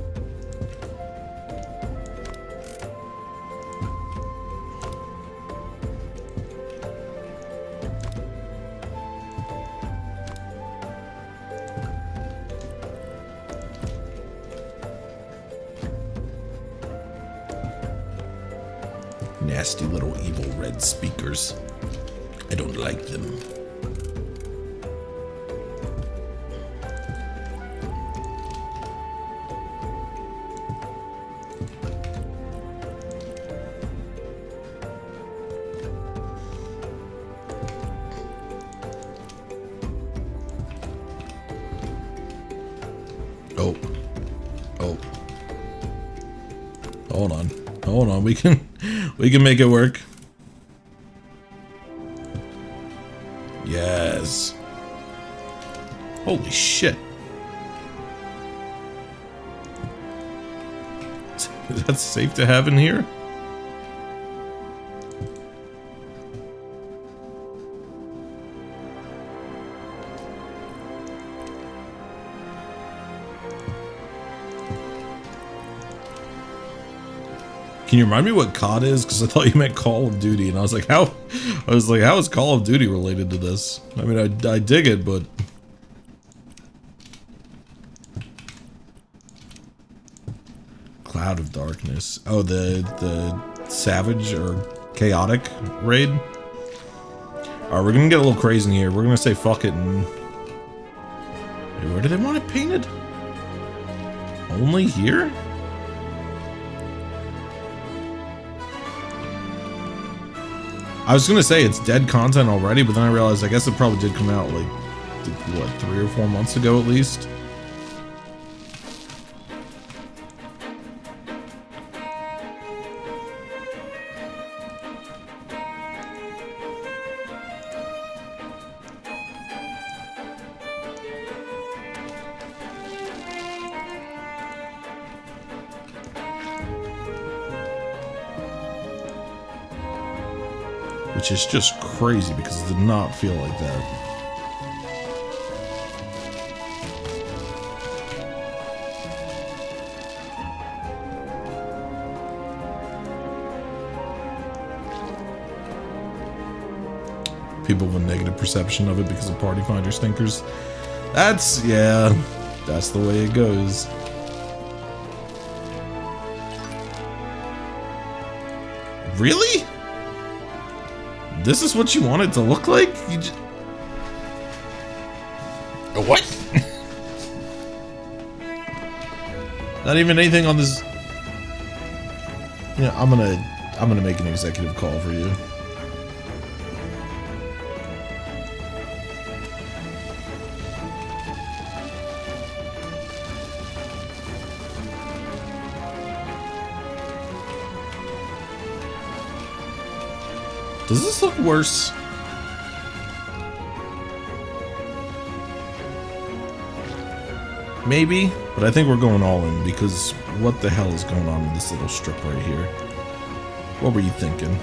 Speaker 1: Nasty little evil red speakers. I don't like them. Oh. Oh. Hold on. Hold on. We can make it work. Yes. Holy shit. Is that safe to have in here? Can you remind me what COD is? Because I thought you meant Call of Duty, and I was like, how? I was like, how is Call of Duty related to this? I mean, I dig it, but Cloud of Darkness. Oh, the Savage or Chaotic raid. All right, we're gonna get a little crazy in here. We're gonna say fuck it and wait, where do they want it painted? Only here? I was gonna say it's dead content already, but then I realized I guess it probably did come out like, what, 3 or 4 months ago at least? which is just crazy because it did not feel like that. People with a negative perception of it because of Party Finder stinkers. That's, yeah, that's the way it goes. Really? This is what you want it to look like? You just... What? Not even anything on this. Yeah, I'm gonna make an executive call for you. Does this look worse? Maybe, but I think we're going all in because what the hell is going on in this little strip right here? What were you thinking?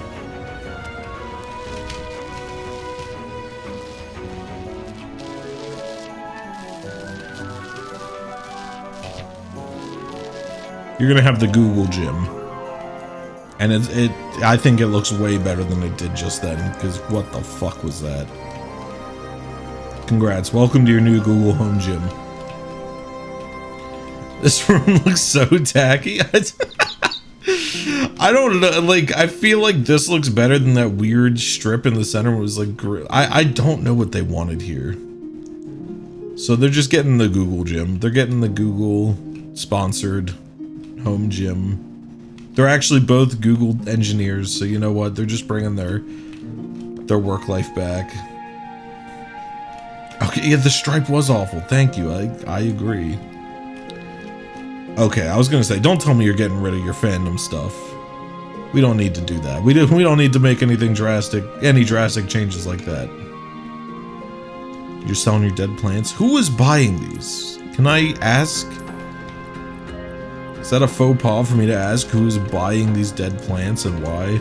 Speaker 1: You're gonna have the Google Gym. And I think it looks way better than it did just then, because what the fuck was that? Congrats, welcome to your new Google Home Gym. This room looks so tacky. I don't know, like, I feel like this looks better than that weird strip in the center where it was like, I don't know what they wanted here. So they're just getting the Google Gym. They're getting the Google sponsored home gym. They're actually both Google engineers, so you know what? They're just bringing their work life back. Okay, yeah, the stripe was awful. Thank you. I agree. Okay, I was gonna say, don't tell me you're getting rid of your fandom stuff. We don't need to do that. We don't need to make anything drastic, any drastic changes like that. You're selling your dead plants? Who is buying these? Can I ask? Is that a faux pas for me to ask who's buying these dead plants and why?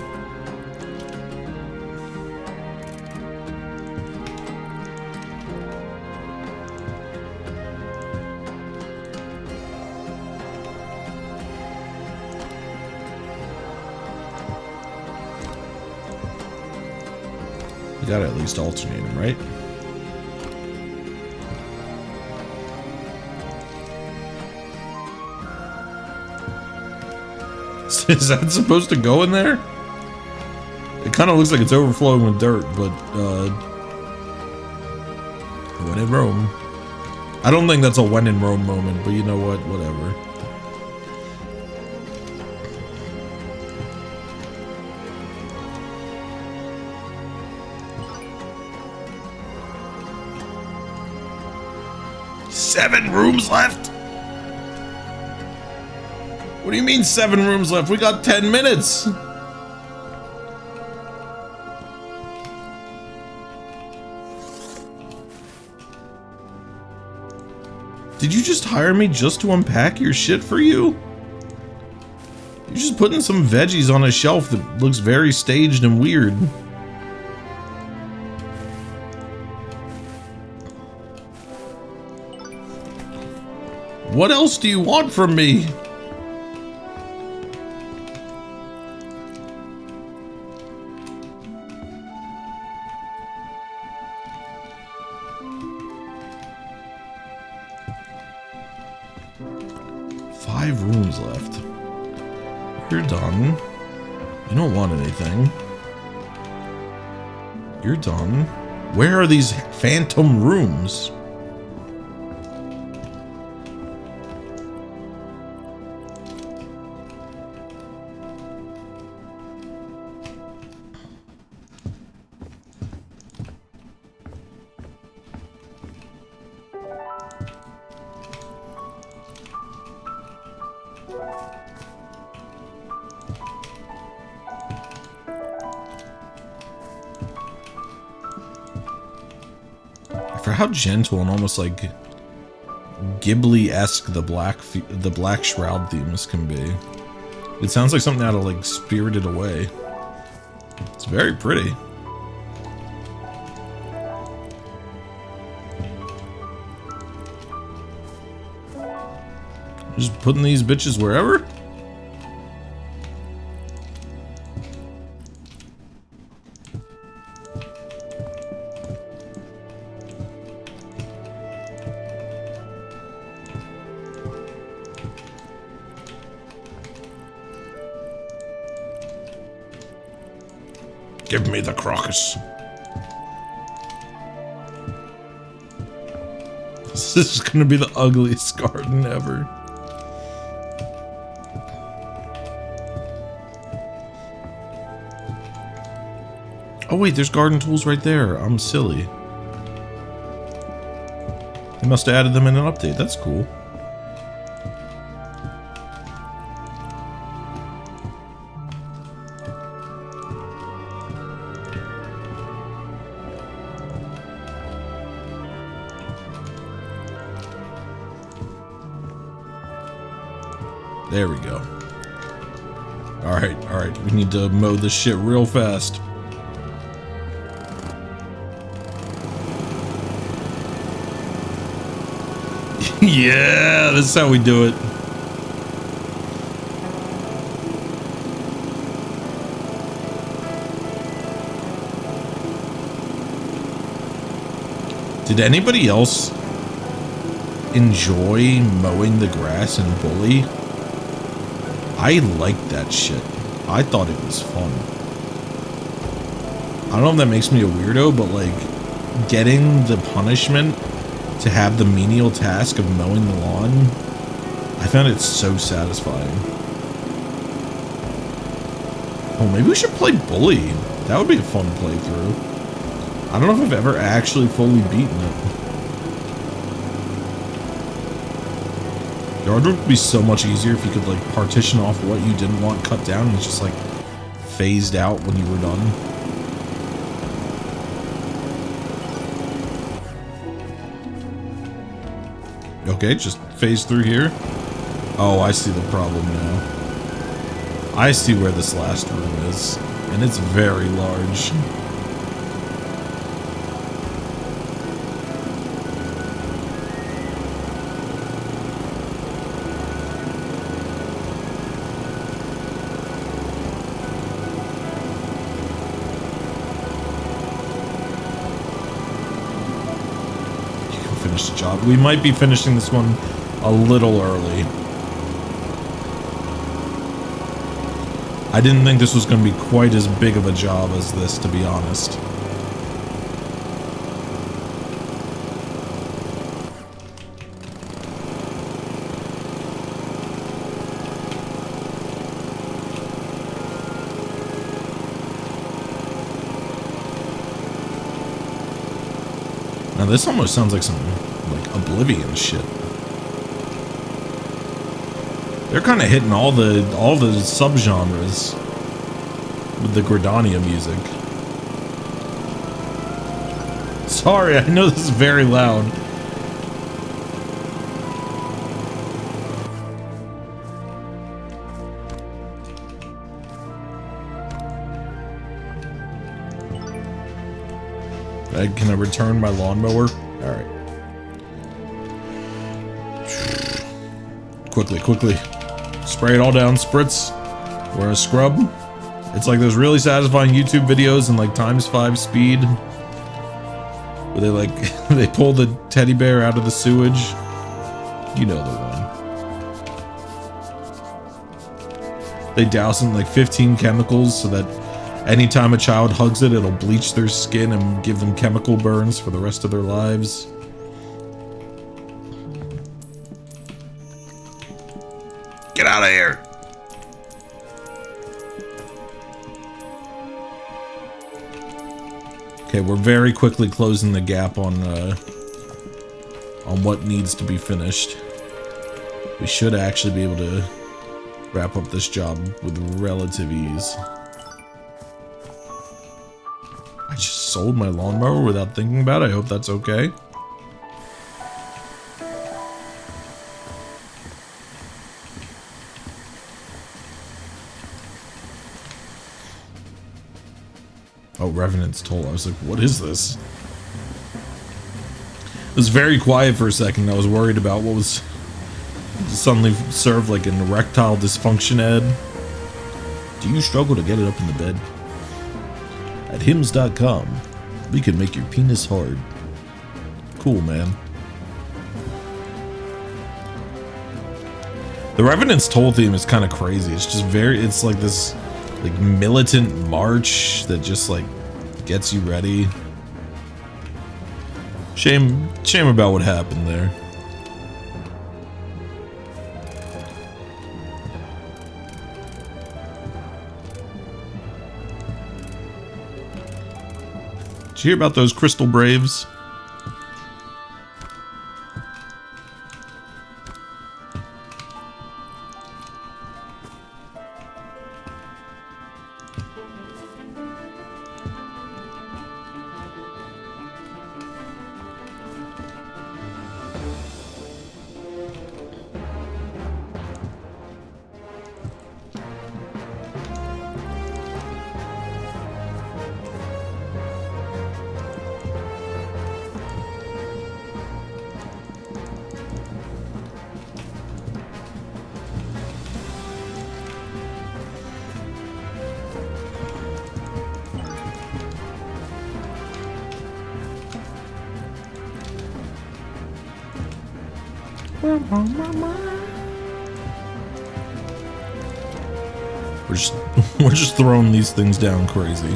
Speaker 1: We gotta at least alternate them, right? Is that supposed to go in there? It kind of looks like it's overflowing with dirt, but when in Rome. I don't think that's a when in Rome moment, but you know what? Whatever. Seven rooms left? What do you mean 7 rooms left? We got 10 minutes. Did you just hire me just to unpack your shit for you? You're just putting some veggies on a shelf that looks very staged and weird. What else do you want from me? Rooms left. You're done. You don't want anything. You're done. Where are these phantom rooms? For how gentle and almost like Ghibli-esque the black shroud themes can be. It sounds like something out of like Spirited Away. It's very pretty. Just putting these bitches wherever? Give me the crocus. This is gonna be the ugliest garden ever. Oh wait, there's garden tools right there. I'm silly. They must have added them in an update. That's cool. There we go. Alright. We need to mow this shit real fast. Yeah, this is how we do it. Did anybody else enjoy mowing the grass in Bully? I liked that shit. I thought it was fun. I don't know if that makes me a weirdo, but like getting the punishment to have the menial task of mowing the lawn, I found it so satisfying. Oh, maybe we should play Bully. That would be a fun playthrough. I don't know if I've ever actually fully beaten it. Yard work would be so much easier if you could like partition off what you didn't want cut down and it's just like phased out when you were done. Okay, just phase through here. Oh, I see the problem now. I see where this last room is, and it's very large. Job. We might be finishing this one a little early. I didn't think this was going to be quite as big of a job as this, to be honest. Now this almost sounds like some like Oblivion shit. They're kind of hitting all the subgenres with the Gridania music. Sorry, I know this is very loud. Can I return my lawnmower? All right. Quickly. Spray it all down, spritz. Wear a scrub. It's like those really satisfying YouTube videos in like ×5 speed. Where they like, they pull the teddy bear out of the sewage. You know the one. They douse in like 15 chemicals so that anytime a child hugs it, it'll bleach their skin and give them chemical burns for the rest of their lives. Get out of here! Okay, we're very quickly closing the gap on what needs to be finished. We should actually be able to wrap up this job with relative ease. I just sold my lawnmower without thinking about it. I hope that's okay. Oh, Revenant's Toll. I was like, what is this? It was very quiet for a second. I was worried about what was suddenly serve like an erectile dysfunction ad. Do you struggle to get it up in the bed? At hims.com, we can make your penis hard. Cool, man. The Revenant's Toll theme is kind of crazy. It's just it's like this like militant march that just like gets you ready. Shame about what happened there. Did you hear about those Crystal Braves? We're just throwing these things down crazy.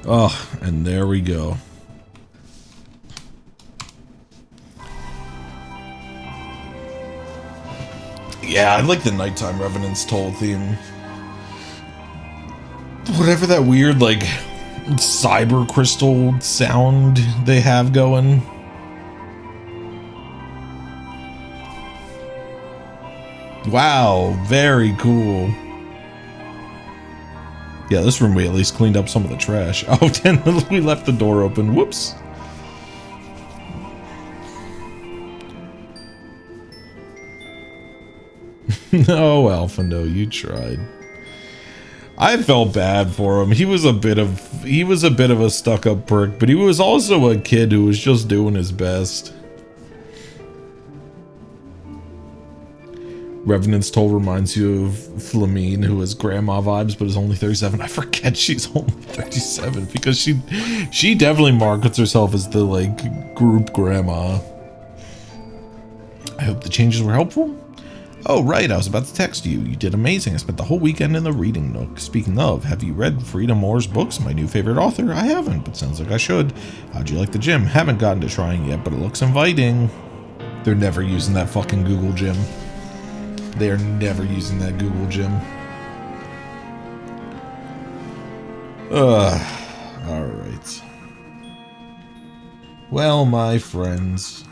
Speaker 1: Oh, and there we go. Yeah, I like the nighttime Revenant's Toll theme. Whatever that weird, like, cyber crystal sound they have going. Wow, very cool. Yeah, this room we at least cleaned up some of the trash. Oh, then we left the door open. Whoops. Oh, Alphando, you tried. I felt bad for him. He was a bit of a stuck-up prick, but he was also a kid who was just doing his best. Revenant's Toll reminds you of Flamine, who has grandma vibes, but is only 37. I forget she's only 37 because she definitely markets herself as the like group grandma. I hope the changes were helpful. Oh, right, I was about to text you. You did amazing. I spent the whole weekend in the reading nook. Speaking of, have you read Frida Moore's books? My new favorite author? I haven't, but sounds like I should. How'd you like the gym? Haven't gotten to trying yet, but it looks inviting. They're never using that fucking Google gym. They are never using that Google gym. Alright. Well, my friends,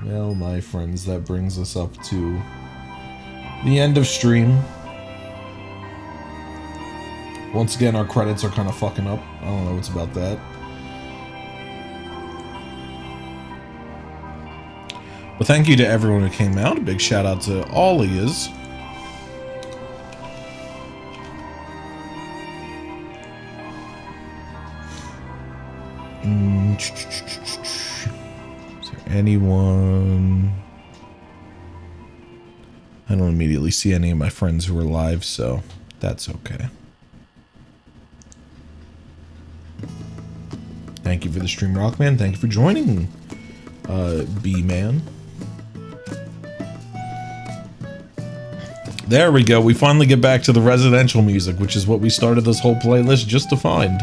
Speaker 1: that brings us up to the end of stream. Once again, our credits are kind of fucking up. I don't know what's about that. But thank you to everyone who came out. A big shout out to all of yous. Is there anyone? I don't immediately see any of my friends who are live, so that's okay. Thank you for the stream, Rockman. Thank you for joining, B-Man. There we go. We finally get back to the residential music, which is what we started this whole playlist just to find.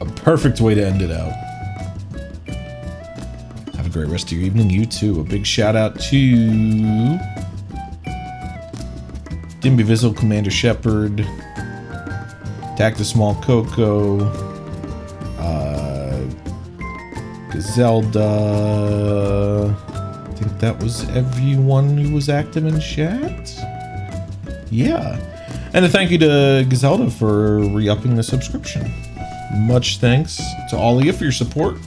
Speaker 1: A perfect way to end it out. Have a great rest of your evening. You too. A big shout out to Dimby Vizzle, Commander Shepard, Tack the Small Coco, Gazelda. I think that was everyone who was active in chat. Yeah. And a thank you to Gazelda for re-upping the subscription. Much thanks to all of you for your support.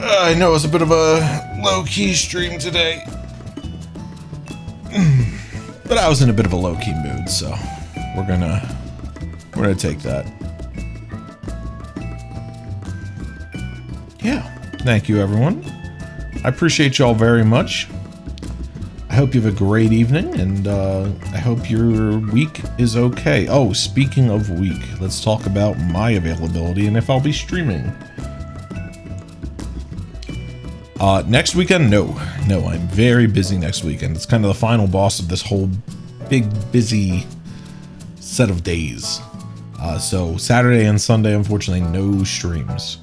Speaker 1: I know it's a bit of a low-key stream today. But I was in a bit of a low-key mood, so we're gonna take that. Yeah. Thank you, everyone. I appreciate y'all very much. I hope you have a great evening, and I hope your week is okay. Oh, speaking of week, let's talk about my availability and if I'll be streaming. Next weekend, no, I'm very busy next weekend. It's kind of the final boss of this whole big, busy set of days. So Saturday and Sunday, unfortunately, no streams.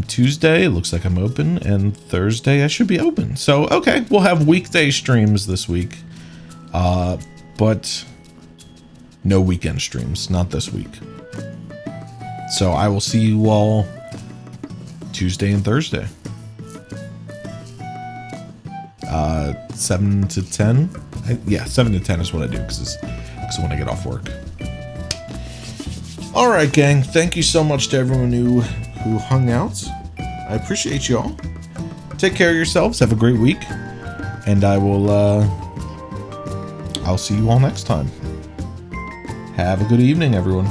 Speaker 1: Tuesday, looks like I'm open, and Thursday I should be open. So, okay, we'll have weekday streams this week. But no weekend streams, not this week. So I will see you all Tuesday and Thursday. 7 to 10? Yeah, 7 to 10 is what I do, because when I get off work. Alright, gang, thank you so much to everyone who hung out. I appreciate y'all. Take care of yourselves. Have a great week. And I'll see you all next time. Have a good evening, everyone.